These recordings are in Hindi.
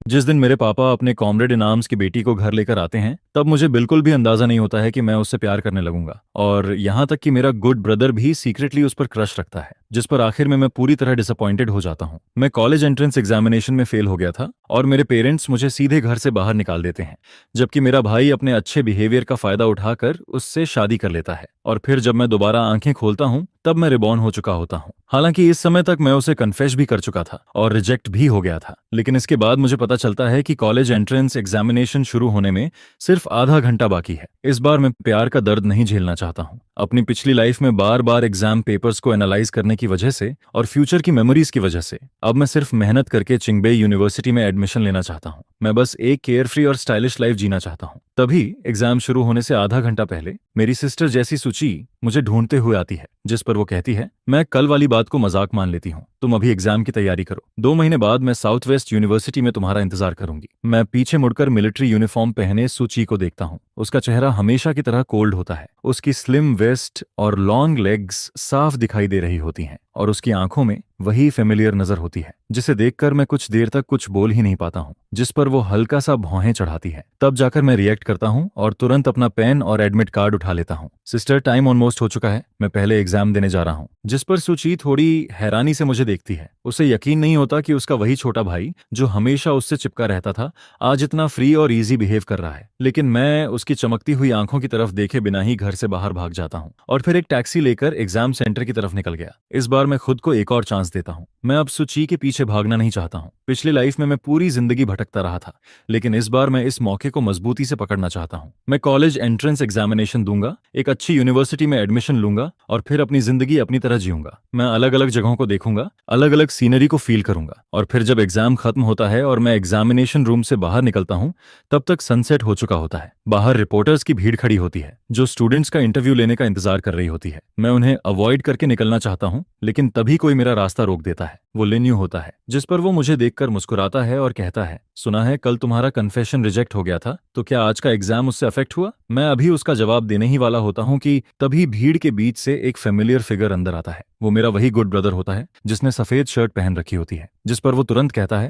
जिस दिन मेरे पापा अपने कॉमरेड इन आर्म्स की बेटी को घर लेकर आते हैं, तब मुझे बिल्कुल भी अंदाजा नहीं होता है कि मैं उससे प्यार करने लगूंगा। और यहाँ तक कि मेरा गुड ब्रदर भी सीक्रेटली उस पर क्रश रखता है, जिस पर आखिर में मैं पूरी तरह डिसअपॉइंटेड हो जाता हूँ। मैं कॉलेज एंट्रेंस एग्जामिनेशन में फेल हो गया था और मेरे पेरेंट्स मुझे सीधे घर से बाहर निकाल देते हैं, जबकि मेरा भाई अपने अच्छे बिहेवियर का फायदा उठाकर उससे शादी कर लेता है। और फिर जब मैं दोबारा आंखें खोलता हूँ, तब मैं रिबॉर्न हो चुका होता हूँ। हालांकि इस समय तक मैं उसे कन्फेस भी कर चुका था और रिजेक्ट भी हो गया था, लेकिन इसके बाद मुझे पता चलता है कि कॉलेज एंट्रेंस एग्जामिनेशन शुरू होने में सिर्फ आधा घंटा बाकी है। इस बार मैं प्यार का दर्द नहीं झेलना चाहता हूँ। अपनी पिछली लाइफ में बार बार एग्जाम पेपर्स को एनालाइज करने की वजह से और फ्यूचर की मेमोरीज की वजह से अब मैं सिर्फ मेहनत करके चिंगबेई यूनिवर्सिटी में एडमिशन लेना चाहता हूँ। मैं बस एक केयरफ्री और स्टाइलिश लाइफ जीना चाहता हूँ। तभी एग्जाम शुरू होने से आधा घंटा पहले मेरी सिस्टर जैसी सुची मुझे ढूंढते हुए आती है, जिस पर वो कहती है, मैं कल वाली बात को मजाक मान लेती हूँ, तुम अभी एग्जाम की तैयारी करो, 2 महीने बाद मैं साउथ वेस्ट यूनिवर्सिटी में तुम्हारा इंतजार करूंगी। मैं पीछे मुड़कर मिलिट्री यूनिफॉर्म पहने सुची को देखता हूँ। उसका चेहरा हमेशा की तरह कोल्ड होता है। उसकी स्लिम वेस्ट और लॉन्ग लेग्स साफ दिखाई दे रही होती हैं और उसकी आंखों में वही फेमिलियर नजर होती है, जिसे देखकर मैं कुछ देर तक कुछ बोल ही नहीं पाता हूँ, जिस पर वो हल्का सा भौहें चढ़ाती है। तब जाकर मैं रिएक्ट करता हूँ और तुरंत अपना पेन और एडमिट कार्ड उठा लेता हूँ। सिस्टर, टाइम ऑलमोस्ट हो चुका है, मैं पहले एग्जाम देने जा रहा हूँ। जिस पर सुची थोड़ी हैरानी से मुझे देखती है। उसे यकीन नहीं होता कि उसका वही छोटा भाई जो हमेशा उससे चिपका रहता था, आज इतना फ्री और इजी बिहेव कर रहा है। लेकिन मैं उसकी चमकती हुई आंखों की तरफ देखे बिना ही घर से बाहर भाग जाता हूँ और फिर एक टैक्सी लेकर एग्जाम सेंटर की तरफ निकल गया। इस बार मैं खुद को एक और चांस देता हूँ। मैं अब सुची के पीछे भागना नहीं चाहता हूँ। पिछली लाइफ में मैं पूरी जिंदगी भटकता रहा था, लेकिन इस बार मैं इस मौके को मजबूती से पकड़ना चाहता हूँ। मैं कॉलेज एंट्रेंस एग्जामिनेशन दूंगा, एक अच्छी यूनिवर्सिटी में एडमिशन लूंगा और फिर अपनी जिंदगी अपनी तरह जीऊंगा। मैं अलग अलग जगहों को देखूंगा, अलग अलग सीनरी को फील करूंगा और फिर जब एग्जाम खत्म होता है और मैं एग्जामिनेशन रूम से बाहर निकलता हूं, तब तक सनसेट हो चुका होता है। बाहर रिपोर्टर्स की भीड़ खड़ी होती है जो स्टूडेंट्स का इंटरव्यू लेने का इंतजार कर रही होती है। मैं उन्हें अवॉइड करके निकलना चाहता हूं, लेकिन तभी कोई मेरा रास्ता रोक देता है। वो लिन्यू होता है, जिस पर वो मुझे देखकर मुस्कुराता है और कहता है, सुना है कल तुम्हारा कन्फेशन रिजेक्ट हो गया था, तो क्या आज का एग्जाम उससे अफेक्ट हुआ? मैं अभी उसका जवाब देने ही वाला होता हूं कि तभी भीड़ के बीच से एक फेमिलियर फिगर अंदर आता है। वो मेरा वही गुड ब्रदर होता है जिसने सफेद शर्ट पहन रखी होती है। जिस पर वो तुरंत कहता है,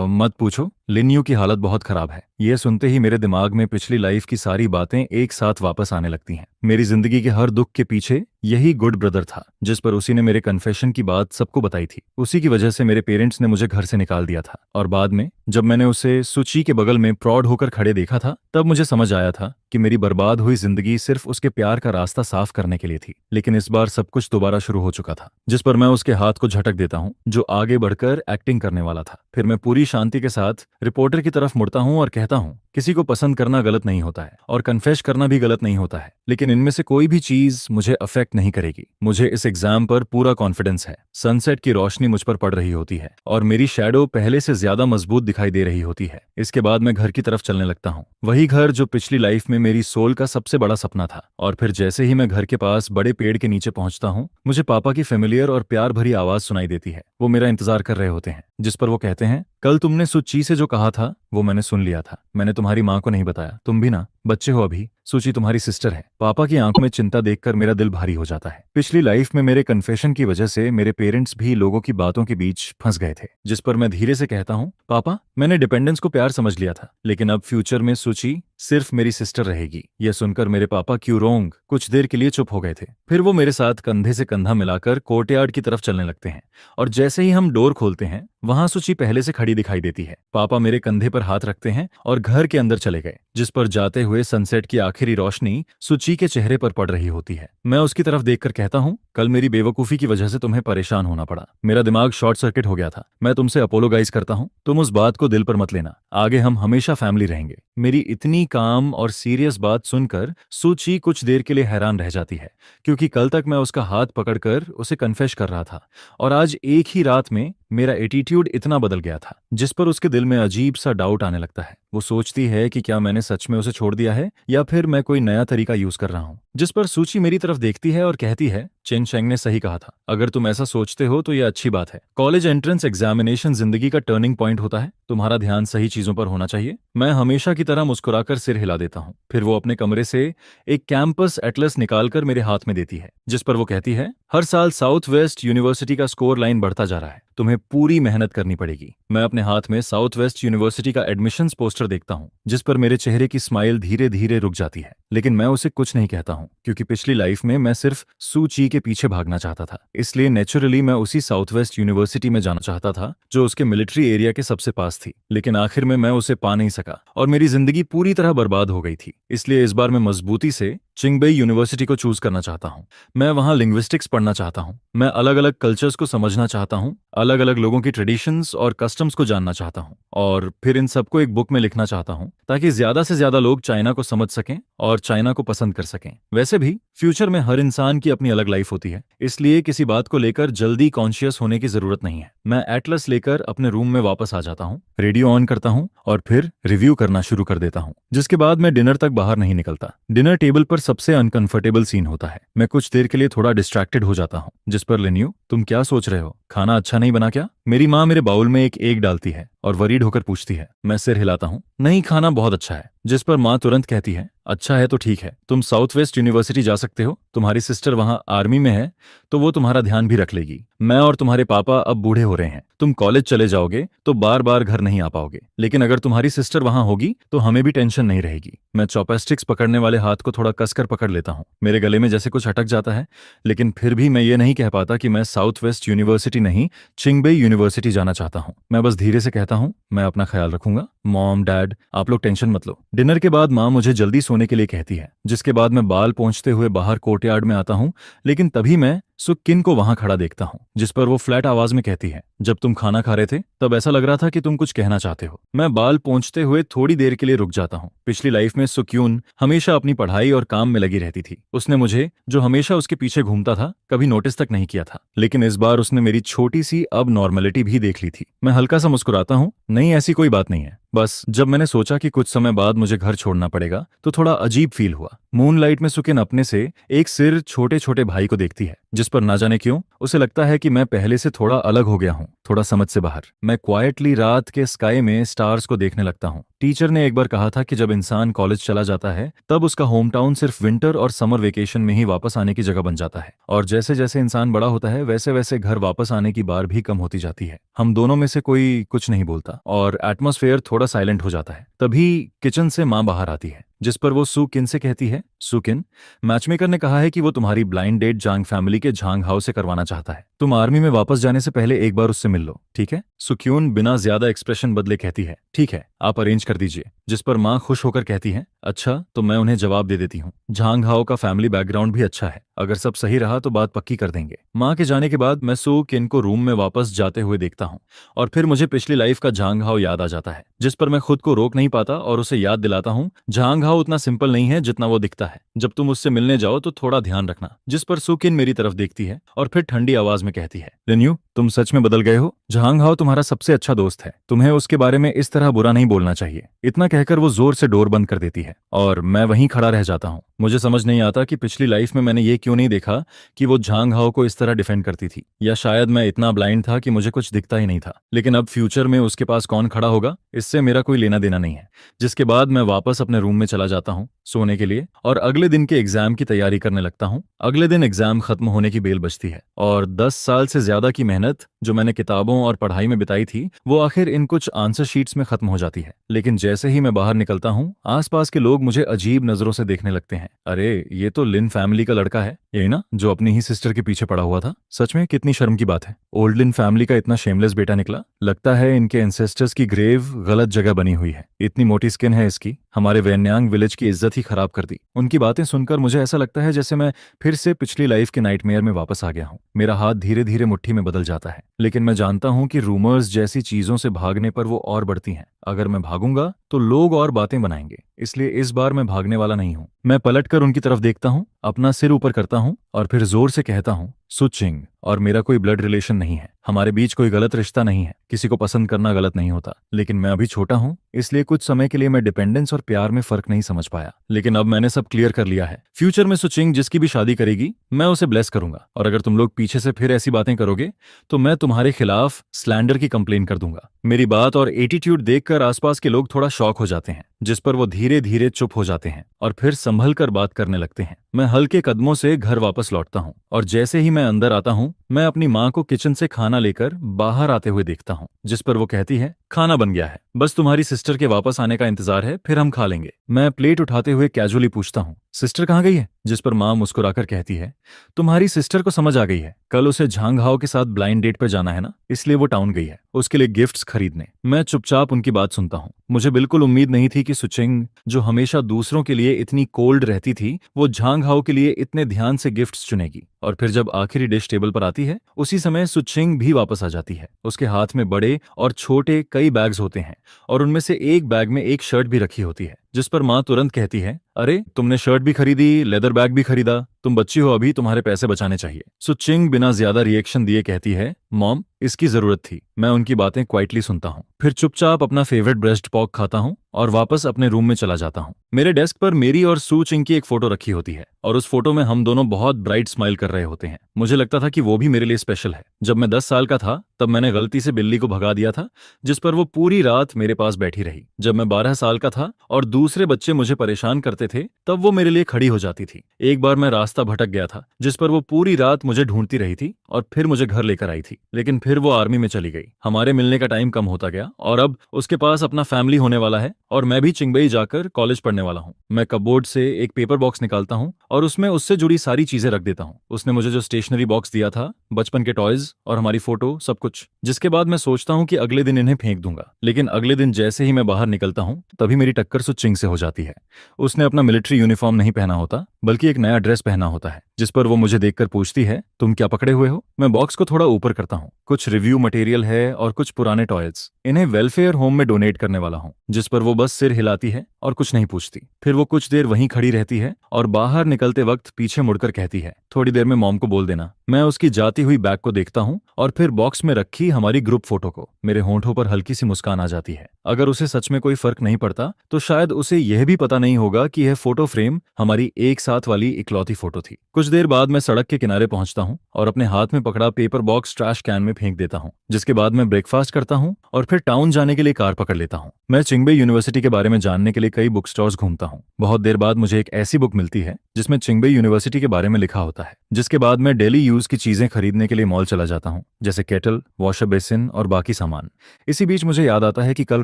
मत पूछो, लिन्यू की हालत बहुत खराब है। यह सुनते ही मेरे दिमाग में पिछली लाइफ की सारी बातें एक साथ वापस आने लगती हैं। मेरी जिंदगी के हर दुख के पीछे यही गुड ब्रदर था, जिस पर उसी ने मेरे कन्फेशन की बात सबको बताई थी। उसी की वजह से मेरे पेरेंट्स ने मुझे घर से निकाल दिया था और बाद में जब मैंने उसे सुची के बगल में प्रौढ़ होकर खड़े देखा था, तब मुझे समझ आया था कि मेरी बर्बाद हुई जिंदगी सिर्फ उसके प्यार का रास्ता साफ करने के लिए थी। लेकिन इस बार सब कुछ दोबारा शुरू हो चुका था, जिस पर मैं उसके हाथ को झटक देता हूँ जो आगे बढ़कर एक्टिंग करने वाला था। फिर मैं पूरी शांति के साथ रिपोर्टर की तरफ मुड़ता हूँ और कहता हूँ, किसी को पसंद करना गलत नहीं होता है और कन्फेस करना भी गलत नहीं होता है, लेकिन इनमें से कोई भी चीज मुझे अफेक्ट नहीं करेगी। मुझे इस एग्जाम पर पूरा कॉन्फिडेंस है। सनसेट की रोशनी मुझ पर पड़ रही होती है और मेरी शैडो पहले से ज्यादा मजबूत दिखाई दे रही होती है। इसके बाद मैं घर की तरफ चलने लगता हूँ, वही घर जो पिछली लाइफ में मेरी सोल का सबसे बड़ा सपना था। और फिर जैसे ही मैं घर के पास बड़े पेड़ के नीचे पहुंचता हूँ, मुझे पापा की फेमिलियर और प्यार भरी आवाज सुनाई देती है। वो मेरा इंतजार कर रहे होते हैं, जिस पर वो कहते हैं, कल तुमने सुची से जो कहा था वो मैंने सुन लिया था। मैंने तुम्हारी माँ को नहीं बताया, तुम भी ना बच्चे हो अभी। सुची तुम्हारी सिस्टर है। पापा की आंखों में चिंता देखकर मेरा दिल भारी हो जाता है। पिछली लाइफ में मेरे कन्फेशन की वजह से मेरे पेरेंट्स भी लोगों की बातों के बीच फंस गए थे, जिस पर मैं धीरे से कहता हूँ, पापा, मैंने डिपेंडेंस को प्यार समझ लिया था, लेकिन अब फ्यूचर में सुची सिर्फ मेरी सिस्टर रहेगी। यह सुनकर मेरे पापा क्यों रोंग कुछ देर के लिए चुप हो गए थे। फिर वो मेरे साथ कंधे से कंधा मिलाकर कोर्टयार्ड की तरफ चलने लगते हैं और जैसे ही हम डोर खोलते हैं, वहां सुची पहले से खड़ी दिखाई देती है। पापा मेरे कंधे पर हाथ रखते हैं और घर के अंदर चले गए, जिस पर जाते हुए सनसेट की आखिरी रोशनी सुची के चेहरे पर पड़ रही होती है। मैं उसकी तरफ देखकर कहता हूँ, कल मेरी बेवकूफी की वजह से तुम्हें परेशान होना पड़ा। मेरा दिमाग शॉर्ट सर्किट हो गया था। मैं तुमसे अपोलोगाइज करता हूँ, तुम उस बात को दिल पर मत लेना। आगे हम हमेशा फैमिली रहेंगे। मेरी इतनी काम और सीरियस बात सुनकर सुची कुछ देर के लिए हैरान रह जाती है, क्योंकि कल तक मैं उसका हाथ पकड़कर उसे कन्फेस कर रहा था और आज एक ही रात में मेरा एटीट्यूड इतना बदल गया था, जिस पर उसके दिल में अजीब सा डाउट आने लगता है। वो सोचती है कि क्या मैंने सच में उसे छोड़ दिया है या फिर मैं कोई नया तरीका यूज कर रहा हूँ। जिस पर सूची मेरी तरफ देखती है और कहती है, चेन शेंग ने सही कहा था, अगर तुम ऐसा सोचते हो तो यह अच्छी बात है। कॉलेज एंट्रेंस एग्जामिनेशन जिंदगी का टर्निंग पॉइंट होता है तुम्हारा ध्यान सही चीजों पर होना चाहिए। मैं हमेशा की तरह मुस्कुराकर सिर हिला देता हूँ। फिर वो अपने कमरे से एक कैंपस एटलस निकालकर मेरे हाथ में देती है, जिस पर वो कहती है, हर साल साउथ वेस्ट यूनिवर्सिटी का स्कोर लाइन बढ़ता जा रहा है, तुम्हें पूरी मेहनत करनी पड़ेगी। मैं अपने हाथ में साउथ वेस्ट यूनिवर्सिटी का एडमिशन्स पोस्टर देखता हूँ, जिस पर मेरे चेहरे की स्माइल धीरे धीरे रुक जाती है। लेकिन मैं उसे कुछ नहीं कहता हूँ, क्योंकि पिछली लाइफ में मैं सिर्फ सूची के पीछे भागना चाहता था। इसलिए नेचुरली मैं उसी साउथ वेस्ट यूनिवर्सिटी में जाना चाहता था जो उसके मिलिट्री एरिया के सबसे पास थी। लेकिन आखिर में मैं उसे पा नहीं सका और मेरी जिंदगी पूरी तरह बर्बाद हो गई थी। इसलिए इस बार मैं मजबूती से चिंगबई यूनिवर्सिटी को चूज करना चाहता हूँ। मैं वहाँ लिंग्विस्टिक्स पढ़ना चाहता हूँ। मैं अलग अलग कल्चर्स को समझना चाहता हूँ, अलग अलग लोगों की ट्रेडिशंस और कस्टम्स को जानना चाहता हूँ, और फिर इन सबको एक बुक में लिखना चाहता हूँ ताकि ज्यादा से ज्यादा लोग चाइना को समझ सकें और चाइना को पसंद कर सकें। वैसे भी फ्यूचर में हर इंसान की अपनी अलग लाइफ होती है, इसलिए किसी बात को लेकर जल्दी कॉन्शियस होने की जरूरत नहीं है। मैं एटलस लेकर अपने रूम में वापस आ जाता हूँ, रेडियो ऑन करता हूँ और फिर रिव्यू करना शुरू कर देता हूँ, जिसके बाद मैं डिनर तक बाहर नहीं निकलता। डिनर टेबल पर सबसे अनकंफर्टेबल सीन होता है। मैं कुछ देर के लिए थोड़ा डिस्ट्रैक्टेड हो जाता हूँ, जिस पर लिन्यू, तुम क्या सोच रहे हो? खाना अच्छा नहीं बना क्या? मेरी माँ मेरे बाउल में एक एग डालती है और वरीड होकर पूछती है। मैं सिर हिलाता हूँ, नहीं, खाना बहुत अच्छा है। जिस पर माँ तुरंत कहती है, अच्छा है तो ठीक है, तुम साउथ वेस्ट यूनिवर्सिटी जा सकते हो, तुम्हारी सिस्टर वहां आर्मी में है तो वो तुम्हारा ध्यान भी रख लेगी। मैं और तुम्हारे पापा अब बूढ़े हो रहे हैं, तुम कॉलेज चले जाओगे तो बार बार घर नहीं आ पाओगे, लेकिन अगर तुम्हारी सिस्टर वहां होगी तो हमें भी टेंशन नहीं रहेगी। मैं चॉपस्टिक्स पकड़ने वाले हाथ को थोड़ा कसकर पकड़ लेता हूँ। मेरे गले में जैसे कुछ अटक जाता है, लेकिन फिर भी मैं ये नहीं कह पाता कि मैं साउथ वेस्ट यूनिवर्सिटी नहीं, चिंगबई यूनिवर्सिटी जाना चाहता हूँ। मैं बस धीरे से कहता हूँ, मैं अपना ख्याल रखूंगा, मॉम डैड आप लोग टेंशन मत लो। डिनर के बाद माँ मुझे जल्दी सोने के लिए कहती है, जिसके बाद मैं बाल पोंछते हुए बाहर कोर्टयार्ड में आता हूँ। लेकिन तभी मैं सुक्किन को वहां खड़ा देखता हूँ, जिस पर वो फ्लैट आवाज में कहती है, जब तुम खाना खा रहे थे तब ऐसा लग रहा था कि तुम कुछ कहना चाहते हो। मैं बाल पोंछते हुए थोड़ी देर के लिए रुक जाता हूँ। पिछली लाइफ में सुक्यून हमेशा अपनी पढ़ाई और काम में लगी रहती थी। उसने मुझे, जो हमेशा उसके पीछे घूमता था, कभी नोटिस तक नहीं किया था। लेकिन इस बार उसने मेरी छोटी सी अब नॉर्मेलिटी भी देख ली थी। मैं हल्का सा मुस्कुराता हूँ, नहीं ऐसी कोई बात नहीं है, बस जब मैंने सोचा कि कुछ समय बाद मुझे घर छोड़ना पड़ेगा तो थोड़ा अजीब फील हुआ। मूनलाइट में सुकिन अपने से एक सिर छोटे छोटे भाई को देखती है, जिस पर ना जाने क्यों उसे लगता है कि मैं पहले से थोड़ा अलग हो गया हूँ, थोड़ा समझ से बाहर। मैं क्वाइटली रात के स्काई में स्टार्स को देखने लगता हूँ। टीचर ने एक बार कहा था कि जब इंसान कॉलेज चला जाता है तब उसका होम टाउन सिर्फ विंटर और समर वेकेशन में ही वापस आने की जगह बन जाता है, और जैसे जैसे इंसान बड़ा होता है वैसे वैसे घर वापस आने की बार भी कम होती जाती है। हम दोनों में से कोई कुछ नहीं बोलता और एटमॉस्फेयर थोड़ा साइलेंट हो जाता है। तभी किचन से माँ बाहर आती है, जिस पर वो सुकिन से कहती है, सुकिन, मैचमेकर ने कहा है कि वो तुम्हारी ब्लाइंड डेट जांग फैमिली के झांग हाउस से करवाना चाहता है। तुम आर्मी में वापस जाने से पहले एक बार उससे मिल लो, ठीक है? सुक्यून बिना ज्यादा एक्सप्रेशन बदले कहती है, ठीक है, आप अरेंज कर दीजिए। जिस पर माँ खुश होकर कहती है, अच्छा, तो मैं उन्हें जवाब दे देती हूँ। झांग हाओ का फैमिली बैकग्राउंड भी अच्छा है, अगर सब सही रहा तो बात पक्की कर देंगे। माँ के जाने के बाद मैं सुकिन को रूम में वापस जाते हुए देखता हूँ और फिर मुझे पिछली लाइफ का झांग हाओ याद आ जाता है, जिस पर मैं खुद को रोक नहीं पाता और उसे याद दिलाता हूँ, झांग हाओ उतना सिंपल नहीं है जितना वो दिखता है। जब तुम उससे मिलने जाओ तो थोड़ा ध्यान रखना। जिस पर सुकिन मेरी तरफ देखती है और फिर ठंडी आवाज में कहती है, लिन्यू, तुम सच में बदल गए हो। झांग हाओ तुम्हारा सबसे अच्छा दोस्त है, तुम्हें उसके बारे में इस तरह बुरा नहीं बोलना चाहिए। इतना कहकर वो जोर से डोर बंद कर देती है और मैं वहीं खड़ा रह जाता हूँ। मुझे समझ नहीं आता कि पिछली लाइफ में मैंने ये क्यों नहीं देखा कि वो झांग हाओ को इस तरह डिफेंड करती थी, या शायद मैं इतना ब्लाइंड था कि मुझे कुछ दिखता ही नहीं था। लेकिन अब फ्यूचर में उसके पास कौन खड़ा होगा इससे मेरा कोई लेना देना नहीं है। जिसके बाद मैं वापस अपने रूम में चला जाता हूँ सोने के लिए और अगले दिन के एग्जाम की तैयारी करने लगता हूँ। अगले दिन एग्जाम खत्म होने की बेल बजती है और 10 साल से ज्यादा की मेहनत जो मैंने किताबों और पढ़ाई में बिताई थी वो आखिर इन कुछ आंसर शीट्स में खत्म हो जाती है। लेकिन जैसे ही मैं बाहर निकलता हूँ आसपास के लोग मुझे अजीब नजरों से देखने लगते हैं। अरे, ये तो लिन फैमिली का लड़का है, यही ना जो अपनी ही सिस्टर के पीछे पड़ा हुआ था। सच में कितनी शर्म की बात है, ओल्ड लिन फैमिली का इतना शेमलेस बेटा निकला। लगता है इनके एंसेस्टर्स की ग्रेव गलत जगह बनी हुई है। इतनी मोटी स्किन है इसकी, हमारे वेन्यांग विलेज की इज्जत ही खराब कर दी। उनकी बातें सुनकर मुझे ऐसा लगता है जैसे मैं फिर से पिछली लाइफ के नाइटमेयर में वापस आ गया हूँ। मेरा हाथ धीरे धीरे मुट्ठी में बदल जाता है, लेकिन मैं जानता हूँ कि रूमर्स जैसी चीजों से भागने पर वो और बढ़ती हैं। अगर मैं भागूंगा तो लोग और बातें बनाएंगे, इसलिए इस बार मैं भागने वाला नहीं हूँ। मैं पलटकर उनकी तरफ देखता हूँ, अपना सिर ऊपर करता हूँ और फिर जोर से कहता हूँ, सुचिंग और मेरा कोई ब्लड रिलेशन नहीं है, हमारे बीच कोई गलत रिश्ता नहीं है, किसी को पसंद करना गलत नहीं होता, लेकिन मैं अभी छोटा हूँ, इसलिए कुछ समय के लिए मैं डिपेंडेंस और प्यार में फर्क नहीं समझ पाया। लेकिन अब मैंने सब क्लियर कर लिया है। फ्यूचर में सुचिंग जिसकी भी शादी करेगी, मैं उसे ब्लेस करूंगा, और अगर तुम लोग पीछे से फिर ऐसी बातें करोगे तो मैं तुम्हारे खिलाफ स्लैंडर की कंप्लेन कर दूंगा। मेरी बात और एटीट्यूड देखकर आसपास के लोग थोड़ा शॉक हो जाते हैं, जिस पर वो धीरे धीरे चुप हो जाते हैं और फिर संभल कर बात करने लगते हैं। मैं हल्के कदमों से घर वापस लौटता हूँ और जैसे ही मैं अंदर आता हूँ, मैं अपनी माँ को किचन से खाना लेकर बाहर आते हुए देखता हूँ, जिस पर वो कहती है, खाना बन गया है, बस तुम्हारी सिस्टर के वापस आने का इंतजार है, फिर हम खा लेंगे। मैं प्लेट उठाते हुए कैजुअली पूछता हूँ, सिस्टर कहाँ गई है? जिस पर माँ मुस्कुराकर कहती है, तुम्हारी सिस्टर को समझ आ गई है, कल उसे झांग हाओ के साथ ब्लाइंड डेट पर जाना है ना, इसलिए वो टाउन गई है उसके लिए गिफ्ट्स खरीदने। मैं चुपचाप उनकी बात सुनता हूँ। मुझे बिल्कुल उम्मीद नहीं थी कि सुचिंग, जो हमेशा दूसरों के लिए इतनी कोल्ड रहती थी, वो झांग हाओ के लिए इतने ध्यान से गिफ्ट्स चुनेगी। और फिर जब आखिरी डिश टेबल पर आती है, उसी समय सुचिंग भी वापस आ जाती है। उसके हाथ में बड़े और छोटे कई बैग्स होते हैं और उनमें से एक बैग में एक शर्ट भी रखी होती है, जिस पर माँ तुरंत कहती है, अरे तुमने शर्ट भी खरीदी, लेदर बैग भी खरीदा, तुम बच्ची हो अभी, तुम्हारे पैसे बचाने चाहिए। सुचिंग बिना ज्यादा रिएक्शन दिए कहती है, मॉम इसकी जरूरत थी। मैं उनकी बातें क्वाइटली सुनता हूँ, फिर चुपचाप अपना फेवरेट ब्रेस्ट पॉक खाता हूँ और वापस अपने रूम में चला जाता हूँ। मेरे डेस्क पर मेरी और सू चिंग की एक फोटो रखी होती है और उस फोटो में हम दोनों बहुत ब्राइट स्माइल कर रहे होते हैं। मुझे लगता था कि वो भी मेरे लिए स्पेशल है। जब मैं 10 साल का था तब मैंने गलती से बिल्ली को भगा दिया था, जिस पर वो पूरी रात मेरे पास बैठी रही। जब मैं 12 साल का था और दूसरे बच्चे मुझे परेशान करते थे, तब वो मेरे लिए खड़ी हो जाती थी। एक बार मैं रास्ता भटक गया था, जिस पर वो पूरी रात मुझे ढूंढती रही थी और फिर मुझे घर लेकर आई थी, लेकिन फिर वो आर्मी में चली गई। हमारे मिलने का टाइम कम होता गया और अब उसके पास अपना फैमिली होने वाला है और मैं भी चिंगबई जाकर कॉलेज पढ़ने वाला हूँ। मैं कपबोर्ड से एक पेपर बॉक्स निकालता हूँ और उसमें उससे जुड़ी सारी चीजें रख देता हूँ। उसने मुझे जो स्टेशनरी बॉक्स दिया था, बचपन के टॉयज और हमारी फोटो, सब कुछ। जिसके बाद मैं सोचता हूँ कि अगले दिन इन्हें फेंक दूंगा, लेकिन अगले दिन जैसे ही मैं बाहर निकलता हूँ, तभी मेरी टक्कर सुचिंग से हो जाती है। उसने अपना मिलिट्री यूनिफॉर्म नहीं पहना होता, बल्कि एक नया ड्रेस पहना होता है, जिस पर वो मुझे देखकर पूछती है, तुम क्या पकड़े हुए हो? मैं बॉक्स को थोड़ा ऊपर करता हूँ। कुछ रिव्यू मटेरियल है और कुछ पुराने टॉयज। इन्हें वेलफेयर होम में डोनेट करने वाला हूँ। जिस पर वो बस सिर हिलाती है और कुछ नहीं पूछती। फिर वो कुछ देर वहीं खड़ी रहती है और बाहर निकलते वक्त पीछे मुड़कर कहती है, थोड़ी देर में मॉम को बोल देना। मैं उसकी जाती हुई बैग को देखता हूँ और फिर बॉक्स में रखी हमारी ग्रुप फोटो को। मेरे होंठों पर हल्की सी मुस्कान आ जाती है। अगर उसे सच में कोई फर्क नहीं पड़ता तो शायद उसे यह भी पता नहीं होगा कि यह फोटो फ्रेम हमारी एक साथ वाली इकलौती फोटो थी। कुछ देर बाद मैं सड़क के किनारे पहुंचता हूँ और अपने हाथ में पकड़ा पेपर बॉक्स ट्रैश कैन में फेंक देता हूँ। जिसके बाद मैं ब्रेकफास्ट करता हूँ और फिर टाउन जाने के लिए कार पकड़ लेता हूँ। मैं चिंगबई यूनिवर्सिटी के बारे में जानने के लिए कई बुक स्टोर्स घूमता हूँ। बहुत देर बाद मुझे एक ऐसी बुक मिलती है जिसमें चिंगबई यूनिवर्सिटी के बारे में लिखा होता है। जिसके बाद मैं डेली यूज की चीजें खरीदने के लिए मॉल चला जाता हूँ, जैसे केटल, वॉशर बेसिन और बाकी सामान। इसी बीच मुझे याद आता है कि कल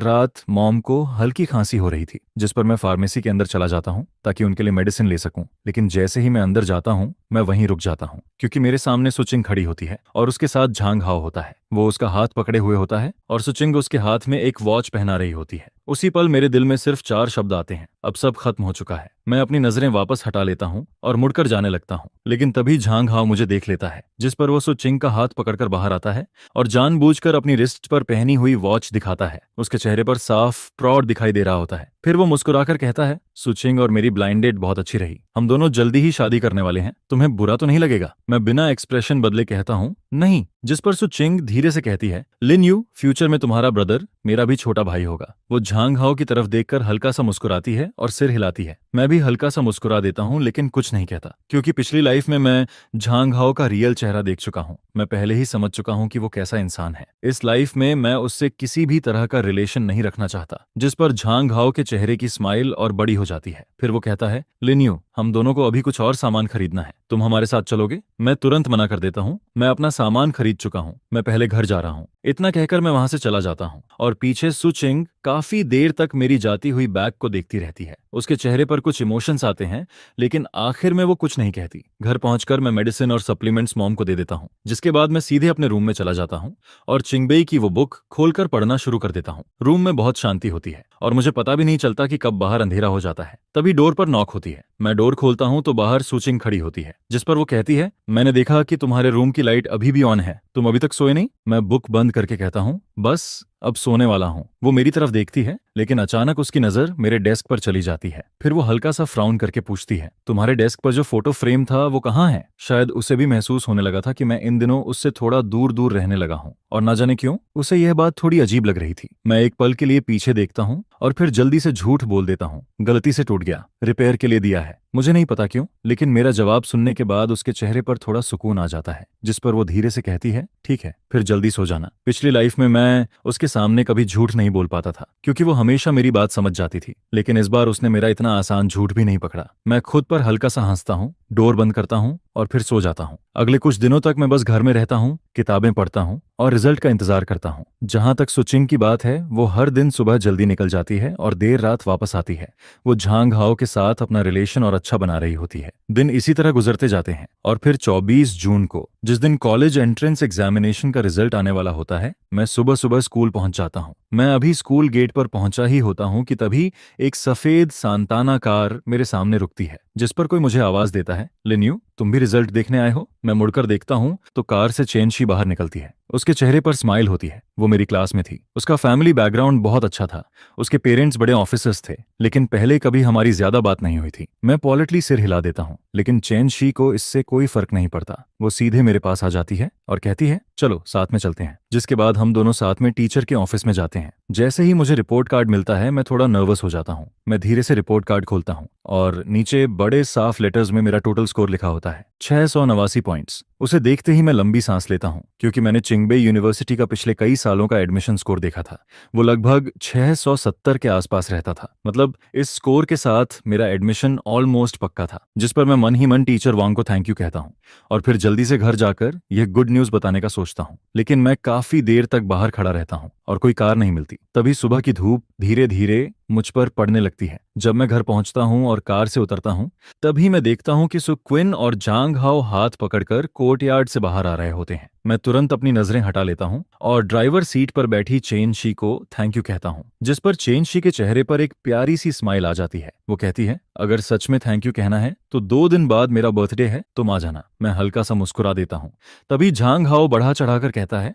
रात मॉम को हल्की खांसी हो रही थी, जिस पर मैं फार्मेसी के अंदर चला जाता हूँ ताकि उनके लिए मेडिसिन ले सकूं। लेकिन जैसे ही मैं अंदर जाता हूँ, मैं वहीं रुक जाता हूँ, क्योंकि मेरे सामने सुचिंग खड़ी होती है और उसके साथ झांग हाओ होता है। वो उसका हाथ पकड़े हुए होता है और सुचिंग उसके हाथ में एक वॉच पहना रही होती है। उसी पल मेरे दिल में सिर्फ 4 शब्द आते हैं, अब सब खत्म हो चुका है। मैं अपनी नजरें वापस हटा लेता हूँ और मुड़कर जाने लगता हूँ, लेकिन तभी झांग हाओ मुझे देख लेता है, जिस पर वो सुचिंग का हाथ पकड़कर बाहर आता है और जानबूझकर अपनी रिस्ट पर पहनी हुई वॉच दिखाता है। उसके चेहरे पर साफ प्राउड दिखाई दे रहा होता है। फिर वो मुस्कुराकर कहता है, सुचिंग और मेरी ब्लाइंड डेट बहुत अच्छी रही, हम दोनों जल्दी ही शादी करने वाले हैं, तुम्हें बुरा तो नहीं लगेगा? मैं बिना एक्सप्रेशन बदले कहता हूँ, नहीं। जिस पर सुचिंग धीरे से कहती है, लिन यू, फ्यूचर में तुम्हारा ब्रदर मेरा भी छोटा भाई होगा। वो झांग हाओ की तरफ देखकर हल्का सा मुस्कुराती है और सिर हिलाती है। मैं भी हल्का सा मुस्कुरा देता हूँ, लेकिन कुछ नहीं कहता, क्योंकि पिछली लाइफ में मैं झांग हाओ का रियल चेहरा देख चुका हूँ। मैं पहले ही समझ चुका हूँ कि वो कैसा इंसान है। इस लाइफ में मैं उससे किसी भी तरह का रिलेशन नहीं रखना चाहता। जिस पर झांग हाओ के चेहरे की स्माइल और बड़ी हो जाती है। फिर वो कहता है, लिन यू, हम दोनों को अभी कुछ और सामान खरीदना है, तुम हमारे साथ चलोगे? मैं तुरंत मना कर देता हूँ, मैं अपना सामान खरीद चुका हूँ, मैं पहले घर जा रहा हूँ। इतना कहकर मैं वहां से चला जाता हूँ और पीछे सुचिंग काफी देर तक मेरी जाती हुई बैग को देखती रहती है। उसके चेहरे पर कुछ इमोशंस आते हैं, लेकिन आखिर में वो कुछ नहीं कहती। घर पहुंचकर मैं मेडिसिन और सप्लीमेंट्स मॉम को दे देता हूँ, जिसके बाद मैं सीधे अपने रूम में चला जाता हूँ और चिंगबई की वो बुक खोलकर पढ़ना शुरू कर देता हूँ। रूम में बहुत शांति होती है और मुझे पता भी नहीं चलता कि कब बाहर अंधेरा हो जाता है। तभी डोर पर नॉक होती है। मैं डोर खोलता हूँ तो बाहर सुचिंग खड़ी होती है, जिस पर वो कहती है, मैंने देखा कि तुम्हारे रूम की लाइट अभी भी ऑन है, तुम अभी तक सोए नहीं? मैं बुक बंद करके कहता हूँ, बस अब सोने वाला हूँ। वो मेरी तरफ देखती है, लेकिन अचानक उसकी नजर मेरे डेस्क पर चली जाती है। फिर वो हल्का सा फ्राउन करके पूछती है, तुम्हारे डेस्क पर जो फोटो फ्रेम था वो कहाँ है? शायद उसे भी महसूस होने लगा था कि मैं इन दिनों उससे थोड़ा दूर दूर रहने लगा हूँ, और ना जाने क्यों उसे यह बात थोड़ी अजीब लग रही थी। मैं एक पल के लिए पीछे देखता हूँ और फिर जल्दी से झूठ बोल देता हूँ, गलती से टूट गया, रिपेयर के लिए दिया है। मुझे नहीं पता क्यों, लेकिन मेरा जवाब सुनने के बाद उसके चेहरे पर थोड़ा सुकून आ जाता है, जिस पर वो धीरे से कहती है, ठीक है, फिर जल्दी सो जाना। पिछली लाइफ में मैं उसके सामने कभी झूठ नहीं बोल पाता था, क्योंकि वो हमेशा मेरी बात समझ जाती थी, लेकिन इस बार उसने मेरा इतना आसान झूठ भी नहीं पकड़ा। मैं खुद पर हल्का सा हंसता हूँ, डोर बंद करता हूँ और फिर सो जाता हूँ। अगले कुछ दिनों तक मैं बस घर में रहता हूँ, किताबें पढ़ता हूँ और रिजल्ट का इंतजार करता हूँ। जहां तक सुचिंग की बात है, वो हर दिन सुबह जल्दी निकल जाती है और देर रात वापस आती है। वो झांग हाओ के साथ अपना रिलेशन और अच्छा बना रही होती है। दिन इसी तरह गुजरते जाते हैं और फिर 24 जून को, जिस दिन कॉलेज एंट्रेंस एग्जामिनेशन का रिजल्ट आने वाला होता है, मैं सुबह सुबह स्कूल पहुंच जाता हूँ। मैं अभी स्कूल गेट पर पहुंचा ही होता हूँ कि तभी एक सफेद सांताना कार मेरे सामने रुकती है, जिस पर कोई मुझे आवाज देता है, लिन्यू, तुम भी रिजल्ट देखने आए हो? मैं मुड़कर देखता हूँ तो कार से चेनशी बाहर निकलती है। उसके चेहरे पर स्माइल होती है। वो मेरी क्लास में थी। उसका फैमिली बैकग्राउंड बहुत अच्छा था। उसके पेरेंट्स बड़े ऑफिसर्स थे, लेकिन पहले कभी हमारी ज्यादा बात नहीं हुई थी। मैं पॉलिटली सिर हिला देता हूँ, लेकिन चेनशी को इससे कोई फर्क नहीं पड़ता। वो सीधे मेरे पास आ जाती है और कहती है, चलो साथ में चलते हैं। जिसके बाद हम दोनों साथ में टीचर के ऑफिस में जाते हैं। जैसे ही मुझे रिपोर्ट कार्ड मिलता है, मैं थोड़ा नर्वस हो जाता हूँ। मैं धीरे से रिपोर्ट कार्ड खोलता हूँ और नीचे बड़े साफ लेटर्स में मेरा टोटल स्कोर लिखा होता है, 689 पॉइंट्स। उसे देखते ही मैं लंबी सांस लेता हूँ, क्योंकि मैंने चिंगबे यूनिवर्सिटी का पिछले कई सालों का एडमिशन स्कोर देखा था। वो लगभग 670 के आसपास रहता था। मतलब इस स्कोर के साथ मेरा एडमिशन ऑलमोस्ट पक्का था, जिस पर मैं मन ही मन टीचर वांग को थैंक यू कहता हूँ और फिर जल्दी से घर जाकर यह गुड न्यूज बताने का सोचता हूँ। लेकिन मैं काफी देर तक बाहर खड़ा रहता हूँ और कोई कार नहीं मिलती। तभी सुबह की धूप धीरे धीरे मुझ पर पड़ने लगती है। जब मैं घर पहुंचता हूं और कार से उतरता हूं, तभी मैं देखता हूं कि सुक्विन और जांग हाओ हाथ पकड़कर कोर्टयार्ड से बाहर आ रहे होते हैं। मैं तुरंत अपनी नजरें हटा लेता हूं और ड्राइवर सीट पर बैठी चेन शी को थैंक यू कहता हूं, जिस पर चेन शी के चेहरे पर एक प्यारी सी स्माइल आ जाती है। वो कहती है, अगर सच में थैंक यू कहना है तो 2 दिन बाद मेरा बर्थडे है, तुम आ जाना। मैं हल्का सा मुस्कुरा देता हूं। तभी झांग हाओ बढ़ा चढ़ाकर कहता है,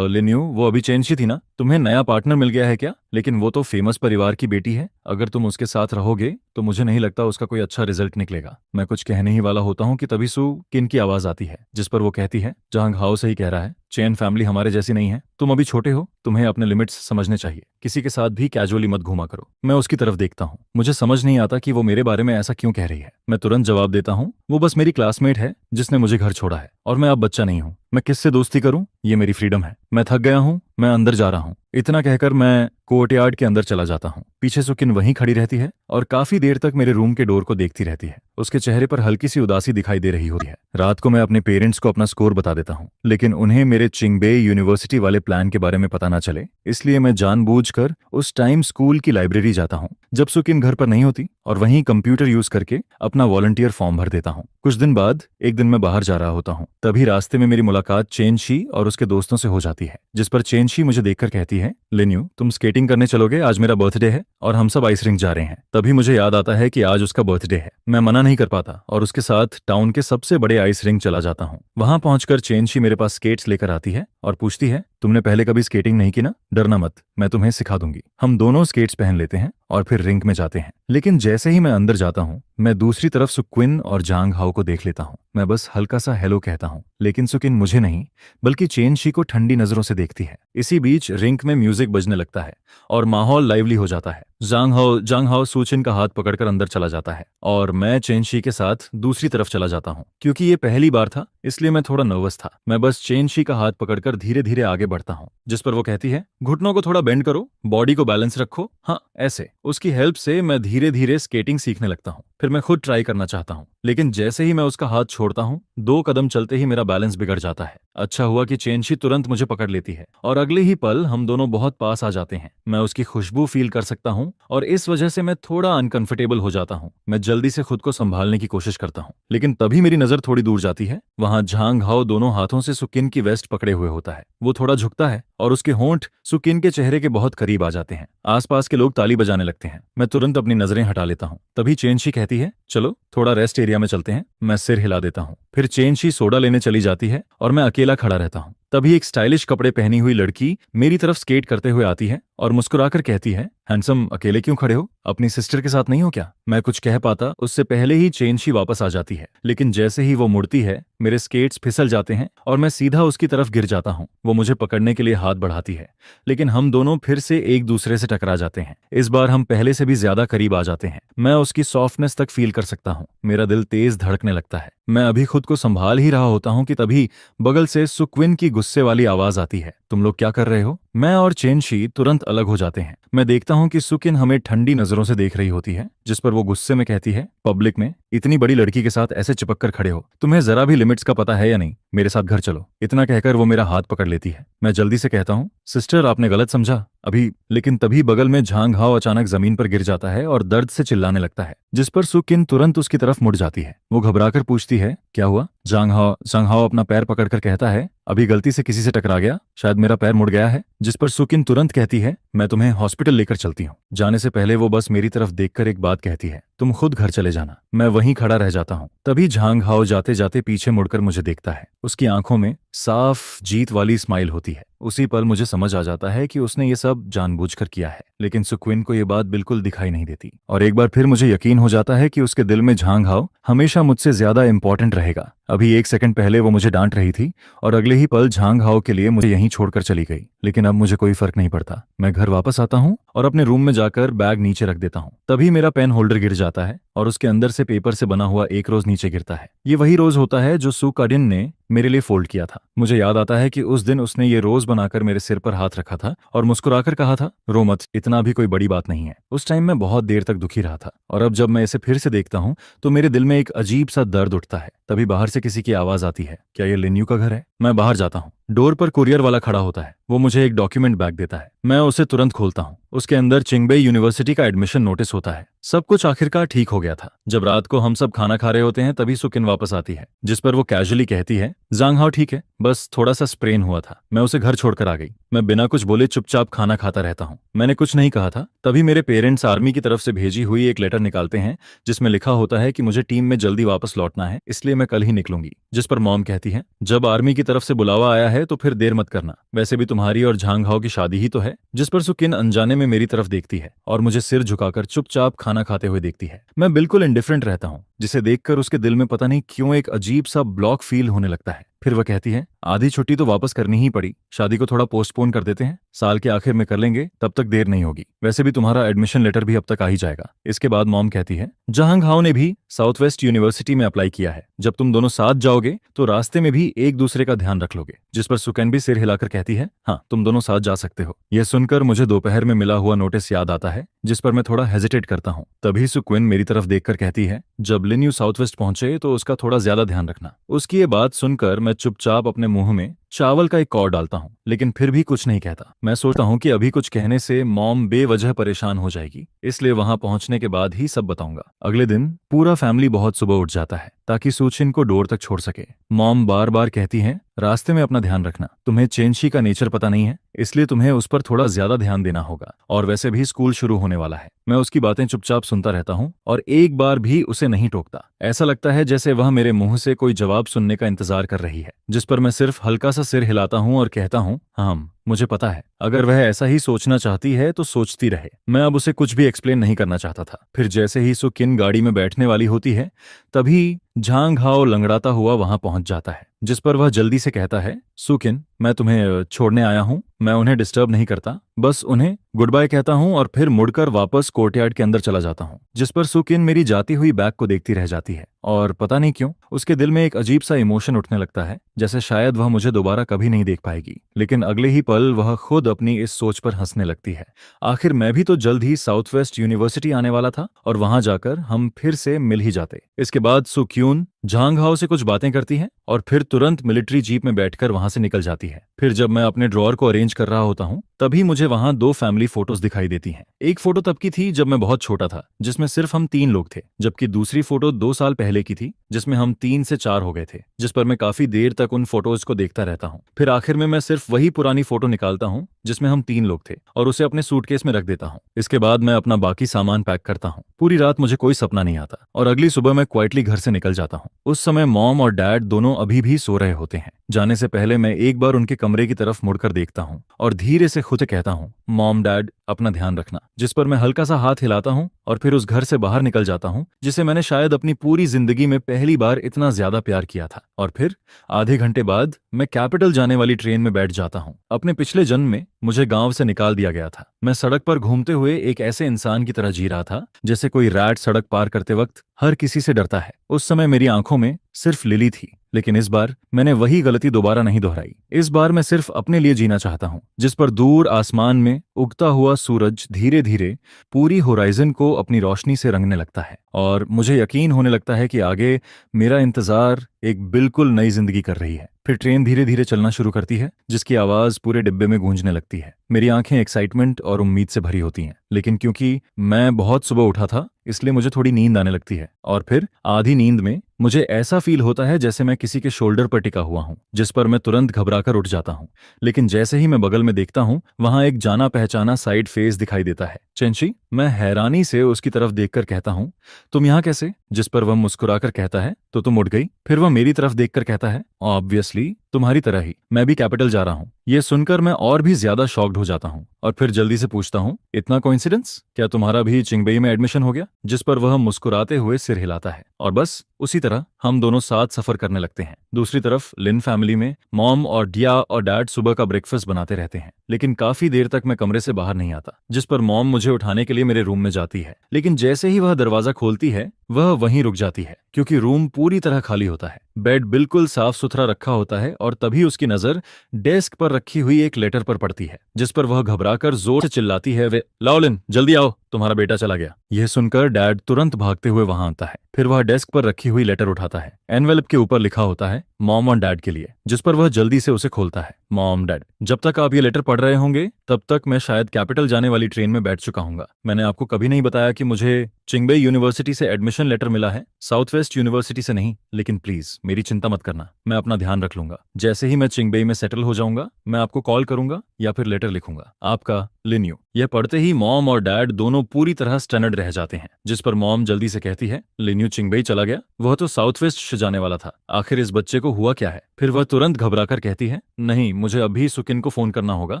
लिन्यू, वो अभी चेन शी थी ना, तुम्हें नया पार्टनर मिल गया है क्या? लेकिन वो तो फेमस परिवार की बेटी है। अगर तुम उसके साथ रहोगे तो मुझे नहीं लगता उसका कोई अच्छा रिजल्ट निकलेगा। मैं कुछ कहने ही वाला होता हूँ कि तभी सु किन की आवाज आती है, जिस पर वो कहती है, जहांग हाओ सही कह रहा है, चेन फैमिली हमारे जैसी नहीं है। तुम अभी छोटे हो, तुम्हें अपने लिमिट्स समझने चाहिए। किसी के साथ भी कैजुअली मत घूमा करो। मैं उसकी तरफ देखता हूँ। मुझे समझ नहीं आता कि वो मेरे बारे में ऐसा क्यों कह रही है। मैं तुरंत जवाब देता हूँ, वो बस मेरी क्लासमेट है जिसने मुझे घर छोड़ा है और मैं अब बच्चा नहीं हूँ। मैं किससे दोस्ती करूं, ये मेरी फ्रीडम है। मैं थक गया हूं, मैं अंदर जा रहा हूं। इतना कहकर मैं कोर्टयार्ड के अंदर चला जाता हूं। पीछे सुकिन वहीं खड़ी रहती है और काफी देर तक मेरे रूम के डोर को देखती रहती है। उसके चेहरे पर हल्की सी उदासी दिखाई दे रही होती है। रात को मैं अपने पेरेंट्स को अपना स्कोर बता देता हूं, लेकिन उन्हें मेरे चिंगबे यूनिवर्सिटी वाले प्लान के बारे में पता ना चले, इसलिए मैं जानबूझकर उस टाइम स्कूल की लाइब्रेरी जाता हूं जब सुकिन घर पर नहीं होती, और वहीं कंप्यूटर यूज करके अपना वॉलंटियर फॉर्म भर देता हूं। कुछ दिन बाद एक दिन मैं बाहर जा रहा होता हूं, तभी रास्ते में मेरी मुलाकात चेनशी और उसके दोस्तों से हो जाती है, जिस पर चेनशी मुझे देखकर कहती है, लिन्यू, तुम स्केटिंग करने चलोगे? आज मेरा बर्थडे है और हम सब आइस रिंक जा रहे हैं। तभी मुझे याद आता है कि आज उसका बर्थडे है। मैं मना नहीं कर पाता और उसके साथ टाउन के सबसे बड़े आइस रिंक चला जाता हूँ। वहां पहुंचकर चेनशी मेरे पास स्केट्स लेकर आती है और पूछती है, तुमने पहले कभी स्केटिंग नहीं की ना? डरना मत, मैं तुम्हें सिखा दूंगी। हम दोनों स्केट्स पहन लेते हैं और फिर रिंक में जाते हैं। लेकिन जैसे ही मैं अंदर जाता हूँ, मैं दूसरी तरफ सुक्विन और जांग हाओ को देख लेता हूँ। मैं बस हल्का सा हेलो कहता हूँ, लेकिन सुकिन मुझे नहीं बल्कि चेनशी को ठंडी नजरों से देखती है। इसी बीच रिंक में म्यूजिक बजने लगता है और माहौल लाइवली हो जाता है। जांग हाओ सुचिन का हाथ पकड़कर अंदर चला जाता है और मैं चेनशी के साथ दूसरी तरफ चला जाता हूँ। क्योंकि ये पहली बार था, इसलिए मैं थोड़ा नर्वस था। मैं बस चेनशी का हाथ पकड़कर धीरे धीरे आगे बढ़ता हूँ, जिस पर वो कहती है, घुटनों को थोड़ा बेंड करो, बॉडी को बैलेंस रखो। हाँ, ऐसे। उसकी हेल्प से मैं धीरे धीरे स्केटिंग सीखने लगता हूँ। फिर मैं खुद ट्राई करना चाहता हूँ, लेकिन जैसे ही मैं उसका हाथ छोड़ता हूँ, 2 कदम चलते ही मेरा बैलेंस बिगड़ जाता है। अच्छा हुआ कि चेनशी तुरंत मुझे पकड़ लेती है और अगले ही पल हम दोनों बहुत पास आ जाते हैं। मैं उसकी खुशबू फील कर सकता हूँ और इस वजह से मैं थोड़ा अनकंफर्टेबल हो जाता हूँ। मैं जल्दी से खुद को संभालने की कोशिश करता हूँ, लेकिन तभी मेरी नजर थोड़ी दूर जाती है। वहां झांग हाओ दोनों हाथों से सुकिन की वेस्ट पकड़े हुए होता है। वो थोड़ा झुकता है और उसके होंठ सुकिन के चेहरे के बहुत करीब आ जाते हैं। आसपास के लोग ताली बजाने लगते हैं। मैं तुरंत अपनी नजरें हटा लेता हूँ। तभी चेनशी कहती है, चलो थोड़ा रेस्ट एरिया में चलते हैं। मैं सिर हिला देता हूँ। फिर चेनशी सोडा लेने चली जाती है और मैं अकेला खड़ा रहता हूँ। तभी एक स्टाइलिश कपड़े पहनी हुई लड़की मेरी तरफ स्केट करते हुए आती है और मुस्कुराकर कहती है, हैंडसम, अकेले क्यों खड़े हो? अपनी सिस्टर के साथ नहीं हो क्या? मैं कुछ कह पाता उससे पहले ही चेंशी वापस आ जाती है, लेकिन जैसे ही वो मुड़ती है मेरे स्केट्स फिसल जाते हैं और मैं सीधा उसकी तरफ गिर जाता हूँ। वो मुझे पकड़ने के लिए हाथ बढ़ाती है, लेकिन हम दोनों फिर से एक दूसरे से टकरा जाते हैं। इस बार हम पहले से भी ज्यादा करीब आ जाते हैं। मैं उसकी सॉफ्टनेस तक फील कर सकता हूँ। मेरा दिल तेज धड़कने लगता है। मैं अभी खुद को संभाल ही रहा होता हूँ कि तभी बगल से सुक्विन की गुस्से वाली आवाज आती है, तुम लोग क्या कर रहे हो? मैं और चेनशी तुरंत अलग हो जाते हैं। मैं देखता हूँ कि सुकिन हमें ठंडी नजरों से देख रही होती है, जिस पर वो गुस्से में कहती है, पब्लिक में इतनी बड़ी लड़की के साथ ऐसे चिपक कर खड़े हो, तुम्हें जरा भी लिमिट्स का पता है या नहीं? मेरे साथ घर चलो। इतना कहकर वो मेरा हाथ पकड़ लेती है। मैं जल्दी से कहता हूँ, सिस्टर आपने गलत समझा अभी। लेकिन तभी बगल में झांग हाओ अचानक जमीन पर गिर जाता है और दर्द से चिल्लाने लगता है, जिस पर सुकिन तुरंत उसकी तरफ मुड़ जाती है। वो घबराकर पूछती है, क्या हुआ? झांग हाओ अपना पैर पकड़कर कहता है, अभी गलती से किसी से टकरा गया, शायद मेरा पैर मुड़ गया है। जिस पर सुकिन तुरंत कहती है, मैं तुम्हें हॉस्पिटल लेकर चलती हूँ। जाने से पहले वो बस मेरी तरफ देखकर एक बात कहती है, तुम खुद घर चले जाना। मैं वहीं खड़ा रह जाता हूँ। तभी झांग हाओ जाते जाते पीछे मुड़कर मुझे देखता है। उसकी आंखों में साफ जीत वाली स्माइल होती है। उसी पल मुझे समझ आ जाता है कि उसने ये सब जानबूझकर किया है, लेकिन सुक्विन को ये बात बिल्कुल दिखाई नहीं देती। और एक बार फिर मुझे यकीन हो जाता है कि उसके दिल में झांग हाओ हमेशा मुझसे ज्यादा इंपॉर्टेंट रहेगा। अभी एक सेकंड पहले वो मुझे डांट रही थी और अगले ही पल झांग हाओ के लिए मुझे यहीं छोड़कर चली गई, लेकिन अब मुझे कोई फर्क नहीं पड़ता। मैं घर वापस आता हूँ और अपने रूम में जाकर बैग नीचे रख देता हूँ। तभी मेरा पेन होल्डर गिर जाता है और उसके अंदर से पेपर से बना हुआ एक रोज नीचे गिरता है। ये वही रोज होता है जो सू काडिन ने मेरे लिए फोल्ड किया था। मुझे याद आता है कि उस दिन उसने ये रोज बनाकर मेरे सिर पर हाथ रखा था और मुस्कुराकर कहा था, रो मत, इतना भी कोई बड़ी बात नहीं है। उस टाइम मैं बहुत देर तक दुखी रहा था और अब जब मैं इसे फिर से देखता हूँ तो मेरे दिल में एक अजीब सा दर्द उठता है। तभी बाहर से किसी की आवाज आती है, क्या ये लिन्यू का घर है? मैं बाहर जाता हूँ। डोर पर कुरियर वाला खड़ा होता है। वो मुझे एक डॉक्यूमेंट बैग देता है। मैं उसे तुरंत खोलता हूँ। उसके अंदर चिंगबे यूनिवर्सिटी का एडमिशन नोटिस होता है। सब कुछ आखिरकार ठीक हो गया था। जब रात को हम सब खाना खा रहे होते हैं तभी सुकिन वापस आती है, जिस पर वो कैजुअली कहती है, जांग हाओ ठीक है, बस थोड़ा सा स्प्रेन हुआ था। मैं उसे घर छोड़कर आ गई। मैं बिना कुछ बोले चुपचाप खाना खाता रहता हूँ। मैंने कुछ नहीं कहा था। तभी मेरे पेरेंट्स आर्मी की तरफ से भेजी हुई एक लेटर निकालते हैं, जिसमें लिखा होता है कि मुझे टीम में जल्दी वापस लौटना है, इसलिए मैं कल ही निकलूंगी। जिस पर मॉम कहती है, जब आर्मी की तरफ से बुलावा आया है तो फिर देर मत करना, वैसे भी तुम्हारी और झांग हाओ की शादी ही तो है। जिस पर सुकिन अनजाने में मेरी तरफ देखती है और मुझे सिर झुकाकर चुपचाप खाना खाते हुए देखती है। मैं बिल्कुल इंडिफरेंट रहता हूँ, जिसे देखकर उसके दिल में पता नहीं क्यों एक अजीब सा ब्लॉक फील होने लगता है। फिर वह कहती है, आधी छुट्टी तो वापस करनी ही पड़ी, शादी को थोड़ा पोस्टपोन कर देते हैं, साल के आखिर में कर लेंगे, तब तक देर नहीं होगी। वैसे भी तुम्हारा एडमिशन लेटर भी अब तक आ ही जाएगा। इसके बाद मॉम कहती है, झांग हाओ ने भी साउथ वेस्ट यूनिवर्सिटी में अप्लाई किया है, जब तुम दोनों साथ जाओगे तो रास्ते में भी एक दूसरे का ध्यान रख लोगे। जिस पर सुकैन भी सिर हिलाकर कहती है, हाँ तुम दोनों साथ जा सकते हो। यह सुनकर मुझे दोपहर में मिला हुआ नोटिस याद आता है, जिस पर मैं थोड़ा हेजिटेट करता हूँ। तभी सुक्विन मेरी तरफ देखकर कहती है, जब लिन्यू साउथ वेस्ट पहुंचे तो उसका थोड़ा ज्यादा ध्यान रखना। उसकी ये बात सुनकर मैं चुपचाप अपने मुंह में चावल का एक कौर डालता हूँ, लेकिन फिर भी कुछ नहीं कहता। मैं सोचता हूँ कि अभी कुछ कहने से मॉम बेवजह परेशान हो जाएगी, इसलिए वहां पहुंचने के बाद ही सब बताऊंगा। अगले दिन पूरा फैमिली बहुत सुबह उठ जाता है ताकि सूचिन को डोर तक छोड़ सके। मॉम बार बार कहती हैं, रास्ते में अपना ध्यान रखना, तुम्हें चेंशी का नेचर पता नहीं है, इसलिए तुम्हें उस पर थोड़ा ज्यादा ध्यान देना होगा, और वैसे भी स्कूल शुरू होने वाला है। मैं उसकी बातें चुपचाप सुनता रहता हूँ और एक बार भी उसे नहीं टोकता। ऐसा लगता है जैसे वह मेरे मुंह से कोई जवाब सुनने का इंतजार कर रही है, जिस पर मैं सिर्फ हल्का सा सिर हिलाता हूँ और कहता हूँ, हाँ मुझे पता है, अगर वह ऐसा ही सोचना चाहती है तो सोचती रहे। मैं अब उसे कुछ भी एक्सप्लेन नहीं करना चाहता था। फिर जैसे ही सुकिन गाड़ी में बैठने वाली होती है, तभी झांग हाओ लंगड़ाता हुआ वहां पहुंच जाता है, जिस पर वह जल्दी से कहता है, सुकिन मैं तुम्हें छोड़ने आया हूँ, मैं उन्हें डिस्टर्ब नहीं करता, बस उन्हें गुड बाय कहता हूँ और फिर मुड़कर वापस कोर्टयार्ड के अंदर चला जाता हूँ। जिस पर सुकिन मेरी जाती हुई बैग को देखती रह जाती है और पता नहीं क्यों उसके दिल में एक अजीब सा इमोशन उठने लगता है, जैसे शायद वह मुझे दोबारा कभी नहीं देख पाएगी। लेकिन अगले ही पल वह खुद अपनी इस सोच पर हंसने लगती है। आखिर मैं भी तो जल्द ही साउथ वेस्ट यूनिवर्सिटी आने वाला था और वहां जाकर हम फिर से मिल ही जाते। इसके बाद सुक्यून झांग हाओ से कुछ बातें करती है और फिर तुरंत मिलिट्री जीप में बैठकर वहां से निकल जाती है। फिर जब मैं अपने ड्रॉअर को अरेंज कर रहा होता हूँ तभी मुझे वहां 2 फैमिली फोटोज दिखाई देती हैं। एक फोटो तब की थी जब मैं बहुत छोटा था, जिसमें सिर्फ हम 3 लोग थे, जबकि दूसरी फोटो 2 साल पहले की थी, जिसमें हम 3 से 4 हो गए थे। जिस पर मैं काफी देर तक उन फोटोज को देखता रहता हूँ। फिर आखिर में मैं सिर्फ वही पुरानी फोटो निकालता हूँ जिसमें हम 3 लोग थे, और उसे अपने सूटकेस में रख देता हूँ। इसके बाद मैं अपना बाकी सामान पैक करता हूँ। पूरी रात मुझे कोई सपना नहीं आता और अगली सुबह मैं क्वाइटली घर से निकल जाता हूँ। उस समय मॉम और डैड दोनों अभी भी सो रहे होते हैं। जाने से पहले मैं एक बार उनके कमरे की तरफ मुड़कर देखता हूँ और धीरे से खुद से कहता हूँ, मॉम डैड अपना ध्यान रखना। जिस पर मैं हल्का सा हाथ हिलाता हूँ और फिर उस घर से बाहर निकल जाता हूँ जिसे मैंने शायद अपनी पूरी जिंदगी में पहली बार इतना ज्यादा प्यार किया था। और फिर आधे घंटे बाद मैं कैपिटल जाने वाली ट्रेन में बैठ जाता हूँ। अपने पिछले जन्म में मुझे गांव से निकाल दिया गया था। मैं सड़क पर घूमते हुए एक ऐसे इंसान की तरह जी रहा था जैसे कोई रैट सड़क पार करते वक्त हर किसी से डरता है। उस समय मेरी आंखों में सिर्फ लिली थी, लेकिन इस बार मैंने वही गलती दोबारा नहीं दोहराई। इस बार मैं सिर्फ अपने लिए जीना चाहता हूँ, जिस पर दूर आसमान में उगता हुआ सूरज धीरे धीरे पूरी होराइजन को अपनी रोशनी से रंगने लगता है और मुझे यकीन होने लगता है कि आगे मेरा इंतजार एक बिल्कुल नई जिंदगी कर रही है। फिर ट्रेन धीरे धीरे चलना शुरू करती है, जिसकी आवाज पूरे डिब्बे में गूंजने लगती है। मेरी आंखें एक्साइटमेंट और उम्मीद से भरी होती हैं, लेकिन क्योंकि मैं बहुत सुबह उठा था इसलिए मुझे थोड़ी नींद आने लगती है। और फिर आधी नींद में मुझे ऐसा फील होता है जैसे मैं किसी के शोल्डर पर टिका हुआ हूं, जिस पर मैं तुरंत घबराकर उठ जाता हूं। लेकिन जैसे ही मैं बगल में देखता हूं, वहां एक जाना पहचाना साइड फेस दिखाई देता है। चेंशी, मैं हैरानी से उसकी तरफ देखकर कहता हूं, तुम यहाँ कैसे? जिस पर वह मुस्कुराकर कहता है, तो तुम उठ गई? फिर वह मेरी तरफ देखकर कहता है, ऑब्वियसली तुम्हारी तरह ही मैं भी कैपिटल जा रहा हूँ। यह सुनकर मैं और भी ज्यादा शॉक्ड हो जाता हूँ और फिर जल्दी से पूछता हूँ, इतना कोइंसिडेंस? क्या तुम्हारा भी चिंगबई में एडमिशन हो गया? जिस पर वह मुस्कुराते हुए सिर हिलाता है और बस उसी तरह हम दोनों साथ सफर करने लगते हैं। दूसरी तरफ लिन फैमिली में मॉम और डिया और डैड सुबह का ब्रेकफास्ट बनाते रहते हैं, लेकिन काफी देर तक मैं कमरे से बाहर नहीं आता। जिस पर मॉम मुझे उठाने के लिए मेरे रूम में जाती है, लेकिन जैसे ही वह दरवाजा खोलती है वह वहीं रुक जाती है, क्योंकि रूम पूरी तरह खाली होता है। बेड बिल्कुल साफ सुथरा रखा होता है और तभी उसकी नजर डेस्क पर रखी हुई एक लेटर पर पड़ती है, जिस पर वह घबराकर जोर से चिल्लाती है, वे लाओ लिन, जल्दी आओ, तुम्हारा बेटा चला गया। यह सुनकर डैड तुरंत भागते हुए वहां आता है। फिर वह डेस्क पर रखी हुई लेटर उठाता है। एनवेलप के ऊपर लिखा होता है मॉम और डैड के लिए, जिस पर वह जल्दी से उसे खोलता है। मॉम डैड, जब तक आप ये लेटर पढ़ रहे होंगे तब तक मैं शायद कैपिटल जाने वाली ट्रेन में बैठ चुका हूंगा। मैंने आपको कभी नहीं बताया कि मुझे चिंगबई यूनिवर्सिटी से एडमिशन लेटर मिला है, साउथ वेस्ट यूनिवर्सिटी से नहीं। लेकिन प्लीज मेरी चिंता मत करना, मैं अपना ध्यान रख लूंगा। जैसे ही मैं चिंगबई में सेटल हो जाऊंगा मैं आपको कॉल करूंगा या फिर लेटर लिखूंगा। आपका लिन्यू। यह पढ़ते ही मॉम और डैड दोनों पूरी तरह स्टनर्ड रह जाते हैं, जिस पर मॉम जल्दी से कहती है, लिन्यू चिंगबई चला गया? वह तो साउथ वेस्ट जाने वाला था, आखिर इस बच्चे को हुआ क्या है? फिर वह तुरंत घबराकर कहती है, नहीं, मुझे अभी सुकिन को फोन करना होगा,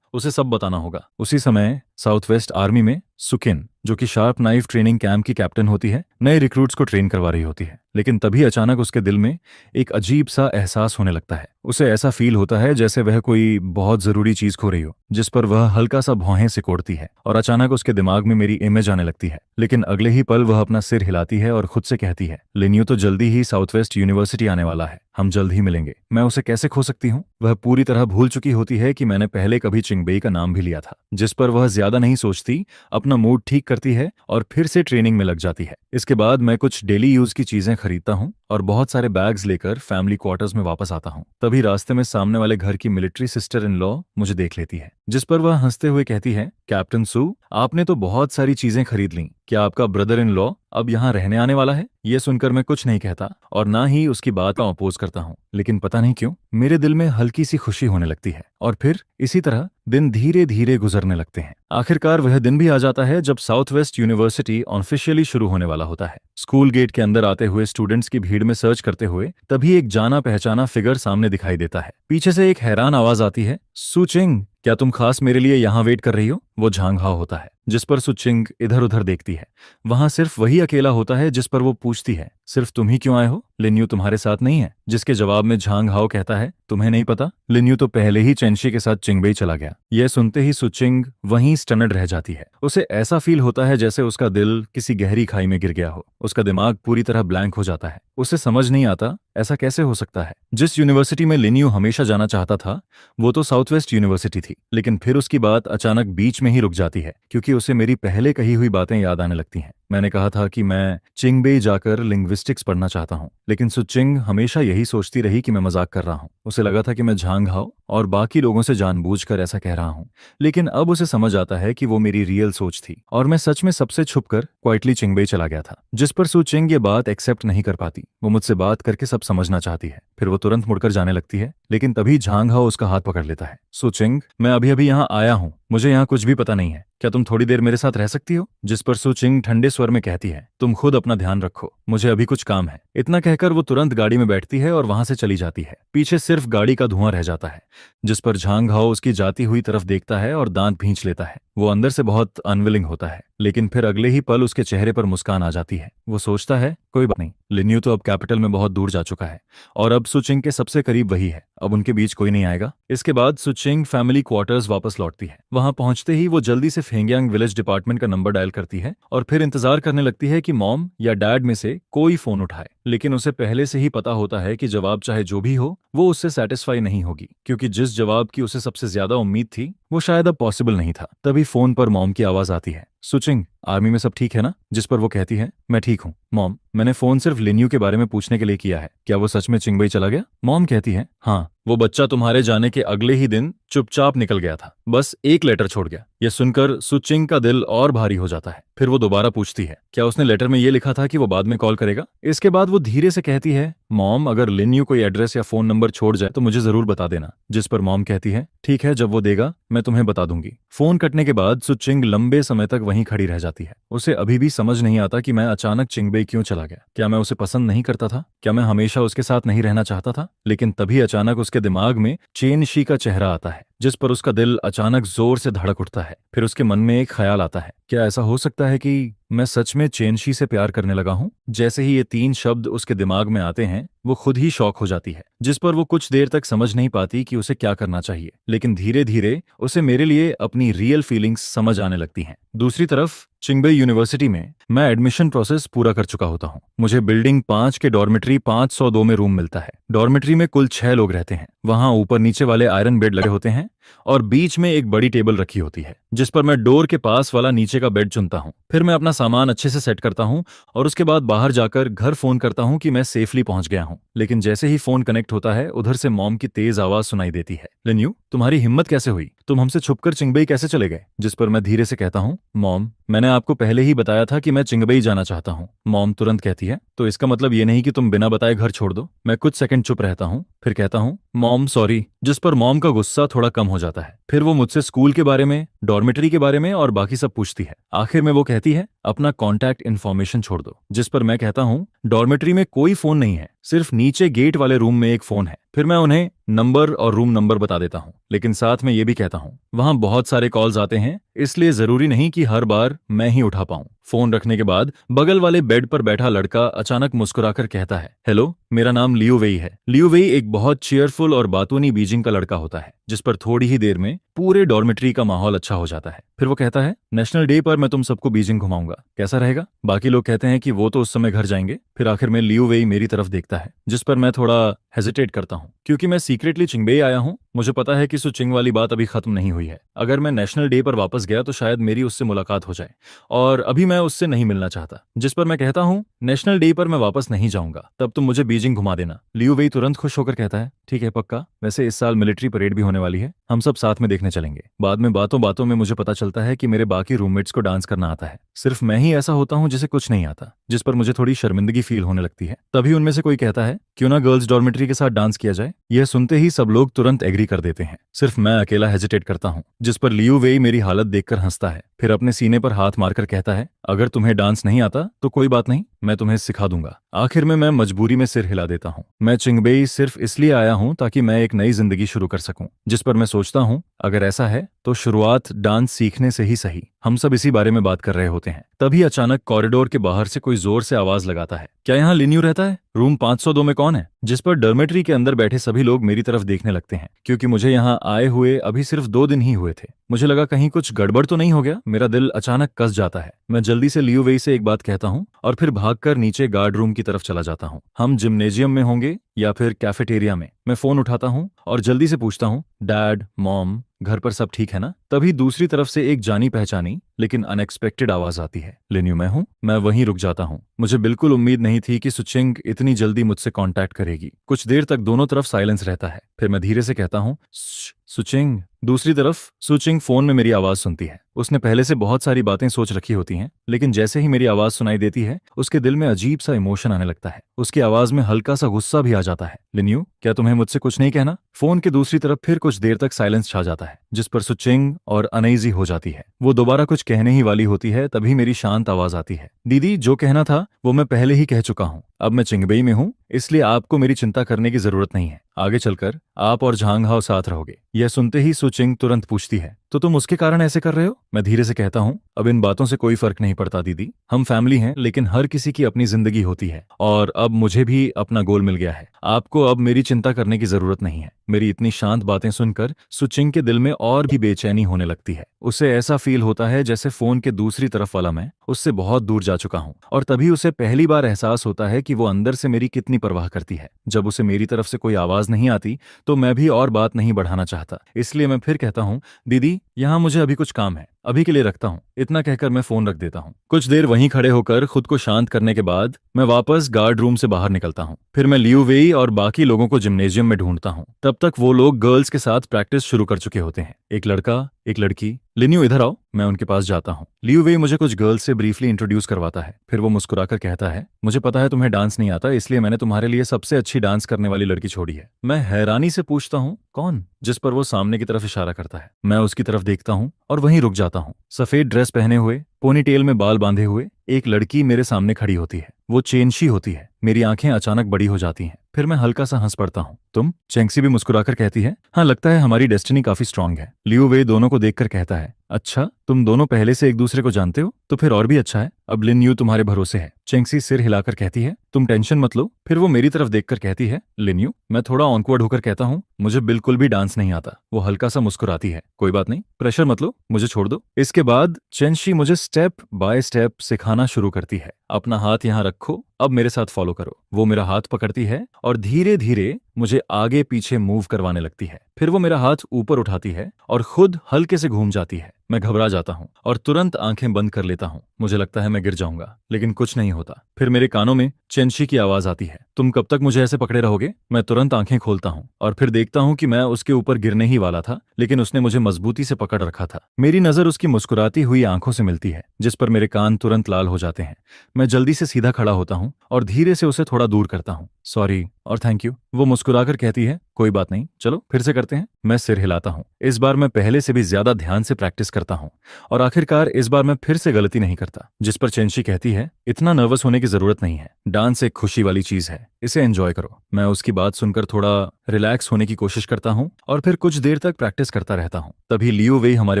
उसे सब बताना होगा। उसी समय साउथ वेस्ट आर्मी में सुकिन, जो कि शार्प नाइफ ट्रेनिंग कैंप की कैप्टन होती है, नए रिक्रूट्स को ट्रेन करवा रही होती है। लेकिन तभी अचानक उसके दिल में एक अजीब सा एहसास होने लगता है। उसे ऐसा फील होता है जैसे वह कोई बहुत जरूरी चीज खो रही हो, जिस पर वह हल्का सा भौहें सिकोड़ती है और अचानक उसके दिमाग में मेरी इमेज आने लगती है। लेकिन अगले ही पल वह अपना सिर हिलाती है और खुद से कहती है, लिन्यू तो जल्दी ही साउथ वेस्ट यूनिवर्सिटी आने वाला है, हम जल्द ही मिलेंगे। मैं उसे कैसे खो सकती हूँ? वह पूरी तरह भूल चुकी होती है कि मैंने पहले कभी चिंगबई का नाम भी लिया था। जिस पर वह ज्यादा नहीं सोचती, अपना मूड ठीक करती है और फिर से ट्रेनिंग में लग जाती है। इसके बाद मैं कुछ डेली यूज की चीजें खरीदता हूँ और बहुत सारे बैग्स लेकर फैमिली क्वार्टर्स में वापस आता हूँ। तभी रास्ते में सामने वाले घर की मिलिट्री सिस्टर इन लॉ मुझे देख लेती है, जिस पर वह हंसते हुए कहती है, कैप्टन सू, आपने तो बहुत सारी चीजें खरीद लीं, क्या आपका ब्रदर इन लॉ अब यहाँ रहने आने वाला है? ये सुनकर मैं कुछ नहीं कहता और ना ही उसकी बात का अपोज करता हूँ, लेकिन पता नहीं क्यों मेरे दिल में हल्की सी खुशी होने लगती है। और फिर इसी तरह दिन धीरे धीरे गुजरने लगते हैं। आखिरकार वह दिन भी आ जाता है जब साउथ वेस्ट यूनिवर्सिटी ऑफिशियली शुरू होने वाला होता है। स्कूल गेट के अंदर आते हुए स्टूडेंट्स की भीड़ में सर्च करते हुए तभी एक जाना पहचाना फिगर सामने दिखाई देता है। पीछे से एक हैरान आवाज आती है, सुचिंग, क्या तुम खास मेरे लिए यहाँ वेट कर रही हो? वो झांग हाव होता है, जिस पर सुचिंग इधर उधर देखती है। वहां सिर्फ वही अकेला होता है, जिस पर वो पूछती है, सिर्फ तुम ही क्यों आए हो? लिन्यू तुम्हारे साथ नहीं है? जिसके जवाब में झांग हाव कहता है, तुम्हें नहीं पता, लिन्यू तो पहले ही चेंशी के साथ चिंगबई चला गया। यह सुनते ही सुचिंग वहीं स्टनर्ड रह जाती है। उसे ऐसा फील होता है जैसे उसका दिल किसी गहरी खाई में गिर गया हो। उसका दिमाग पूरी तरह ब्लैंक हो जाता है। उसे समझ नहीं आता ऐसा कैसे हो सकता है। जिस यूनिवर्सिटी में लिन्यू हमेशा जाना चाहता था वो तो साउथ वेस्ट यूनिवर्सिटी थी, लेकिन फिर उसकी बात अचानक बीच में ही रुक जाती है, क्योंकि उसे मेरी पहले कही हुई बातें याद आने लगती हैं। मैंने कहा था कि मैं चिंगबेई जाकर लिंग्विस्टिक्स पढ़ना चाहता हूँ, लेकिन सुचिंग हमेशा यही सोचती रही कि मैं मजाक कर रहा हूँ। उसे लगा था कि मैं झांग हाओ और बाकी लोगों से जानबूझकर ऐसा कह रहा हूँ, लेकिन अब उसे समझ आता है कि वो मेरी रियल सोच थी और मैं सच में सबसे छुपकर क्वाइटली चिंगबेई चला गया था। जिस पर सुचिंग ये बात एक्सेप्ट नहीं कर पाती। वो मुझसे बात करके सब समझना चाहती है, फिर वो तुरंत मुड़कर जाने लगती है, लेकिन तभी झांग हाओ उसका हाथ पकड़ लेता है। सुचिंग, मैं अभी अभी यहाँ आया हूँ, मुझे यहाँ कुछ भी पता नहीं है, क्या तुम थोड़ी देर मेरे साथ रह सकती हो? जिस पर सुचिंग ठंडे स्वर में कहती है, तुम खुद अपना ध्यान रखो, मुझे अभी कुछ काम है। इतना कहकर वो तुरंत गाड़ी में बैठती है और वहां से चली जाती है। पीछे सिर्फ गाड़ी का धुआं रह जाता है, जिस पर झांग हाओ उसकी जाती हुई तरफ देखता है और दांत भींच लेता है। वो अंदर से बहुत अनविलिंग होता है, लेकिन फिर अगले ही पल उसके चेहरे पर मुस्कान आ जाती है। वो सोचता है, कोई बात नहीं, लिन्यू तो अब कैपिटल में बहुत दूर जा चुका है और अब सुचिंग के सबसे करीब वही है, अब उनके बीच कोई नहीं आएगा। इसके बाद सुचिंग फैमिली क्वार्टर्स वापस लौटती है। वहां पहुंचते ही वो जल्दी से फेंगयांग विलेज डिपार्टमेंट का नंबर डायल करती है और फिर इंतजार करने लगती है कि मॉम या डैड में से कोई फोन उठाए। लेकिन उसे पहले से ही पता होता है कि जवाब चाहे जो भी हो वो उससे सेटिस्फाई नहीं होगी, क्योंकि जिस जवाब की उसे सबसे ज्यादा उम्मीद थी वो शायद अब पॉसिबल नहीं था। तभी फोन पर मॉम की आवाज आती है, सुचिंग, आर्मी में सब ठीक है ना? जिस पर वो कहती है, मैं ठीक हूँ मॉम, मैंने फोन सिर्फ लिन्यू के बारे में पूछने के लिए किया है, क्या वो सच में चिंगबई चला गया? मॉम कहती है, हाँ, वो बच्चा तुम्हारे जाने के अगले ही दिन चुपचाप निकल गया था, बस एक लेटर छोड़ गया। यह सुनकर सुचिंग का दिल और भारी हो जाता है। फिर वो दोबारा पूछती है, क्या उसने लेटर में ये लिखा था कि वो बाद में कॉल करेगा? इसके बाद वो धीरे से कहती है, मॉम, अगर लिन्यू कोई एड्रेस या फोन नंबर छोड़ जाए तो मुझे जरूर बता देना। जिस पर मॉम कहती है, ठीक है, जब वो देगा मैं तुम्हें बता दूंगी। फोन कटने के बाद सुचिंग लंबे समय तक वहीं खड़ी रह जाती है। उसे अभी भी समझ नहीं आता कि मैं अचानक चिंगबई क्यों चला गया। क्या मैं उसे पसंद नहीं करता था? क्या मैं हमेशा उसके साथ नहीं रहना चाहता था? लेकिन तभी अचानक उसके दिमाग में चेनशी का चेहरा आता है, जिस पर उसका दिल अचानक जोर से धड़क उठता है। फिर उसके मन में एक ख्याल आता है, क्या ऐसा हो सकता है कि मैं सच में चेनशी से प्यार करने लगा हूं? जैसे ही ये 3 शब्द उसके दिमाग में आते हैं वो खुद ही शॉक हो जाती है, जिस पर वो कुछ देर तक समझ नहीं पाती कि उसे क्या करना चाहिए। लेकिन धीरे धीरे उसे मेरे लिए अपनी रियल फीलिंग्स समझ आने लगती हैं। दूसरी तरफ चिंगबई यूनिवर्सिटी में मैं एडमिशन प्रोसेस पूरा कर चुका होता हूँ। मुझे बिल्डिंग 5 के डॉर्मेट्री 502 में रूम मिलता है। डॉर्मेट्री में कुल 6 लोग रहते हैं। वहां ऊपर नीचे वाले आयरन बेड लगे होते हैं और बीच में एक बड़ी टेबल रखी होती है, जिस पर मैं डोर के पास वाला नीचे का बेड चुनता हूँ। फिर मैं अपना सामान अच्छे से सेट करता हूँ और उसके बाद बाहर जाकर घर फोन करता हूँ कि मैं सेफली पहुंच गया हूँ। लेकिन जैसे ही फोन कनेक्ट होता है उधर से मॉम की तेज आवाज सुनाई देती है, लिन्यू, तुम्हारी हिम्मत कैसे हुई? तुम हमसे छुपकर चिंगबई कैसे चले गए? जिस पर मैं धीरे से कहता हूँ, मॉम, मैंने आपको पहले ही बताया था कि मैं चिंगबई जाना चाहता हूँ। मॉम तुरंत कहती है, तो इसका मतलब ये नहीं कि तुम बिना बताए घर छोड़ दो? मैं कुछ सेकंड चुप रहता हूँ, फिर कहता हूँ, मॉम सॉरी। जिस पर मॉम का गुस्सा थोड़ा कम हो जाता है। फिर वो मुझसे स्कूल के बारे में, डॉर्मेटरी के बारे में और बाकी सब पूछती है। आखिर में वो कहती है, अपना कॉन्टैक्ट इन्फॉर्मेशन छोड़ दो। जिस पर मैं कहता हूँ, डॉर्मेटरी में कोई फोन नहीं है, सिर्फ नीचे गेट वाले रूम में एक फोन है। फिर मैं उन्हें नंबर और रूम नंबर बता देता हूँ, लेकिन साथ में ये भी कहता हूँ, वहां बहुत सारे कॉल्स आते हैं, इसलिए जरूरी नहीं कि हर बार मैं ही उठा पाऊं। फोन रखने के बाद बगल वाले बेड पर बैठा लड़का अचानक मुस्कुराकर कहता है, हेलो, मेरा नाम लियू वेई है। लियू वेई एक बहुत चीयरफुल और बातूनी बीजिंग का लड़का होता है, जिस पर थोड़ी ही देर में पूरे डॉर्मेट्री का माहौल अच्छा हो जाता है। फिर वो कहता है, नेशनल डे पर मैं तुम सबको बीजिंग घुमाऊंगा, कैसा रहेगा? बाकी लोग कहते हैं कि वो तो उस समय घर जाएंगे। फिर आखिर में लियू वेई मेरी तरफ देखता है, जिस पर मैं थोड़ा हेजिटेट करता हूँ, क्योंकि मैं सीक्रेटली चिंगबई आया हूँ। मुझे पता है कि सुचिंग वाली बात अभी खत्म नहीं हुई है। अगर मैं नेशनल डे पर वापस गया तो शायद मेरी उससे मुलाकात हो जाए, और अभी मैं उससे नहीं मिलना चाहता। जिस पर मैं कहता हूँ, नेशनल डे पर मैं वापस नहीं जाऊंगा, तब तुम मुझे बीजिंग घुमा देना। लियू वेई तुरंत खुश होकर कहता है, ठीक है, पक्का। वैसे इस साल मिलिट्री परेड भी होने वाली है, हम सब साथ में देखने चलेंगे। बाद में बातों बातों में मुझे पता चलता है कि मेरे बाकी रूममेट्स को डांस करना आता है, सिर्फ मैं ही ऐसा होता हूँ जिसे कुछ नहीं आता, जिस पर मुझे थोड़ी शर्मिंदगी फील होने लगती है। तभी उनमें से कोई कहता है, क्यों ना गर्ल्स डॉर्मेट्री के साथ डांस किया जाए? यह सुनते ही सब लोग तुरंत एग्री कर देते हैं, सिर्फ मैं अकेला हेजिटेट करता हूँ। जिस पर लियू वेई मेरी हालत देखकर हंसता है, फिर अपने सीने पर हाथ मारकर कहता है, अगर तुम्हें डांस नहीं आता तो कोई बात नहीं, मैं तुम्हें सिखा दूंगा। आखिर में मैं मजबूरी में सिर हिला देता हूँ। मैं चिंगबई सिर्फ इसलिए आया हूँ ताकि मैं एक नई जिंदगी शुरू कर सकूं। जिस पर मैं सोचता हूँ, अगर ऐसा है तो शुरुआत डांस सीखने से ही सही। हम सब इसी बारे में बात कर रहे होते हैं, तभी अचानक कॉरिडोर के बाहर से कोई जोर से आवाज लगाता है, क्या यहाँ लिन्यू रहता है? रूम 502 में कौन है? जिस पर डॉर्मेट्री के अंदर बैठे सभी लोग मेरी तरफ देखने लगते हैं, क्योंकि मुझे यहाँ आए हुए अभी सिर्फ 2 दिन ही हुए थे। मुझे लगा कहीं कुछ गड़बड़ तो नहीं हो गया। मेरा दिल अचानक कस जाता है। मैं जल्दी से लियू वेई से एक बात कहता हूँ और फिर भागकर नीचे गार्ड रूम की तरफ चला जाता हूँ। हम जिम्नेजियम में होंगे या फिर कैफेटेरिया में? मैं फोन उठाता हूँ और जल्दी से पूछता हूँ, डैड, मॉम, घर पर सब ठीक है ना? तभी दूसरी तरफ से एक जानी पहचानी लेकिन अनएक्सपेक्टेड आवाज आती है। लिन्यू मैं हूँ। मैं वहीं रुक जाता हूँ। मुझे बिल्कुल उम्मीद नहीं थी कि सुचिंग इतनी जल्दी मुझसे कांटेक्ट करेगी। कुछ देर तक दोनों तरफ साइलेंस रहता है। फिर मैं धीरे से कहता हूँ, सुचिंग। दूसरी तरफ सुचिंग फोन में मेरी आवाज सुनती है। उसने पहले से बहुत सारी बातें सोच रखी होती हैं, लेकिन जैसे ही मेरी आवाज सुनाई देती है उसके दिल में अजीब सा इमोशन आने लगता है। उसकी आवाज में हल्का सा गुस्सा भी आ जाता है। लिन्यू, क्या तुम्हें मुझसे कुछ नहीं कहना? फोन के दूसरी तरफ फिर कुछ देर तक साइलेंस छा जाता है, जिस पर सुचिंग और अनईजी हो जाती है। वो दोबारा कुछ कहने ही वाली होती है, तभी मेरी शांत आवाज आती है, दीदी जो कहना था वो मैं पहले ही कह चुका हूँ। अब मैं चिंगबई में हूँ, इसलिए आपको मेरी चिंता करने की जरूरत नहीं है। आगे चलकर आप और झांग हाओ साथ रहोगे। यह सुनते ही सुचिंग तुरंत पूछती है, तो तुम उसके कारण ऐसे कर रहे हो? मैं धीरे से कहता हूँ, अब इन बातों से कोई फर्क नहीं पड़ता दीदी। हम फैमिली हैं, लेकिन हर किसी की अपनी जिंदगी होती है और अब मुझे भी अपना गोल मिल गया है। आपको अब मेरी चिंता करने की जरूरत नहीं है। मेरी इतनी शांत बातें सुनकर सुचिंग के दिल में और भी बेचैनी होने लगती है। उसे ऐसा फील होता है जैसे फोन के दूसरी तरफ वाला मैं उससे बहुत दूर जा चुका हूँ, और तभी उसे पहली बार एहसास होता है कि वो अंदर से मेरी कितनी परवाह करती है। जब उसे मेरी तरफ से कोई आवाज नहीं आती तो मैं भी और बात नहीं बढ़ाना चाहता, इसलिए मैं फिर कहता हूँ, दीदी यहाँ मुझे अभी कुछ काम है, अभी के लिए रखता हूँ। इतना कहकर मैं फोन रख देता हूँ। कुछ देर वहीं खड़े होकर खुद को शांत करने के बाद मैं वापस गार्ड रूम से बाहर निकलता हूँ। फिर मैं लियू वेई और बाकी लोगों को जिम्नेजियम में ढूंढता हूँ। तब तक वो लोग गर्ल्स के साथ प्रैक्टिस शुरू कर चुके होते हैं। एक लड़का, एक लड़की। लिन्यू इधर आओ। मैं उनके पास जाता हूँ। लियू वेई मुझे कुछ गर्ल्स से ब्रीफली इंट्रोड्यूस करवाता है। फिर वो मुस्कुराकर कहता है, मुझे पता है तुम्हें डांस नहीं आता, इसलिए मैंने तुम्हारे लिए सबसे अच्छी डांस करने वाली लड़की छोड़ी है। मैं हैरानी से पूछता हूँ, कौन? जिस पर वो सामने की तरफ इशारा करता है। मैं उसकी तरफ देखता हूँ और वहीं रुक जाता हूँ। सफेद ड्रेस पहने हुए, पोनीटेल में बाल बांधे हुए एक लड़की मेरे सामने खड़ी होती है। वो चेंशी होती है। मेरी आंखें अचानक बड़ी हो जाती हैं। फिर मैं हल्का सा हंस पड़ता हूँ। तुम? चेंगसी भी मुस्कुराकर कहती है, हाँ लगता है हमारी डेस्टिनी काफी स्ट्रांग है। लियू वे दोनों को देखकर कहता है, अच्छा तुम दोनों पहले से एक दूसरे को जानते हो? तो फिर और भी अच्छा है। अब लिन यू तुम्हारे भरोसे है। चेंगसी सिर हिलाकर कहती है, तुम टेंशन मत लो। फिर वो मेरी तरफ देखकर कहती है, लिन यू। मैं थोड़ा ऑकवर्ड होकर कहता हूँ, मुझे बिल्कुल भी डांस नहीं आता। वो हल्का सा मुस्कुराती है, कोई बात नहीं, प्रेशर मत लो, मुझे छोड़ दो। इसके बाद चेंशी मुझे स्टेप बाय स्टेप सिखाना शुरू करती है। अपना हाथ यहाँ रखो, अब मेरे साथ फॉलो करो। वो मेरा हाथ पकड़ती है और धीरे धीरे मुझे आगे पीछे मूव करवाने लगती है। फिर वो मेरा हाथ ऊपर उठाती है और खुद हल्के से घूम जाती है। मैं घबरा जाता हूँ और तुरंत आंखें बंद कर लेता हूँ। मुझे लगता है मैं गिर जाऊंगा, लेकिन कुछ नहीं होता। फिर मेरे कानों में चेंशी की आवाज आती है, तुम कब तक मुझे ऐसे पकड़े रहोगे? मैं तुरंत आंखें खोलता हूँ और फिर देखता हूँ कि मैं उसके ऊपर गिरने ही वाला था, लेकिन उसने मुझे मजबूती से पकड़ रखा था। मेरी नजर उसकी मुस्कुराती हुई आंखों से मिलती है, जिस पर मेरे कान तुरंत लाल हो जाते हैं। मैं जल्दी से सीधा खड़ा होता हूँ और धीरे से उसे थोड़ा दूर करता हूँ। सॉरी और थैंक यू। वो मुस्कुराकर कहती है, कोई बात नहीं, चलो फिर से करते हैं। मैं सिर हिलाता हूँ। इस बार मैं पहले से भी ज्यादा ध्यान से प्रैक्टिस करता हूँ और आखिरकार इस बार मैं फिर से गलती नहीं करता। जिस पर चेंशी कहती है, इतना नर्वस होने की जरूरत नहीं है, डांस एक खुशी वाली चीज है, इसे एंजॉय करो। मैं उसकी बात सुनकर थोड़ा रिलैक्स होने की कोशिश करता हूँ और फिर कुछ देर तक प्रैक्टिस करता रहता हूँ। तभी लियू वेई हमारे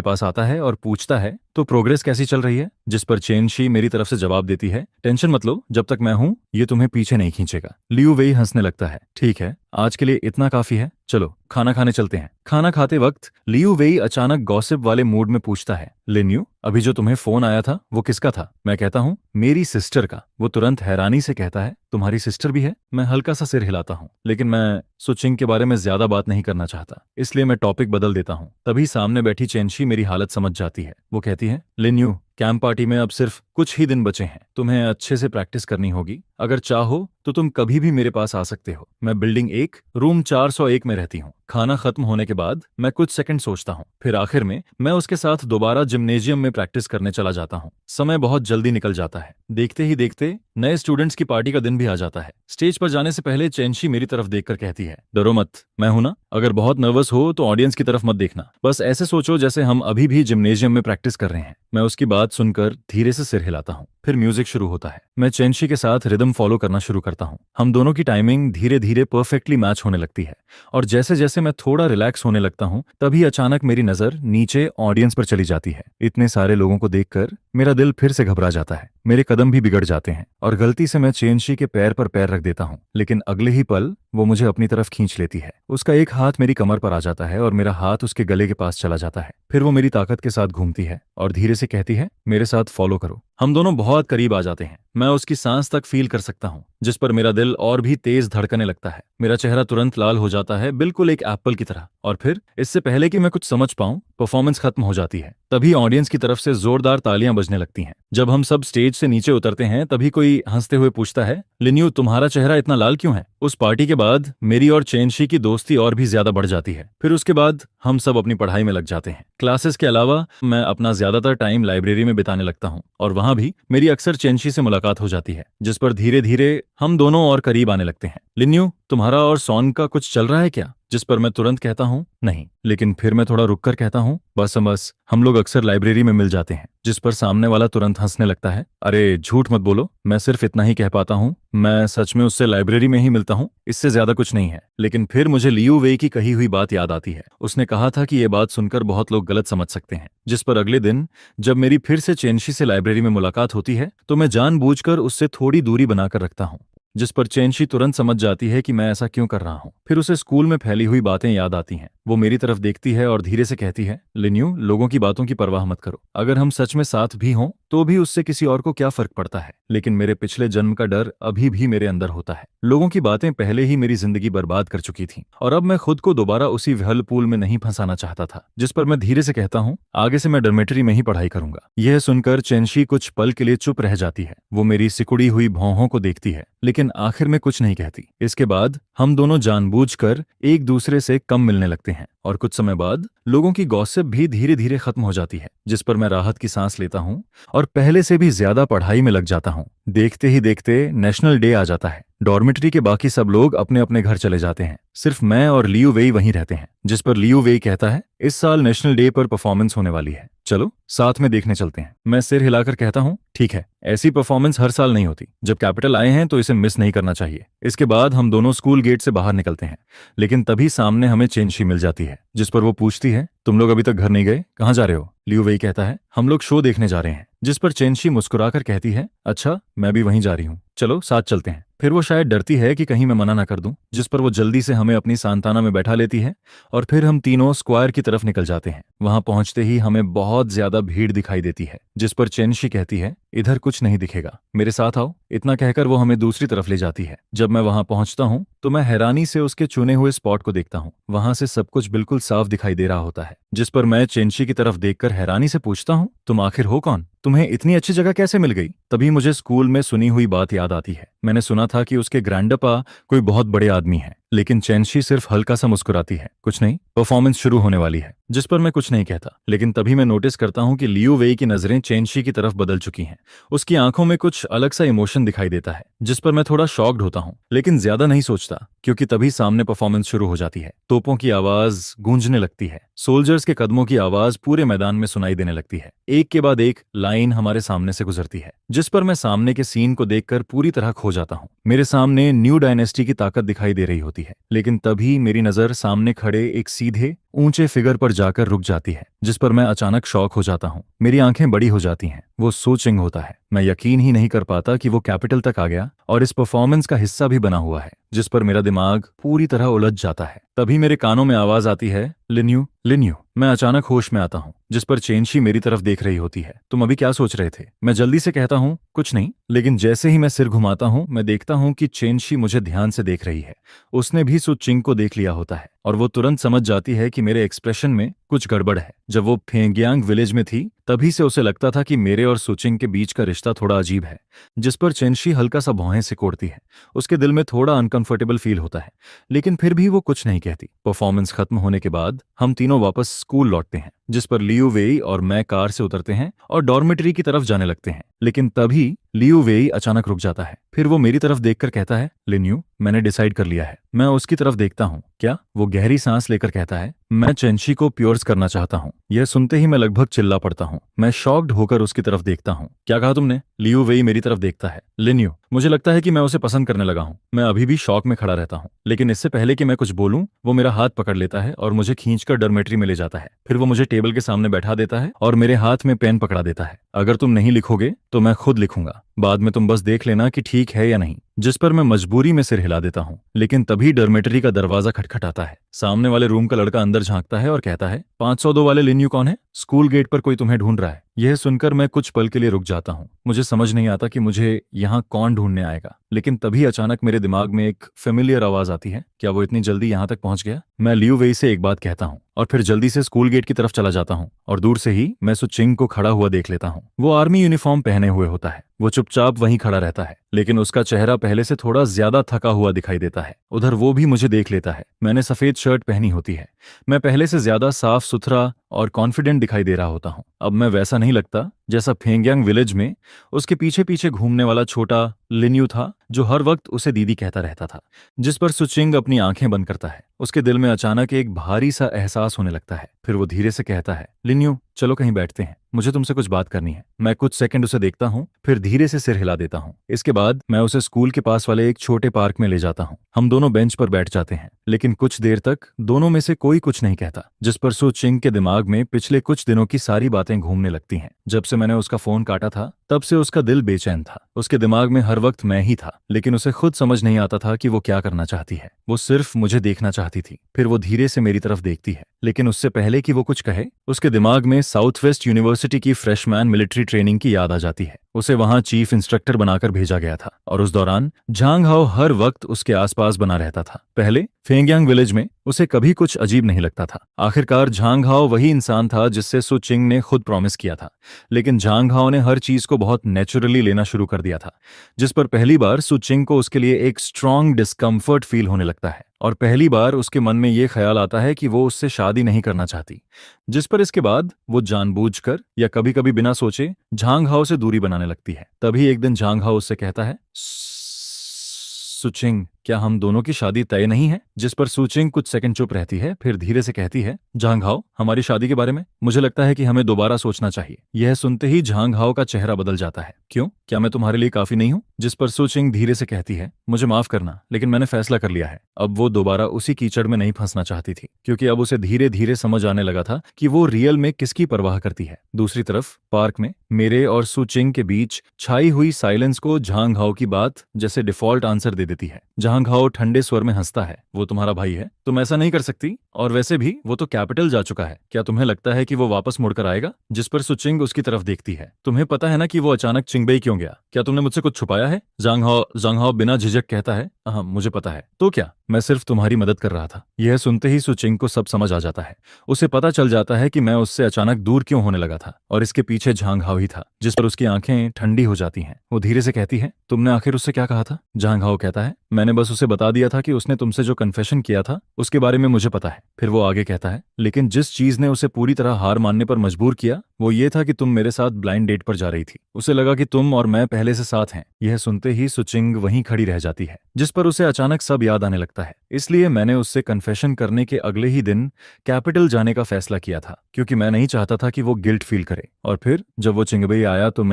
पास आता है और पूछता है, तो प्रोग्रेस कैसी चल रही है? जिस पर चेंशी मेरी तरफ से जवाब देती है, टेंशन मत लो, जब तक मैं हूँ ये तुम्हें पीछे नहीं खींचेगा। लियू वेई हंसने लगता है, ठीक है, आज के लिए इतना काफी है, चलो खाना खाने चलते हैं। खाना खाते वक्त लियू वेई अचानक गॉसिप वाले मूड में पूछता है, लिन्यू अभी जो तुम्हें फोन आया था वो किसका था? मैं कहता हूँ, मेरी सिस्टर का। वो तुरंत हैरानी से कहता है, तुम्हारी सिस्टर भी है? मैं हल्का सा सिर हिलाता हूँ, लेकिन मैं सुचिंग के बारे में ज्यादा बात नहीं करना चाहता, इसलिए मैं टॉपिक बदल देता हूँ। तभी सामने बैठी चेंशी मेरी हालत समझ जाती है। वो कहती है, लिन्यू कैंप पार्टी में अब सिर्फ कुछ ही दिन बचे हैं, तुम्हें अच्छे से प्रैक्टिस करनी होगी। अगर चाहो तो तुम कभी भी मेरे पास आ सकते हो। मैं बिल्डिंग 1 रूम 401 में रहती हूँ। खाना खत्म होने के बाद मैं कुछ सेकंड सोचता हूँ, फिर आखिर में मैं उसके साथ दोबारा जिम्नेजियम में प्रैक्टिस करने चला जाता हूँ। समय बहुत जल्दी निकल जाता है। देखते ही देखते नए स्टूडेंट्स की पार्टी का दिन भी आ जाता है। स्टेज पर जाने से पहले चेंशी मेरी तरफ देखकर कहती है, डरो मत, मैं हूं ना। अगर बहुत नर्वस हो तो ऑडियंस की तरफ मत देखना, बस ऐसे सोचो जैसे हम अभी भी जिम्नेजियम में प्रैक्टिस कर रहे हैं। मैं उसकी बात सुनकर धीरे से सिर हिलाता हूँ। फिर म्यूजिक शुरू होता है। मैं चेंशी के साथ रिदम फॉलो करना शुरू करता हूँ। हम दोनों की टाइमिंग धीरे धीरे परफेक्टली मैच होने लगती है और जैसे जैसे मैं थोड़ा रिलैक्स होने लगता हूँ, तभी अचानक मेरी नजर नीचे ऑडियंस पर चली जाती है। इतने सारे लोगों को देखकर मेरा दिल फिर से घबरा जाता है। मेरे कदम भी बिगड़ जाते हैं और गलती से मैं चेंशी के पैर पर पैर रख देता हूँ, लेकिन अगले ही पल वो मुझे अपनी तरफ खींच लेती है। उसका एक हाथ मेरी कमर पर आ जाता है और मेरा हाथ उसके गले के पास चला जाता है। फिर वो मेरी ताकत के साथ घूमती है और धीरे से कहती है, मेरे साथ फॉलो करो। हम दोनों बहुत करीब आ जाते हैं। मैं उसकी सांस तक फील कर सकता हूँ, जिस पर मेरा दिल और भी तेज धड़कने लगता है। मेरा चेहरा तुरंत लाल हो जाता है, बिल्कुल एक एप्पल की तरह। और फिर इससे पहले कि मैं कुछ समझ पाऊं, परफॉर्मेंस खत्म हो जाती है। तभी ऑडियंस की तरफ से जोरदार तालियां बजने लगती हैं। जब हम सब स्टेज से नीचे उतरते हैं, तभी कोई हंसते हुए पूछता है, लिन्यू, तुम्हारा चेहरा इतना लाल क्यों है? उस पार्टी के बाद मेरी और चेनशी की दोस्ती और भी ज्यादा बढ़ जाती है। फिर उसके बाद हम सब अपनी पढ़ाई में लग जाते हैं। क्लासेस के अलावा मैं अपना ज्यादातर टाइम लाइब्रेरी में बिताने लगता हूँ, और वहां भी मेरी अक्सर चेनशी से मुलाकात हो जाती है, जिस पर धीरे धीरे हम दोनों और करीब आने लगते हैं। लिन्यू, तुम्हारा और सॉन का कुछ चल रहा है क्या? जिस पर मैं तुरंत कहता हूँ, नहीं। लेकिन फिर मैं थोड़ा रुक कर कहता हूँ, बस हम लोग अक्सर लाइब्रेरी में मिल जाते हैं। जिस पर सामने वाला तुरंत हंसने लगता है। अरे झूठ मत बोलो, मैं सिर्फ इतना ही कह पाता हूँ, मैं सच में उससे लाइब्रेरी में ही मिलता हूँ, इससे ज्यादा कुछ नहीं है। लेकिन फिर मुझे लियू वेई की कही हुई बात याद आती है। उसने कहा था कि ये बात सुनकर बहुत लोग गलत समझ सकते हैं। जिस पर अगले दिन जब मेरी फिर से चेनशी से लाइब्रेरी में मुलाकात होती है, तो मैं जानबूझकर उससे थोड़ी दूरी बनाकर रखता हूँ। जिस पर चेनशी तुरंत समझ जाती है कि मैं ऐसा क्यों कर रहा हूँ। फिर उसे स्कूल में फैली हुई बातें याद आती हैं। वो मेरी तरफ देखती है और धीरे से कहती है, लिन्यू, लोगों की बातों की परवाह मत करो। अगर हम सच में साथ भी हों तो भी उससे किसी और को क्या फर्क पड़ता है। लेकिन मेरे पिछले जन्म का डर अभी भी मेरे अंदर होता है। लोगों की बातें पहले ही मेरी जिंदगी बर्बाद कर चुकी थी, और अब मैं खुद को दोबारा उसी व्हर्लपूल में नहीं फंसाना चाहता था। जिस पर मैं धीरे से कहता हूँ, आगे से मैं डॉर्मेटरी में ही पढ़ाई करूंगा। यह सुनकर चेनशी कुछ पल के लिए चुप रह जाती है। वो मेरी सिकुड़ी हुई भौहों को देखती है, लेकिन आखिर में कुछ नहीं कहती। इसके बाद हम दोनों जानबूझकर एक दूसरे से कम मिलने लगते हैं, और कुछ समय बाद लोगों की गॉसिप भी धीरे धीरे खत्म हो जाती है। जिस पर मैं राहत की सांस लेता हूँ और पहले से भी ज्यादा पढ़ाई में लग जाता हूँ। देखते ही देखते नेशनल डे आ जाता है। डॉर्मेटरी के बाकी सब लोग अपने अपने घर चले जाते हैं, सिर्फ मैं और लियू वेई वहीं रहते हैं। जिस पर लियू वेई कहता है, इस साल नेशनल डे पर परफॉर्मेंस होने वाली है, चलो साथ में देखने चलते हैं। मैं सिर हिलाकर कहता हूँ, ठीक है। ऐसी परफॉर्मेंस हर साल नहीं होती। जब कैपिटल आए हैं तो इसे मिस नहीं करना चाहिए। इसके बाद हम दोनों स्कूल गेट से बाहर निकलते हैं, लेकिन तभी सामने हमें चेनशी मिल जाती है। जिस पर वो पूछती है, तुम लोग अभी तक घर नहीं गए, कहाँ जा रहे हो? लियू वेई कहता है, हम लोग शो देखने जा रहे हैं। जिस पर चेनशी मुस्कुराकर कहती है, अच्छा, मैं भी वहीं जा रही हूँ, चलो साथ चलते हैं। फिर वो शायद डरती है कि कहीं मैं मना ना कर दूं। जिस पर वो जल्दी से हमें अपनी सांताना में बैठा लेती है, और फिर हम तीनों स्क्वायर की तरफ निकल जाते हैं। वहां पहुंचते ही हमें बहुत ज्यादा भीड़ दिखाई देती है। जिस पर चेनशी कहती है, इधर कुछ नहीं दिखेगा, मेरे साथ आओ। इतना कहकर वो हमें दूसरी तरफ ले जाती है। जब मैं वहां पहुंचता हूं तो मैं हैरानी से उसके चुने हुए स्पॉट को देखता हूं। वहां से सब कुछ बिल्कुल साफ दिखाई दे रहा होता है। जिस पर मैं चेनशी की तरफ देखकर हैरानी से पूछता हूं, तुम आखिर हो कौन? तुम्हें इतनी अच्छी जगह कैसे मिल गई? तभी मुझे स्कूल में सुनी हुई बात याद आती है। मैंने सुना था कि उसके ग्रैंडपा कोई बहुत बड़े आदमी है। लेकिन चेनशी सिर्फ हल्का सा मुस्कुराती है, कुछ नहीं, परफॉर्मेंस शुरू होने वाली है। जिस पर मैं कुछ नहीं कहता। लेकिन तभी मैं नोटिस करता हूं कि लियू वेई की नजरें चेनशी की तरफ बदल चुकी हैं। उसकी आंखों में कुछ अलग सा इमोशन दिखाई देता है। जिस पर मैं थोड़ा शॉक्ड होता हूं, लेकिन ज्यादा नहीं सोचता, क्योंकि तभी सामने परफॉर्मेंस शुरू हो जाती है। तोपों की आवाज गूंजने लगती है। सोल्जर्स के कदमों की आवाज पूरे मैदान में सुनाई देने लगती है। एक के बाद एक लाइन हमारे सामने से गुजरती है। जिस पर मैं सामने के सीन को देखकर पूरी तरह खो जाता हूँ। मेरे सामने न्यू डायनेस्टी की ताकत दिखाई दे रही होती है। लेकिन तभी मेरी नजर सामने खड़े एक सीधे ऊंचे फिगर पर जाकर रुक जाती है, जिस पर मैं अचानक शॉक हो जाता हूँ। मेरी आंखें बड़ी हो जाती हैं। वो सो चिंग होता है। मैं यकीन ही नहीं कर पाता कि वो कैपिटल तक आ गया और इस परफॉर्मेंस का हिस्सा भी बना हुआ है। जिस पर मेरा दिमाग पूरी तरह उलझ जाता है। तभी मेरे कानों में आवाज आती है, लिन्यू, लिन्यू। मैं अचानक होश में आता हूँ। जिस पर चेनशी मेरी तरफ देख रही होती है। तुम अभी क्या सोच रहे थे? मैं जल्दी से कहता हूँ, कुछ नहीं। लेकिन जैसे ही मैं सिर घुमाता हूँ, मैं देखता हूँ कि चेनशी मुझे ध्यान से देख रही है। उसने भी सु चिंग को देख लिया होता है, और वो तुरंत समझ जाती है कि मेरे एक्सप्रेशन में कुछ गड़बड़ है। जब वो फेंगियांग विलेज में थी, तभी से उसे लगता था कि मेरे और सुचिंग के बीच का रिश्ता थोड़ा अजीब है। जिस पर चेनशी हल्का सा भौहें सिकोड़ती है। उसके दिल में थोड़ा अनकंफर्टेबल फील होता है, लेकिन फिर भी वो कुछ नहीं कहती। परफॉर्मेंस खत्म होने के बाद हम तीनों वापस स्कूल लौटते हैं। जिस पर लियू वेई और मैं कार से उतरते हैं और डॉर्मेटरी की तरफ जाने लगते हैं। लेकिन तभी लियू वेई अचानक रुक जाता है। फिर वो मेरी तरफ देखकर कहता है, लिन्यू, मैंने डिसाइड कर लिया है। मैं उसकी तरफ देखता हूँ। क्या? वो गहरी सांस लेकर कहता है, मैं चेनशी को प्योर्स करना चाहता हूँ। यह सुनते ही मैं लगभग चिल्ला पड़ता हूँ। मैं शॉक्ड होकर उसकी तरफ देखता हूँ। क्या कहा तुमने? लियू वेई मेरी तरफ देखता है। लिन्यू, मुझे लगता है कि मैं उसे पसंद करने लगा हूँ। मैं अभी भी शॉक में खड़ा रहता हूँ, लेकिन इससे पहले कि मैं कुछ बोलूं, वो मेरा हाथ पकड़ लेता है और मुझे खींचकर डॉर्मेटरी में ले जाता है। फिर वो मुझे टेबल के सामने बैठा देता है और मेरे हाथ में पेन पकड़ा देता है। अगर तुम नहीं लिखोगे तो मैं खुद लिखूंगा, बाद में तुम बस देख लेना कि ठीक है या नहीं। जिस पर मैं मजबूरी में सिर हिला देता हूँ। लेकिन तभी डॉर्मेटरी का दरवाजा खटखटाता है। सामने वाले रूम का लड़का अंदर झांकता है और कहता है, 502 वाले लिन्यू कौन है? स्कूल गेट पर कोई तुम्हें ढूंढ रहा है। यह सुनकर मैं कुछ पल के लिए रुक जाता हूँ। मुझे समझ नहीं आता कि मुझे यहाँ कौन ढूंढने आएगा, लेकिन तभी अचानक मेरे दिमाग में एक फेमिलियर आवाज आती है। क्या वो इतनी जल्दी यहाँ तक पहुंच गया? मैं लियू वेई से एक बात कहता हूँ और फिर जल्दी से स्कूल गेट की तरफ चला जाता हूँ और दूर से ही मैं सुचिंग को खड़ा हुआ देख लेता हूँ। वो आर्मी यूनिफॉर्म पहने हुए होता है। वो चुपचाप वहीं खड़ा रहता है, लेकिन उसका चेहरा पहले से थोड़ा ज्यादा थका हुआ दिखाई देता है। उधर वो भी मुझे देख लेता है। मैंने सफेद शर्ट पहनी होती है। मैं पहले से ज्यादा साफ सुथरा और कॉन्फिडेंट दिखाई दे रहा होता हूँ। अब मैं वैसा नहीं लगता जैसा फेंगयांग विलेज में उसके पीछे पीछे घूमने वाला छोटा लिन्यू था, जो हर वक्त उसे दीदी कहता रहता था। जिस पर सुचिंग अपनी आंखें बंद करता है। उसके दिल में अचानक एक भारी सा एहसास होने लगता है। फिर वो धीरे से कहता है, लिन्यू चलो कहीं बैठते हैं, मुझे तुमसे कुछ बात करनी है। मैं कुछ सेकंड उसे देखता हूँ, फिर धीरे से सिर हिला देता हूँ। इसके बाद मैं उसे स्कूल के पास वाले एक छोटे पार्क में ले जाता हूँ। हम दोनों बेंच पर बैठ जाते हैं, लेकिन कुछ देर तक दोनों में से कोई कुछ नहीं कहता, जिस पर सुचिंग के दिमाग में पिछले कुछ दिनों की सारी बातें घूमने लगती हैं। जब से मैंने उसका फोन काटा था, तब से उसका दिल बेचैन था। उसके दिमाग में हर वक्त मैं ही था, लेकिन उसे खुद समझ नहीं आता था कि वो क्या करना चाहती है। वो सिर्फ मुझे देखना चाहती थी। फिर वो धीरे से मेरी तरफ देखती है, लेकिन उससे पहले कि वो कुछ कहे, उसके दिमाग में साउथ वेस्ट यूनिवर्सिटी की फ्रेशमैन मिलिट्री ट्रेनिंग की याद आ जाती है। उसे वहां चीफ इंस्ट्रक्टर बनाकर भेजा गया था और उस दौरान झांग हाओ हर वक्त उसके आसपास बना रहता था। पहले फेंगयांग विलेज में उसे कभी कुछ अजीब नहीं लगता था। आखिरकार झांग हाओ वही इंसान था जिससे सुचिंग ने खुद प्रॉमिस किया था। लेकिन झांग हाओ ने हर चीज को बहुत नेचुरली लेना शुरू कर दिया था, जिस पर पहली बार सुचिंग को उसके लिए एक स्ट्रॉन्ग डिस्कम्फर्ट फील होने लगता है और पहली बार उसके मन में ये ख्याल आता है कि वो उससे शादी नहीं करना चाहती। जिस पर इसके बाद वो जानबूझकर या कभी कभी बिना सोचे झांग हाओ से दूरी बनाने लगती है। तभी एक दिन झांग हाओ उससे कहता है, सुचिंग क्या हम दोनों की शादी तय नहीं है? जिस पर सुचिंग कुछ सेकंड चुप रहती है, फिर धीरे से कहती है, झांग हाओ हमारी शादी के बारे में मुझे लगता है कि हमें दोबारा सोचना चाहिए। यह सुनते ही झांग हाओ का चेहरा बदल जाता है। क्यों? क्या मैं तुम्हारे लिए काफी नहीं हूँ? जिस पर सुचिंग धीरे से कहती है, मुझे माफ करना, लेकिन मैंने फैसला कर लिया है। अब वो दोबारा उसी कीचड़ में नहीं फंसना चाहती थी, क्योंकि अब उसे धीरे धीरे समझ आने लगा था कि वो रियल में किसकी परवाह करती है। दूसरी तरफ पार्क में मेरे और सुचिंग के बीच छाई हुई साइलेंस को झांग हाओ की बात जैसे डिफॉल्ट आंसर दे देती है। झांग हाओ ठंडे स्वर में हंसता है, वो तुम्हारा भाई है, तुम ऐसा नहीं कर सकती, और वैसे भी वो तो कैपिटल जा चुका है। क्या तुम्हें लगता है कि वो वापस मुड़कर आएगा? जिस पर सुचिंग उसकी तरफ देखती है, तुम्हें पता है ना कि वो अचानक चिंगबई क्यों गया? क्या तुमने मुझसे कुछ छुपाया है? झांग हाओ बिना झिझक कहता है, हाँ मुझे पता है। तो क्या? मैं सिर्फ तुम्हारी मदद कर रहा था। यह सुनते ही सुचिंग को सब समझ आ जाता है। उसे पता चल जाता है कि मैं उससे अचानक दूर क्यों होने लगा था, और इसके पीछे झांग हाओ ही था। जिस पर उसकी आंखें ठंडी हो जाती हैं। वो धीरे से कहती है, तुमने आखिर उससे क्या कहा था? झांग हाओ कहता है, मैंने बस उसे बता दिया था कि उसने तुमसे जो कन्फेशन किया था उसके बारे में मुझे पता है। फिर वो आगे कहता है, लेकिन जिस चीज ने उसे पूरी तरह हार मानने पर मजबूर किया वो ये था कि तुम मेरे साथ ब्लाइंड डेट पर जा रही थी। उसे लगा कि तुम और मैं पहले से साथ हैं। यह सुनते ही सुचिंग वहीं खड़ी रह जाती है, जिस पर उसे अचानक सब याद आने लगता है। इसलिए मैंने उससे कन्फेशन करने के अगले ही दिन कैपिटल जाने का फैसला किया था, क्योंकि मैं नहीं चाहता था कि वो गिल्ट फील करे। और फिर जब वो चिंगबई आया तो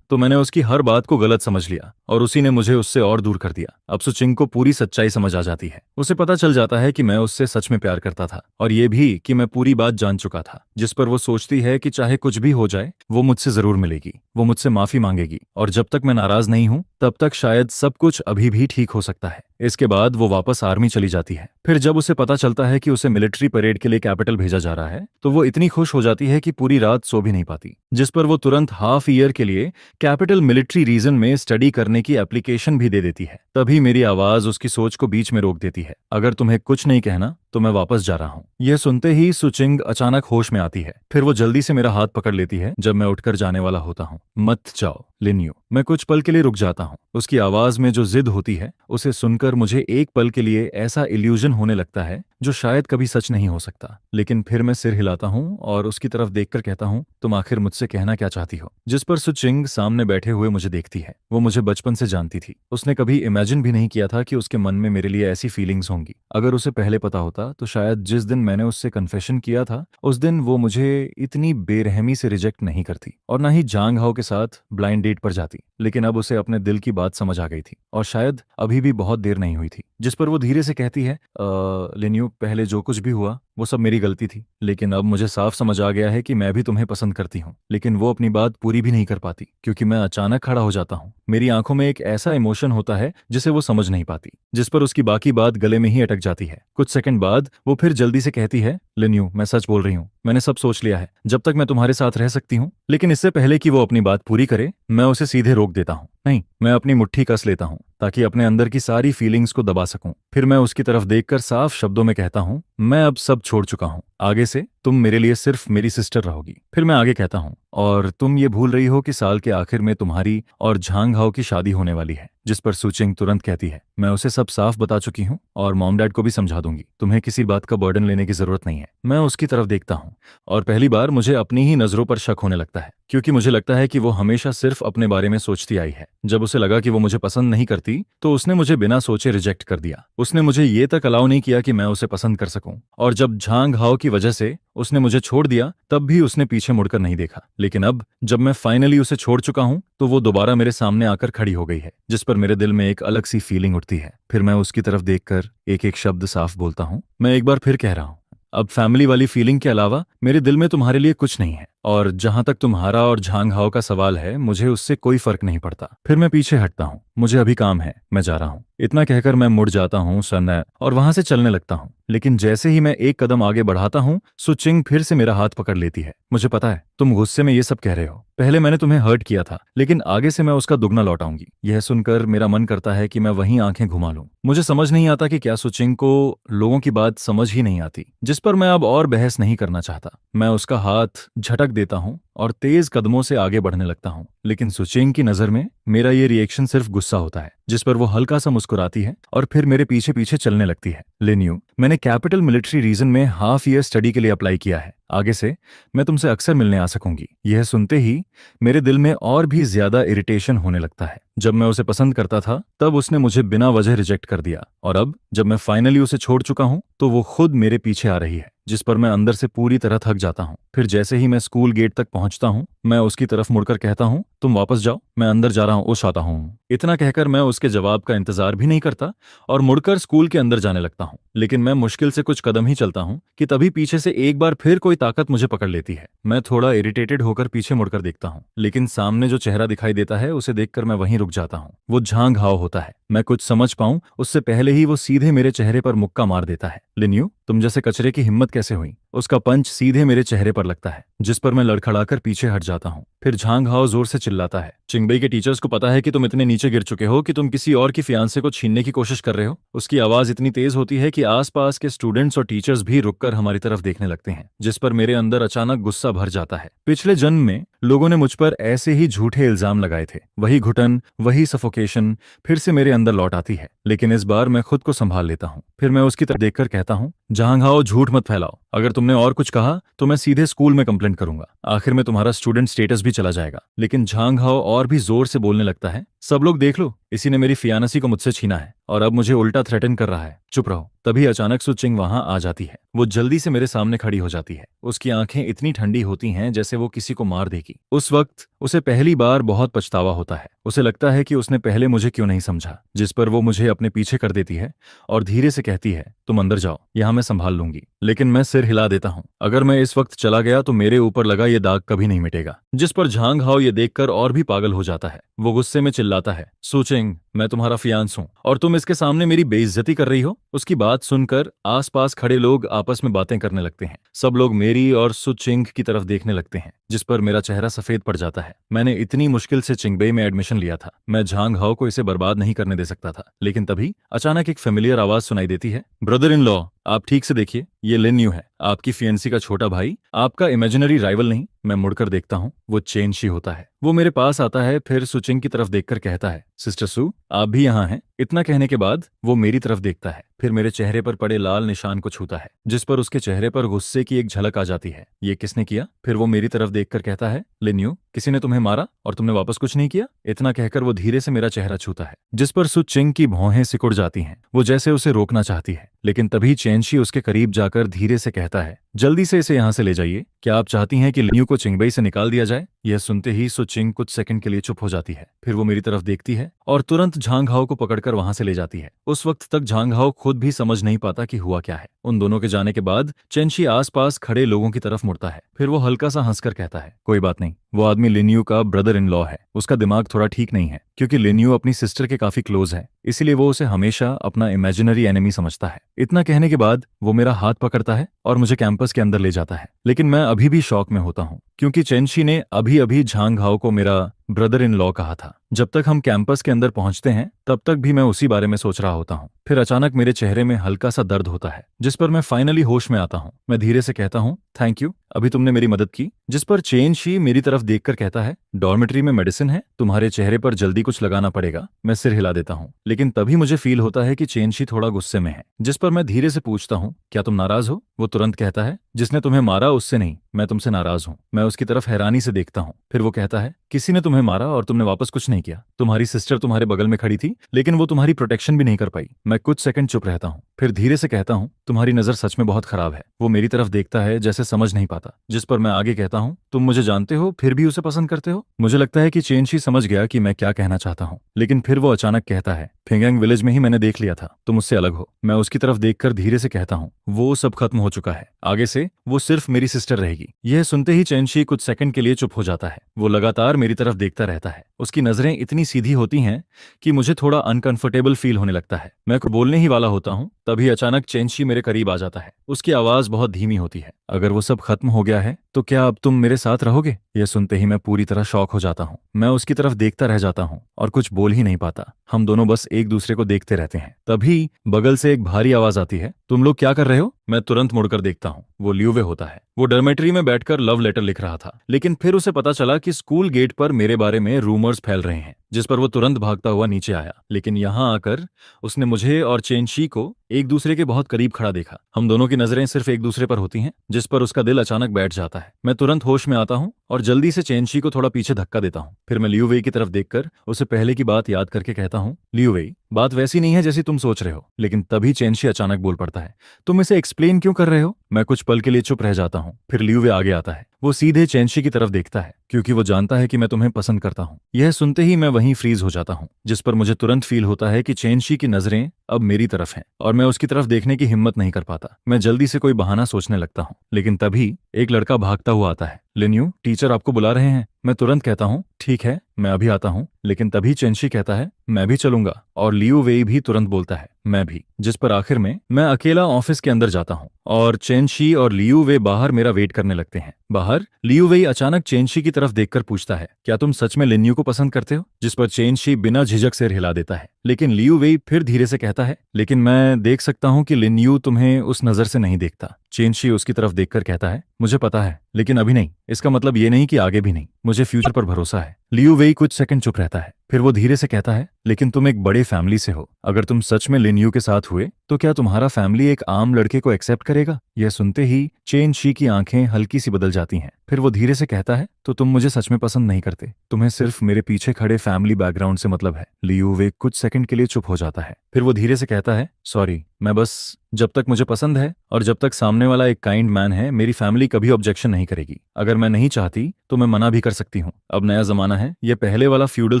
मैंने उसकी हर बात को गलत समझ लिया और उसी ने मुझे उससे और दूर कर दिया। अब सुचिंग को पूरी सच्चाई समझ आ जाती है। उसे पता चल जाता है कि मैं उससे सच में प्यार करता था, और ये भी कि मैं पूरी बात जान चुका था। जिस पर वो सोचती है कि चाहे कुछ भी हो जाए वो मुझसे जरूर मिलेगी, वो मुझसे माफी मांगेगी, और जब तक मैं नाराज नहीं हूं तब तक शायद सब कुछ अभी भी ठीक हो सकता है। इसके बाद वो वापस आर्मी चली जाती है। फिर जब उसे पता चलता है कि उसे मिलिट्री परेड के लिए कैपिटल भेजा जा रहा है तो वो इतनी खुश हो जाती है कि पूरी रात सो भी नहीं पाती। जिस पर वो तुरंत हाफ ईयर के लिए कैपिटल मिलिट्री रीजन में स्टडी करने की एप्लीकेशन भी दे देती है। तभी मेरी आवाज उसकी सोच को बीच में रोक देती है, अगर तुम्हें कुछ नहीं कहना तो मैं वापस जा रहा हूँ। यह सुनते ही सुचिंग अचानक होश में आती है। फिर वो जल्दी से मेरा हाथ पकड़ लेती है जब मैं उठकर जाने वाला होता हूँ। मत जाओ लिन्यू। मैं कुछ पल के लिए रुक जाता हूँ। उसकी आवाज में जो जिद होती है उसे सुनकर मुझे एक पल के लिए ऐसा इल्यूजन होने लगता है जो शायद कभी सच नहीं हो सकता। लेकिन फिर मैं सिर हिलाता हूँ और उसकी तरफ देखकर कहता हूँ, तुम आखिर मुझसे कहना क्या चाहती हो? जिस पर सुचिंग सामने बैठे हुए मुझे देखती है। वो मुझे बचपन से जानती थी। उसने कभी इमेजिन भी नहीं किया था कि उसके मन में मेरे लिए ऐसी फीलिंग्स होंगी। अगर उसे पहले पता होता तो शायद जिस दिन मैंने उससे कन्फेशन किया था उस दिन वो मुझे इतनी बेरहमी से रिजेक्ट नहीं करती और ना ही झांग हाओ के साथ ब्लाइंड डेट पर जाती। लेकिन अब उसे अपने दिल की बात समझ आ गई थी और शायद अभी भी बहुत देर नहीं हुई थी। जिस पर वो धीरे से कहती है, लिन्यू, पहले जो कुछ भी हुआ वो सब मेरी गलती थी, लेकिन अब मुझे साफ समझ आ गया है कि मैं भी तुम्हें पसंद करती हूँ। लेकिन वो अपनी बात पूरी भी नहीं कर पाती क्योंकि मैं अचानक खड़ा हो जाता हूँ। मेरी आंखों में एक ऐसा इमोशन होता है जिसे वो समझ नहीं पाती, जिस पर उसकी बाकी बात गले में ही अटक जाती है। कुछ सेकंड बाद वो फिर जल्दी से कहती है, लिन्यू, मैं सच बोल रही हूँ, मैंने सब सोच लिया है। जब तक मैं तुम्हारे साथ रह सकती हूँ। लेकिन इससे पहले कि वो अपनी बात पूरी करे, मैं उसे सीधे रोक देता हूँ। नहीं, मैं अपनी मुट्ठी कस लेता हूँ ताकि अपने अंदर की सारी फीलिंग्स को दबा सकूं। फिर मैं उसकी तरफ देखकर साफ शब्दों में कहता हूँ, मैं अब सब छोड़ चुका हूँ। आगे से तुम मेरे लिए सिर्फ मेरी सिस्टर रहोगी। फिर मैं आगे कहता हूँ, और तुम ये भूल रही हो कि साल के आखिर में तुम्हारी और झांग हाओ की शादी होने वाली है। जिस पर सुचिंग तुरंत कहती है, मैं उसे सब साफ बता चुकी हूँ और मॉम डैड को भी समझा दूंगी। तुम्हें किसी बात का बर्डन लेने की जरूरत नहीं है। मैं उसकी तरफ देखता हूँ और पहली बार मुझे अपनी ही नजरों पर शक होने लगता है, क्योंकि मुझे लगता है कि वो हमेशा सिर्फ अपने बारे में सोचती आई है। जब उसे लगा कि वो मुझे पसंद नहीं करती तो उसने मुझे बिना सोचे रिजेक्ट कर दिया। उसने मुझे ये तक अलाउ नहीं किया कि मैं उसे पसंद कर सकूं। और जब झांग हाओ की वजह से उसने मुझे छोड़ दिया, तब भी उसने पीछे मुड़कर नहीं देखा। लेकिन अब जब मैं फाइनली उसे छोड़ चुका हूं तो वो दोबारा मेरे सामने आकर खड़ी हो गई है, जिस पर मेरे दिल में एक अलग सी फीलिंग उठती है। फिर मैं उसकी तरफ देखकर एक एक शब्द साफ बोलता हूं, मैं एक बार फिर कह रहा हूं, अब फैमिली वाली फीलिंग के अलावा मेरे दिल में तुम्हारे लिए कुछ नहीं है। और जहां तक तुम्हारा और झांग हाओ का सवाल है, मुझे उससे कोई फर्क नहीं पड़ता। फिर मैं पीछे हटता हूँ, मुझे अभी काम है, मैं जा रहा हूँ। इतना कहकर मैं मुड़ जाता हूँ सन्ना और वहां से चलने लगता हूँ। लेकिन जैसे ही मैं एक कदम आगे बढ़ाता हूँ, सुचिंग फिर से मेरा हाथ पकड़ लेती है। मुझे पता है तुम गुस्से में ये सब कह रहे हो, पहले मैंने तुम्हें हर्ट किया था, लेकिन आगे से मैं उसका दुगना लौटाऊंगी। यह सुनकर मेरा मन करता है कि मैं वहीं आंखें घुमा लूं। मुझे समझ नहीं आता कि क्या सुचिंग को लोगों की बात समझ ही नहीं आती, जिस पर मैं अब और बहस नहीं करना चाहता। मैं उसका हाथ झटक देता हूँ और तेज कदमों से आगे बढ़ने लगता हूँ। लेकिन सुचिंग की नजर में मेरा ये रिएक्शन सिर्फ गुस्सा होता है, जिस पर वो हल्का सा मुस्कुराती है और फिर मेरे पीछे पीछे चलने लगती है। लिन्यू, मैंने कैपिटल मिलिट्री रीजन में हाफ ईयर स्टडी के लिए अप्लाई किया है। आगे से मैं तुमसे अक्सर मिलने आ सकूंगी। यह सुनते ही मेरे दिल में और भी ज्यादा इरिटेशन होने लगता है। जब मैं उसे पसंद करता था तब उसने मुझे बिना वजह रिजेक्ट कर दिया, और अब जब मैं फाइनली उसे छोड़ चुका हूं तो वो खुद मेरे पीछे आ रही है, जिस पर मैं अंदर से पूरी तरह थक जाता हूं। फिर जैसे ही मैं स्कूल गेट तक पहुंचता हूं, मैं उसकी तरफ मुड़कर कहता हूं, तुम वापस जाओ, मैं अंदर जा रहा हूं, उस आता हूं। इतना कहकर मैं उसके जवाब का इंतजार भी नहीं करता और मुड़कर स्कूल के अंदर जाने लगता हूं। लेकिन मैं मुश्किल से कुछ कदम ही चलता हूं कि तभी पीछे से एक बार फिर कोई ताकत मुझे पकड़ लेती है। मैं थोड़ा इरिटेटेड होकर पीछे मुड़कर देखता हूं, लेकिन सामने जो चेहरा दिखाई देता है उसे देखकर मैं वहीं रुक जाता हूं। वो झांग हाओ होता है। मैं कुछ समझ पाऊं उससे पहले ही वो सीधे मेरे चेहरे पर मुक्का मार देता है। लिन्यू, तुम जैसे कचरे की हिम्मत कैसे हुई? उसका पंच सीधे मेरे चेहरे पर लगता है, जिस पर मैं लड़खड़ाकर पीछे हट जाता हूँ। फिर झांग हाओ जोर से चिल्लाता है, चिंगबई के टीचर्स को पता है कि तुम इतने नीचे गिर चुके हो कि तुम किसी और की फियांसे को छीनने की कोशिश कर रहे हो। उसकी आवाज इतनी तेज होती है कि आसपास के स्टूडेंट्स और टीचर्स भी रुककर हमारी तरफ देखने लगते हैं, जिस पर मेरे अंदर अचानक गुस्सा भर जाता है। पिछले जन्म में लोगों ने मुझ पर ऐसे ही झूठे इल्जाम लगाए थे। वही घुटन, वही सफोकेशन फिर से मेरे अंदर लौट आती है, लेकिन इस बार मैं खुद को संभाल लेता हूँ। फिर मैं उसकी तरफ देखकर कहता हूँ, झांग हाओ, झूठ मत फैलाओ। अगर तुमने और कुछ कहा तो मैं सीधे स्कूल में कंप्लेंट करूंगा। आखिर में तुम्हारा स्टूडेंट स्टेटस भी चला जाएगा। लेकिन झांग हाओ और भी जोर से बोलने लगता है, सब लोग देख लो, इसी ने मेरी फियानसी को मुझसे छीना है और अब मुझे उल्टा थ्रेटन कर रहा है। चुप रहो। तभी अचानक सुचिंग वहां आ जाती है। वो जल्दी से मेरे सामने खड़ी हो जाती है। उसकी आंखें इतनी ठंडी होती हैं जैसे वो किसी को मार देगी। उस वक्त उसे पहली बार बहुत पछतावा होता है। उसे लगता है कि उसने पहले मुझे क्यों नहीं समझा, जिस पर वो मुझे अपने पीछे कर देती है और धीरे से कहती है, तुम अंदर जाओ, यहां मैं संभाल लूंगी। लेकिन मैं सिर हिला देता हूं। अगर मैं इस वक्त चला गया तो मेरे ऊपर लगा ये दाग कभी नहीं मिटेगा। जिस पर झांग हाओ ये देखकर और भी पागल हो जाता है। वो गुस्से में चिल्लाता है, सुचिंग, मैं तुम्हारा फियांस हूं और तुम इसके सामने मेरी बेइज्जती कर रही हो। उसकी बात सुनकर आसपास खड़े लोग आपस में बातें करने लगते हैं। सब लोग मेरी और सुचिंग की तरफ देखने लगते हैं, जिस पर मेरा चेहरा सफेद पड़ जाता है। मैंने इतनी मुश्किल से चिंगबई में एडमिशन लिया था। मैं झांग हाओ को इसे बर्बाद नहीं करने दे सकता था। लेकिन तभी अचानक एक फेमिलियर आवाज सुनाई देती है, ब्रदर इन लॉ, आप ठीक से देखिए, ये लिन्यू है, आपकी फियंसी का छोटा भाई, आपका इमेजिनरी राइवल नहीं। मैं मुड़कर देखता हूँ, वो चेनशी होता है। वो मेरे पास आता है, फिर सुचिंग की तरफ देखकर कहता है, सिस्टर सू, आप भी यहाँ हैं? इतना कहने के बाद वो मेरी तरफ देखता है, फिर मेरे चेहरे पर पड़े लाल निशान को छूता है, जिस पर उसके चेहरे पर गुस्से की एक झलक आ जाती है। ये किसने किया? फिर वो मेरी तरफ देखकर कहता है, लिन्यू, किसी ने तुम्हें मारा और तुमने वापस कुछ नहीं किया? इतना कहकर वो धीरे से मेरा चेहरा छूता है, जिस पर सुचिंग की भौहें सिकुड़ जाती हैं। वो जैसे उसे रोकना चाहती है, लेकिन तभी चेनशी उसके करीब जाकर धीरे से कहता है, जल्दी से इसे यहाँ से ले जाइए, क्या आप चाहती हैं कि लिन्यू को चिंगबई से निकाल दिया जाए? यह सुनते ही सो चिंग कुछ सेकंड के लिए चुप हो जाती है। फिर वो मेरी तरफ देखती है और तुरंत झांग हाओ को पकड़कर वहां से ले जाती है। उस वक्त तक झांग हाओ खुद भी समझ नहीं पाता कि हुआ क्या है। उन दोनों के जाने के बाद चेंशी आसपास खड़े लोगों की तरफ मुड़ता है। फिर वो हल्का सा हंसकर कहता है, कोई बात नहीं, वो आदमी लिन्यू का ब्रदर इन लॉ है। उसका दिमाग थोड़ा ठीक नहीं है, क्योंकि लिन्यू अपनी सिस्टर के काफी क्लोज है, इसीलिए वो उसे हमेशा अपना इमेजिनरी एनिमी समझता है। इतना कहने के बाद वो मेरा हाथ पकड़ता है और मुझे कैंपस के अंदर ले जाता है। लेकिन मैं अभी भी शॉक में होता हूँ, क्योंकि चेंशी ने अभी अभी झांग हाओ को मेरा ब्रदर इन लॉ कहा था। जब तक हम कैंपस के अंदर पहुंचते हैं तब तक भी मैं उसी बारे में सोच रहा होता हूँ। फिर अचानक मेरे चेहरे में हल्का सा दर्द होता है, जिस पर मैं फाइनली होश में आता हूँ। मैं धीरे से कहता हूँ, थैंक यू, अभी तुमने मेरी मदद की। जिस पर चेंशी मेरी तरफ देखकर कहता है, डॉर्मेट्री में मेडिसिन है, तुम्हारे चेहरे पर जल्दी कुछ लगाना पड़ेगा। मैं सिर हिला देता हूँ, लेकिन तभी मुझे फील होता है कि चेंशी थोड़ा गुस्से में है। जिस पर मैं धीरे से पूछता हूँ, क्या तुम नाराज हो? वो तुरंत कहता है, जिसने तुम्हें मारा उससे नहीं, मैं तुमसे नाराज हूँ। मैं उसकी तरफ हैरानी से देखता हूँ। फिर वो कहता है, किसी ने तुम्हें मारा और तुमने वापस कुछ नहीं किया। तुम्हारी सिस्टर तुम्हारे बगल में खड़ी थी, लेकिन वो तुम्हारी प्रोटेक्शन भी नहीं कर पाई। मैं कुछ सेकंड चुप रहता हूँ, फिर धीरे से कहता हूँ, तुम्हारी नजर सच में बहुत खराब है। वो मेरी तरफ देखता है जैसे समझ नहीं पाता। जिस पर मैं आगे कहता हूँ, तुम मुझे जानते हो फिर भी उसे पसंद करते हो? मुझे लगता है कि चेंशी समझ गया कि मैं क्या कहना चाहता हूँ, लेकिन फिर वो अचानक कहता है, फिंगैंग विलेज में ही मैंने देख लिया था, तुम उससे अलग हो। मैं उसकी तरफ देखकर धीरे से कहता हूँ, वो सब खत्म हो चुका है, आगे से वो सिर्फ मेरी सिस्टर रहेगी। यह सुनते ही चेंशी कुछ सेकंड के लिए चुप हो जाता है। वो लगातार मेरी तरफ देखता रहता है। उसकी नजरें इतनी सीधी होती हैं कि मुझे थोड़ा अनकंफर्टेबल फील होने लगता है। मैं कुछ बोलने ही वाला होता हूँ, तभी अचानक चेंशी मेरे करीब आ जाता है। उसकी आवाज बहुत धीमी होती है, अगर वो सब खत्म हो गया है तो क्या अब तुम मेरे साथ रहोगे? यह सुनते ही मैं पूरी तरह शॉक हो जाता हूँ। मैं उसकी तरफ देखता रह जाता हूँ और कुछ बोल ही नहीं पाता। हम दोनों बस एक दूसरे को देखते रहते हैं। तभी बगल से एक भारी आवाज आती है, तुम लोग क्या कर रहे हो? मैं तुरंत मुड़कर देखता हूँ। वो ल्यूवे होता है। वो डॉर्मेट्री में बैठकर लव लेटर लिख रहा था, लेकिन फिर उसे पता चला कि स्कूल गेट पर मेरे बारे में रूमर्स फैल रहे हैं, जिस पर वो तुरंत भागता हुआ नीचे आया। लेकिन यहाँ आकर उसने मुझे और चेंशी को एक दूसरे के बहुत करीब खड़ा देखा। हम दोनों की नजरें सिर्फ एक दूसरे पर होती हैं, जिस पर उसका दिल अचानक बैठ जाता है। मैं तुरंत होश में आता हूँ और जल्दी से चेंशी को थोड़ा पीछे धक्का देता हूँ। फिर मैं लियू वेई की तरफ देखकर उसे पहले की बात याद करके कहता हूँ, लियू वेई, बात वैसी नहीं है जैसी तुम सोच रहे हो। लेकिन तभी चेंशी अचानक बोल पड़ता है, तुम इसे एक्सप्लेन क्यों कर रहे हो? मैं कुछ पल के लिए चुप रह जाता हूँ। फिर लियू वे आगे आता है। वो सीधे चेंशी की तरफ देखता है, क्योंकि वो जानता है कि मैं तुम्हें पसंद करता हूँ। यह सुनते ही मैं वहीं फ्रीज हो जाता हूँ, जिस पर मुझे तुरंत फील होता है कि चेंशी की नजरें अब मेरी तरफ हैं और मैं उसकी तरफ देखने की हिम्मत नहीं कर पाता। मैं जल्दी से कोई बहाना सोचने लगता हूँ, लेकिन तभी एक लड़का भागता हुआ आता है। लिन्यू, टीचर आपको बुला रहे हैं। मैं तुरंत कहता हूँ, ठीक है, मैं अभी आता हूँ। लेकिन तभी चेंशी कहता है, मैं भी चलूंगा। और लियू वेई भी तुरंत बोलता है, मैं भी। जिस पर आखिर में मैं अकेला ऑफिस के अंदर जाता हूँ और चेंशी और लियू वे बाहर मेरा वेट करने लगते हैं। बाहर लियू वेई अचानक चेंशी की तरफ देखकर पूछता है, क्या तुम सच में लिन्यू को पसंद करते हो? जिस पर चेंशी बिना झिझक सिर हिला देता है। लेकिन लियू वेई फिर धीरे से कहता है, लेकिन मैं देख सकता हूँ कि लिन्यू तुम्हें उस नजर से नहीं देखता। चेंशी उसकी तरफ देखकर कहता है, मुझे पता है, लेकिन अभी नहीं। इसका मतलब ये नहीं कि आगे भी नहीं। मुझे फ्यूचर पर भरोसा है। लियू वेई कुछ सेकंड चुप रहता है, फिर वो धीरे से कहता है, लेकिन तुम एक बड़े फैमिली से हो। अगर तुम सच में लिन्यू के साथ हुए तो क्या तुम्हारा फैमिली एक आम लड़के को एक्सेप्ट करेगा? यह सुनते ही चेंशी की आंखें हल्की सी बदल जाती हैं। फिर वो धीरे से कहता है, तो तुम मुझे सच में पसंद नहीं करते, तुम्हें सिर्फ मेरे पीछे खड़े फैमिली बैकग्राउंड से मतलब है। लियू वे कुछ सेकंड के लिए चुप हो जाता है। फिर वो धीरे से कहता है, सॉरी, मैं बस, जब तक मुझे पसंद है और जब तक सामने वाला एक काइंड मैन है, मेरी फैमिली कभी ऑब्जेक्शन नहीं करेगी। अगर मैं नहीं चाहती तो मैं मना भी कर सकती हूँ। अब नया जमाना है, ये पहले वाला फ्यूडल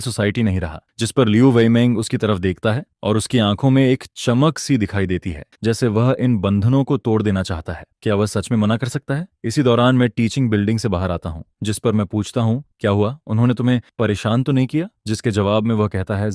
सोसाइटी नहीं रहा। जिस पर लियू वेइमेंग उसकी तरफ देखता है और उसकी आंखों में एक चमक सी दिखाई देती है, जैसे वह इन बंधनों को तोड़ देना चाहता है। क्या वह सच में मना कर सकता है? इसी दौरान मैं टीचिंग बिल्डिंग से बाहर आता हूँ, जिस पर मैं पूछता हूँ, क्या हुआ? उन्होंने तुम्हें परेशान तो नहीं किया? जिसके जवाब में वह कहता है,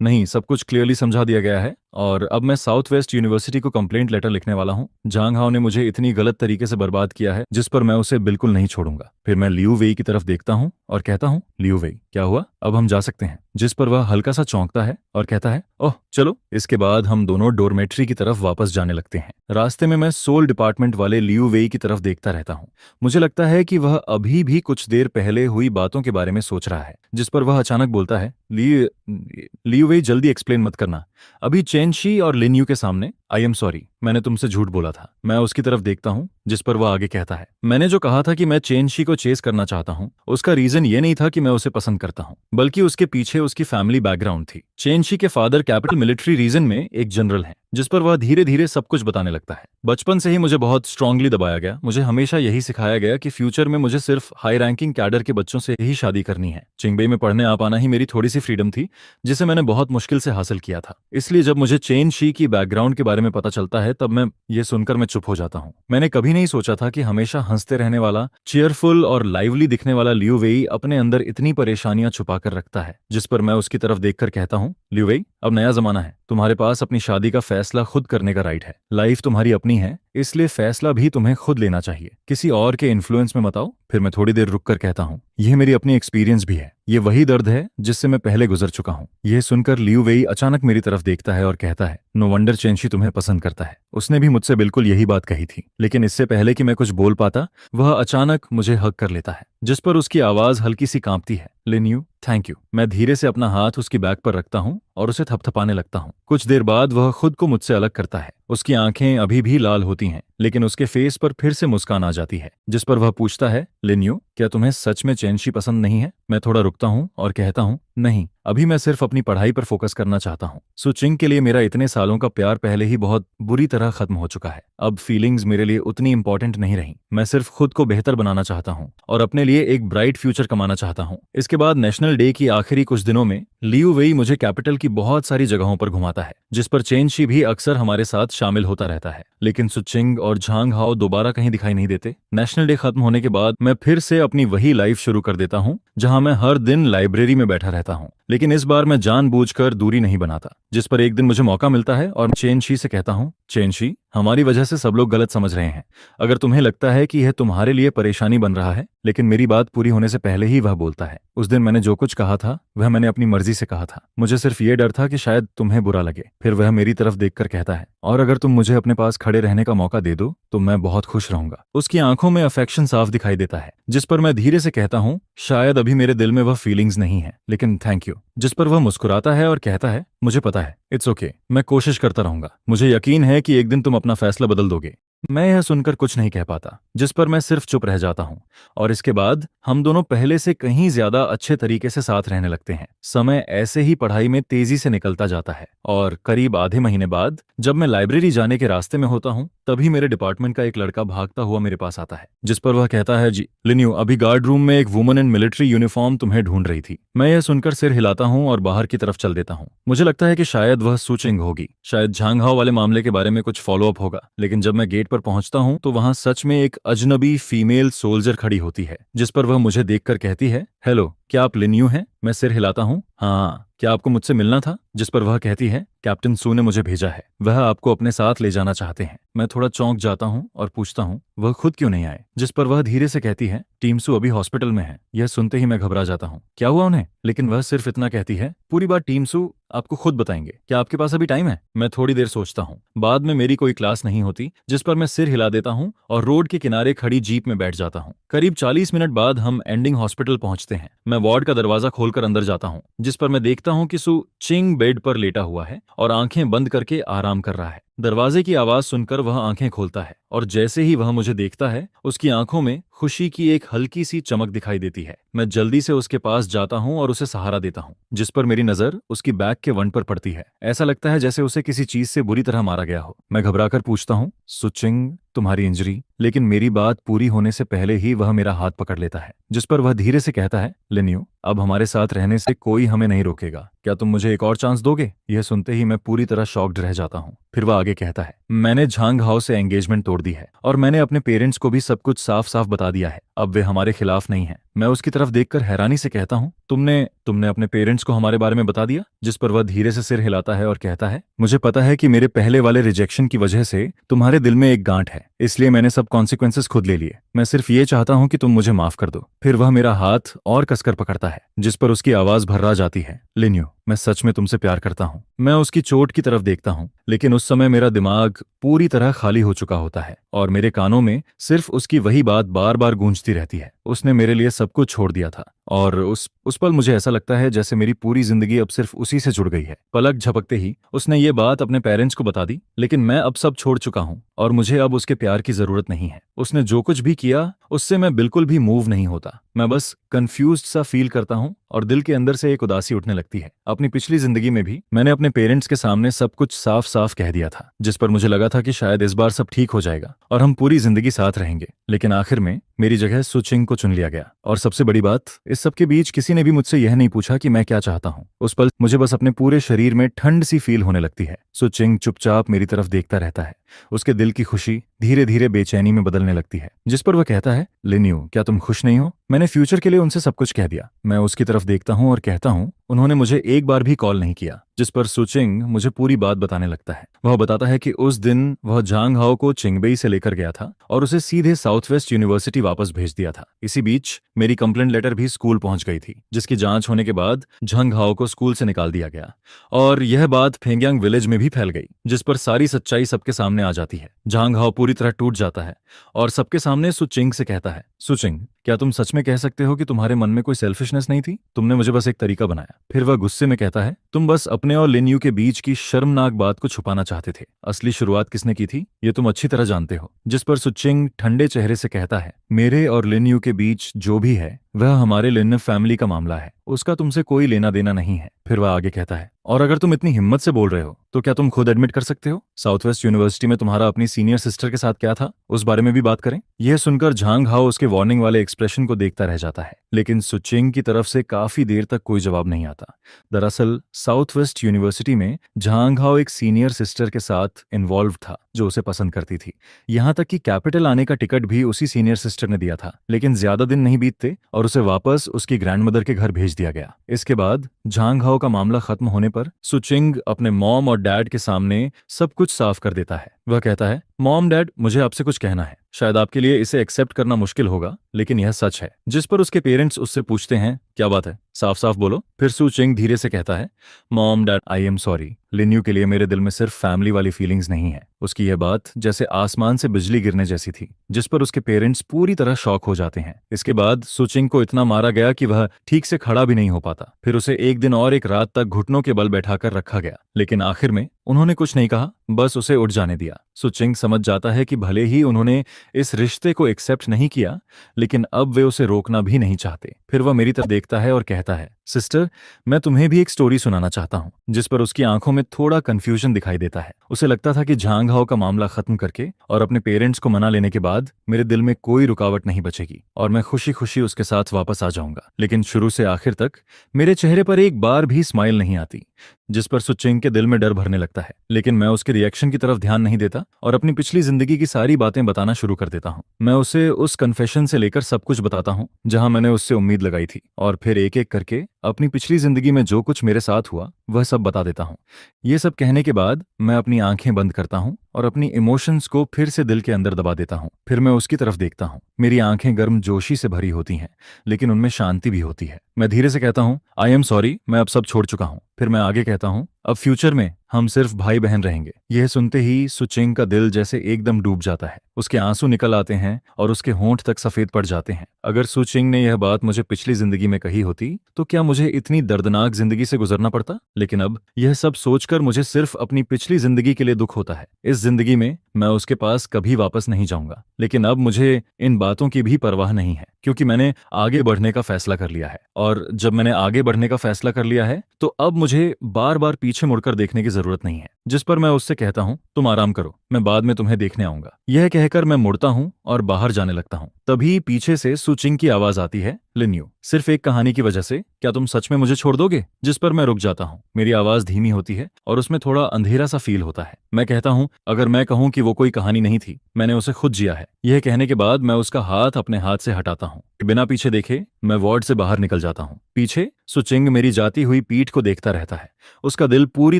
नहीं, सब कुछ क्लियरली समझा दिया गया है और अब मैं साउथ वेस्ट यूनिवर्सिटी को कंप्लेंट लेटर लिखने वाला हूँ। झांग हाओ ने मुझे इतनी गलत तरीके से बर्बाद किया है, जिस पर मैं उसे बिल्कुल नहीं छोड़ूंगा। फिर मैं लियू वेई की तरफ देखता हूँ और कहता हूँ, लियू वेई, क्या हुआ? अब हम जा सकते हैं। जिस पर वह हल्का सा चौंकता है और कहता है, ओह चलो। इसके बाद हम दोनों डोरमेट्री की तरफ वापस जाने लगते हैं। रास्ते में मैं सोल डिपार्टमेंट वाले लियू वेई की तरफ देखता रहता हूँ। मुझे लगता है कि वह अभी भी कुछ देर पहले हुई बातों के बारे में सोच रहा है। जिस पर वह अचानक बोलता है, लियू वेई, जल्दी एक्सप्लेन मत करना, अभी चेंशी और लिन्यू के सामने। आई एम सॉरी, मैंने तुमसे झूठ बोला था। मैं उसकी तरफ देखता हूँ, जिस पर वह आगे कहता है, मैंने जो कहा था कि मैं चेंशी को चेस करना चाहता हूँ, उसका रीजन ये नहीं था कि मैं उसे पसंद करता हूँ, बल्कि उसके पीछे उसकी फैमिली बैकग्राउंड थी। चेंशी के फादर कैपिटल मिलिट्री रीजन में एक जनरल हैं। जिस पर वह धीरे धीरे सब कुछ बताने लगता है। बचपन से ही मुझे बहुत स्ट्रांगली दबाया गया। मुझे हमेशा यही सिखाया गया कि फ्यूचर में मुझे सिर्फ हाई रैंकिंग कैडर के बच्चों से ही शादी करनी है। चिंगबई में पढ़ने आ पाना ही मेरी थोड़ी सी फ्रीडम थी, जिसे मैंने बहुत मुश्किल से हासिल किया था। इसलिए जब मुझे चेन शी की बैकग्राउंड के बारे में पता चलता है, तब मैं ये सुनकर मैं चुप हो जाता हूँ। मैंने कभी नहीं सोचा था कि हमेशा हंसते रहने वाला, चेयरफुल और लाइवली दिखने वाला लियू वेई अपने अंदर इतनी परेशानियां छुपा कर रखता है। जिस पर मैं उसकी तरफ देखकर कहता हूँ, लियू वेई, अब नया जमाना है। तुम्हारे पास अपनी शादी का फैसला खुद करने का राइट है। लाइफ तुम्हारी अपनी है, इसलिए फैसला भी तुम्हें खुद लेना चाहिए। किसी और के इन्फ्लुएंस में मत आओ। फिर मैं थोड़ी देर रुक कर कहता हूँ, यह मेरी अपनी एक्सपीरियंस भी है। ये वही दर्द है जिससे मैं पहले गुजर चुका हूँ। यह सुनकर लियू वेई अचानक मेरी तरफ देखता है और कहता है, नो वंडर चेंशी तुम्हें पसंद करता है। उसने भी मुझसे बिल्कुल यही बात कही थी। लेकिन इससे पहले कि मैं कुछ बोल पाता, वह अचानक मुझे हग कर लेता है, जिस पर उसकी आवाज हल्की सी कांपती है। लिन्यू, थैंक यू। मैं धीरे से अपना हाथ उसकी बैक पर रखता हूँ और उसे थपथपाने लगता हूँ। कुछ देर बाद वह खुद को मुझसे अलग करता है। उसकी आंखें अभी भी लाल होती हैं, लेकिन उसके फेस पर फिर से मुस्कान आ जाती है। जिस पर वह पूछता है, लिन्यू, क्या तुम्हें सच में चेंशी पसंद नहीं है? मैं थोड़ा रुकता हूँ और कहता हूँ, नहीं, अभी मैं सिर्फ अपनी पढ़ाई पर फोकस करना चाहता हूँ। सुचिंग के लिए मेरा इतने सालों का प्यार पहले ही बहुत बुरी तरह खत्म हो चुका है। अब फीलिंग्स मेरे लिए उतनी इंपॉर्टेंट नहीं रही। मैं सिर्फ खुद को बेहतर बनाना चाहता हूँ और अपने लिए एक ब्राइट फ्यूचर कमाना चाहता हूँ। इसके बाद नेशनल डे की आखिरी कुछ दिनों में लियू वेई मुझे कैपिटल की बहुत सारी जगहों पर घुमाता है, जिस पर चेंशी भी अक्सर हमारे साथ शामिल होता रहता है। लेकिन सुचिंग और झांग हाओ दोबारा कहीं दिखाई नहीं देते। नेशनल डे खत्म होने के बाद मैं फिर से अपनी वही लाइफ शुरू कर देता हूँ, जहां मैं हर दिन लाइब्रेरी में बैठा रहता हूँ। लेकिन इस बार मैं जानबूझकर दूरी नहीं बनाता। जिस पर एक दिन मुझे मौका मिलता है और चेनशी से कहता हूँ, चेनशी, हमारी वजह से सब लोग गलत समझ रहे हैं। अगर तुम्हें लगता है कि यह तुम्हारे लिए परेशानी बन रहा है, लेकिन मेरी बात पूरी होने से पहले ही वह बोलता है, उस दिन मैंने जो कुछ कहा था वह मैंने अपनी मर्जी से कहा था। मुझे सिर्फ ये डर था कि शायद तुम्हें बुरा लगे। फिर वह मेरी तरफ देखकर कहता है, और अगर तुम मुझे अपने पास खड़े रहने का मौका दे दो तो मैं बहुत खुश रहूंगा। उसकी आंखों में अफेक्शन साफ दिखाई देता है। जिस पर मैं धीरे से कहता हूँ, शायद अभी मेरे दिल में वह फीलिंग्स नहीं है, लेकिन थैंक यू। जिस पर वह मुस्कुराता है और कहता है, मुझे पता है, इट्स ओके, मैं कोशिश करता रहूंगा। मुझे यकीन है कि एक दिन तुम अपना फैसला बदल दोगे। मैं यह सुनकर कुछ नहीं कह पाता, जिस पर मैं सिर्फ चुप रह जाता हूँ। और इसके बाद हम दोनों पहले से कहीं ज्यादा अच्छे तरीके से साथ रहने लगते हैं। समय ऐसे ही पढ़ाई में तेजी से निकलता जाता है और करीब आधे महीने बाद जब मैं लाइब्रेरी जाने के रास्ते में होता हूँ, तभी मेरे डिपार्टमेंट का एक लड़का भागता हुआ मेरे पास आता है। जिस पर वह कहता है, जी लिन्यू, अभी गार्ड रूम में एक वुमन इन मिलिट्री यूनिफॉर्म तुम्हें ढूंढ रही थी। मैं यह सुनकर सिर हिलाता हूँ और बाहर की तरफ चल देता हूँ। मुझे लगता है कि शायद वह सुचिंग होगी, शायद झांगहाओ वाले मामले के बारे में कुछ फॉलोअप होगा। लेकिन जब मैं गेट पर पहुंचता हूं तो वहां सच में एक अजनबी फीमेल सोल्जर खड़ी होती है, जिस पर वह मुझे देखकर कहती है, हेलो, क्या आप लिन्यू हैं? मैं सिर हिलाता हूँ, हाँ। क्या आपको मुझसे मिलना था? जिस पर वह कहती है, कैप्टन सू ने मुझे भेजा है, वह आपको अपने साथ ले जाना चाहते हैं। मैं थोड़ा चौंक जाता हूँ और पूछता हूँ, वह खुद क्यों नहीं आए? जिस पर वह धीरे से कहती है, टीम सू अभी हॉस्पिटल में है। यह सुनते ही मैं घबरा जाता हूँ, क्या हुआ उन्हें? लेकिन वह सिर्फ इतना कहती है, पूरी बात टीम सू आपको खुद बताएंगे। क्या आपके पास अभी टाइम है? मैं थोड़ी देर सोचता हूँ। बाद में मेरी कोई क्लास नहीं होती, जिस पर मैं सिर हिला देता हूँ और रोड के किनारे खड़ी जीप में बैठ जाता हूँ। करीब 40 मिनट बाद हम एंडिंग हॉस्पिटल पहुंचते हैं। मैं वार्ड का दरवाजा खोलकर अंदर जाता हूँ, जिस पर मैं देखता हूँ कि सू चिंग बेड पर लेटा हुआ है और आंखें बंद करके आराम कर रहा है। दरवाजे की आवाज सुनकर वह आंखें खोलता है और जैसे ही वह मुझे देखता है, उसकी आंखों में खुशी की एक हल्की सी चमक दिखाई देती है। मैं जल्दी से उसके पास जाता हूँ और उसे सहारा देता हूँ, जिस पर मेरी नजर उसकी बैक के वन पर पड़ती है। ऐसा लगता है जैसे उसे किसी चीज से बुरी तरह मारा गया हो। मैं घबराकर पूछता हूँ, सुचिंग, तुम्हारी इंजरी? लेकिन मेरी बात पूरी होने से पहले ही वह मेरा हाथ पकड़ लेता है, जिस पर वह धीरे से कहता है, लिन्यू, अब हमारे साथ रहने से कोई हमें नहीं रोकेगा। क्या तुम मुझे एक और चांस दोगे? यह सुनते ही मैं पूरी तरह शॉक्ड रह जाता हूँ। फिर वह आगे कहता है, मैंने झांगहाओ से एंगेजमेंट तोड़ दी है और मैंने अपने पेरेंट्स को भी सब कुछ साफ साफ बता दिया है। अब वे हमारे खिलाफ नहीं हैं। मैं उसकी तरफ देखकर हैरानी से कहता हूँ, तुमने अपने पेरेंट्स को हमारे बारे में बता दिया? जिस पर वह धीरे से सिर हिलाता है और कहता है, मुझे पता है कि मेरे पहले वाले रिजेक्शन की वजह से तुम्हारे दिल में एक गांठ है, इसलिए मैंने सब कॉन्सिक्वेंसेस खुद ले लिए। मैं सिर्फ ये चाहता हूँ कि तुम मुझे माफ कर दो। फिर वह मेरा हाथ और कसकर पकड़ता है, जिस पर उसकी आवाज भर्रा जाती है, लिन्यू, मैं सच में तुमसे प्यार करता हूँ। मैं उसकी चोट की तरफ देखता हूँ, लेकिन उस समय मेरा दिमाग पूरी तरह खाली हो चुका होता है और मेरे कानों में सिर्फ उसकी वही बात बार बार गूंजती रहती है, उसने मेरे लिए सब कुछ छोड़ दिया था और उस पल मुझे ऐसा लगता है जैसे मेरी पूरी जिंदगी अब सिर्फ उसी से जुड़ गई है। पलक झपकते ही उसने ये बात अपने पेरेंट्स को बता दी, लेकिन मैं अब सब छोड़ चुका हूँ और मुझे अब उसके प्यार की जरूरत नहीं है। उसने जो कुछ भी किया उससे मैं बिल्कुल भी मूव नहीं होता। मैं बस कंफ्यूज्ड सा फील करता हूँ और दिल के अंदर से एक उदासी उठने लगती है। अपनी पिछली जिंदगी में भी मैंने अपने पेरेंट्स के सामने सब कुछ साफ साफ कह दिया था, जिस पर मुझे लगा था कि शायद इस बार सब ठीक हो जाएगा और हम पूरी जिंदगी साथ रहेंगे। लेकिन आखिर में मेरी जगह सुचिंग को चुन लिया गया। और सबसे बड़ी बात, इस सब के बीच किसी ने भी मुझसे यह नहीं पूछा कि मैं क्या चाहता हूँ। उस पल मुझे बस अपने पूरे शरीर में ठंड सी फील होने लगती है। सुचिंग चुपचाप मेरी तरफ देखता रहता है। उसके दिल की खुशी धीरे धीरे बेचैनी में बदलने लगती है, जिस पर वह कहता है, लिन्यू, क्या तुम खुश नहीं हो? मैंने फ्यूचर के लिए उनसे सब कुछ कह दिया। मैं उसकी तरफ देखता हूँ और कहता हूँ, उन्होंने मुझे एक बार भी कॉल नहीं किया। जिस पर सुचिंग मुझे पूरी बात बताने लगता है। वह बताता है कि उस दिन वह झांग हाओ को चिंगबेई से लेकर गया था और उसे सीधे साउथ वेस्ट यूनिवर्सिटी वापस भेज दिया था। इसी बीच मेरी कंप्लेंट लेटर भी स्कूल पहुंच गई थी, जिसकी जांच होने के बाद झांग हाओ को स्कूल से निकाल दिया गया और यह बात फेंगयांग विलेज में भी फैल गई, जिस पर सारी सच्चाई सबके सामने आ जाती है। झांग हाओ पूरी तरह टूट जाता है और सबके सामने सुचिंग से कहता है, सुचिंग, क्या तुम सच में कह सकते हो कि तुम्हारे मन में कोई सेल्फिशनेस नहीं थी? तुमने मुझे बस एक तरीका बनाया। फिर वह गुस्से में कहता है, तुम बस अपने और लिन्यू के बीच की शर्मनाक बात को छुपाना चाहते थे। असली शुरुआत किसने की थी ये तुम अच्छी तरह जानते हो। जिस पर सुचिंग ठंडे चेहरे से कहता है, मेरे और लिन्यू के बीच जो भी है वह हमारे लिन फैमिली का मामला है, उसका तुमसे कोई लेना देना नहीं है। फिर वह आगे कहता है, और अगर तुम इतनी हिम्मत से बोल रहे हो तो क्या तुम खुद एडमिट कर सकते हो साउथ वेस्ट यूनिवर्सिटी में तुम्हारा अपनी सीनियर सिस्टर के साथ क्या था, उस बारे में भी बात करें। यह सुनकर झांग हाओ उसके वार्निंग वाले एक्सप्रेशन को देखता रह जाता है, लेकिन सुचिंग की तरफ से काफी देर तक कोई जवाब नहीं आता। दरअसल साउथ वेस्ट यूनिवर्सिटी में झांग हाओ एक सीनियर सिस्टर के साथ इन्वॉल्व था जो उसे पसंद करती थी। यहां तक कि कैपिटल आने का टिकट भी उसी सीनियर सिस्टर ने दिया था। लेकिन ज्यादा दिन नहीं बीतते और उसे वापस उसकी ग्रैंडमदर के घर भेज दिया गया। इसके बाद झांग हाओ का मामला खत्म होने पर सुचिंग अपने मॉम और डैड के सामने सब कुछ साफ कर देता है। वह कहता है, मॉम डैड, मुझे आपसे कुछ कहना है। शायद आपके लिए इसे एक्सेप्ट करना मुश्किल होगा, लेकिन यह सच है। जिस पर उसके पेरेंट्स उससे पूछते हैं, क्या बात है, साफ साफ बोलो। फिर सुचिंग धीरे से कहता है, mom dad, I am sorry. लिन्यू के लिए मेरे दिल में सिर्फ फैमिली वाली फीलिंग्स नहीं है। उसकी यह बात जैसे आसमान से बिजली गिरने जैसी थी, जिस पर उसके पेरेंट्स पूरी तरह शॉक हो जाते हैं। इसके बाद सुचिंग को इतना मारा गया कि वह ठीक से खड़ा भी नहीं हो पाता। फिर उसे एक दिन और एक रात तक घुटनों के बल बैठाकर रखा गया, लेकिन आखिर में उन्होंने कुछ नहीं कहा, बस उसे उठ जाने दिया। सुचिंग समझ जाता है कि भले ही उन्होंने इस रिश्ते को एक्सेप्ट नहीं किया, लेकिन अब वे उसे रोकना भी नहीं चाहते। फिर वह मेरी तरफ देखता है और कहता है, सिस्टर, मैं तुम्हें भी एक स्टोरी सुनाना चाहता हूँ। जिस पर उसकी आंखों में थोड़ा कंफ्यूजन दिखाई देता है। उसे लगता था कि झांग हाओ का मामला खत्म करके और अपने पेरेंट्स को मना लेने के बाद मेरे दिल में कोई रुकावट नहीं बचेगी और मैं खुशी खुशी उसके साथ वापस आ जाऊंगा। लेकिन शुरू से आखिर तक मेरे चेहरे पर एक बार भी स्माइल नहीं आती, जिस पर सुचिंग के दिल में डर भरने लगता है। लेकिन मैं उसके रिएक्शन की तरफ ध्यान नहीं देता और अपनी पिछली जिंदगी की सारी बातें बताना शुरू कर देता हूँ। मैं उसे उस कन्फेशन से लेकर सब कुछ बताता हूँ जहां मैंने उससे उम्मीद लगाई थी, और फिर एक एक करके अपनी पिछली जिंदगी में जो कुछ मेरे साथ हुआ वह सब बता देता हूँ। ये सब कहने के बाद मैं अपनी आंखें बंद करता हूँ और अपनी इमोशंस को फिर से दिल के अंदर दबा देता हूँ। फिर मैं उसकी तरफ देखता हूँ। मेरी आंखें गर्म जोशी से भरी होती हैं, लेकिन उनमें शांति भी होती है। मैं धीरे से कहता हूँ, आई एम सॉरी, मैं अब सब छोड़ चुका हूँ। फिर मैं आगे कहता हूँ, अब फ्यूचर में हम सिर्फ भाई बहन रहेंगे। यह सुनते ही सुचिंग का दिल जैसे एकदम डूब जाता है। उसके आंसू निकल आते हैं और उसके होंठ तक सफेद पड़ जाते हैं। अगर सुचिंग ने यह बात मुझे पिछली जिंदगी में कही होती तो क्या मुझे इतनी दर्दनाक जिंदगी से गुजरना पड़ता? लेकिन अब यह सब सोचकर मुझे सिर्फ अपनी पिछली जिंदगी के लिए दुख होता है। इस जिंदगी में मैं उसके पास कभी वापस नहीं जाऊंगा, लेकिन अब मुझे इन बातों की भी परवाह नहीं है, क्योंकि मैंने आगे बढ़ने का फैसला कर लिया है। और जब मैंने आगे बढ़ने का फैसला कर लिया है तो अब मुझे बार बार पीछे मुड़कर देखने की जरूरत नहीं है। जिस पर मैं उससे कहता हूँ, तुम आराम करो, मैं बाद में तुम्हें देखने आऊंगा। यह कहकर मैं मुड़ता हूँ और बाहर जाने लगता हूँ। तभी पीछे से सुचिंग की आवाज आती है, लिन्यू, सिर्फ एक कहानी की वजह से क्या तुम सच में मुझे छोड़ दोगे? जिस पर मैं रुक जाता हूँ। मेरी आवाज धीमी होती है और उसमें थोड़ा अंधेरा सा फील होता है। मैं कहता हूँ, अगर मैं कहूँ कि वो कोई कहानी नहीं थी, मैंने उसे खुद जिया है। यह कहने के बाद मैं उसका हाथ अपने हाथ से हटाता हूँ। बिना पीछे देखे मैं वार्ड से बाहर निकल जाता हूँ। पीछे सुचिंग मेरी जाती हुई पीठ को देखता रहता है। उसका दिल पूरी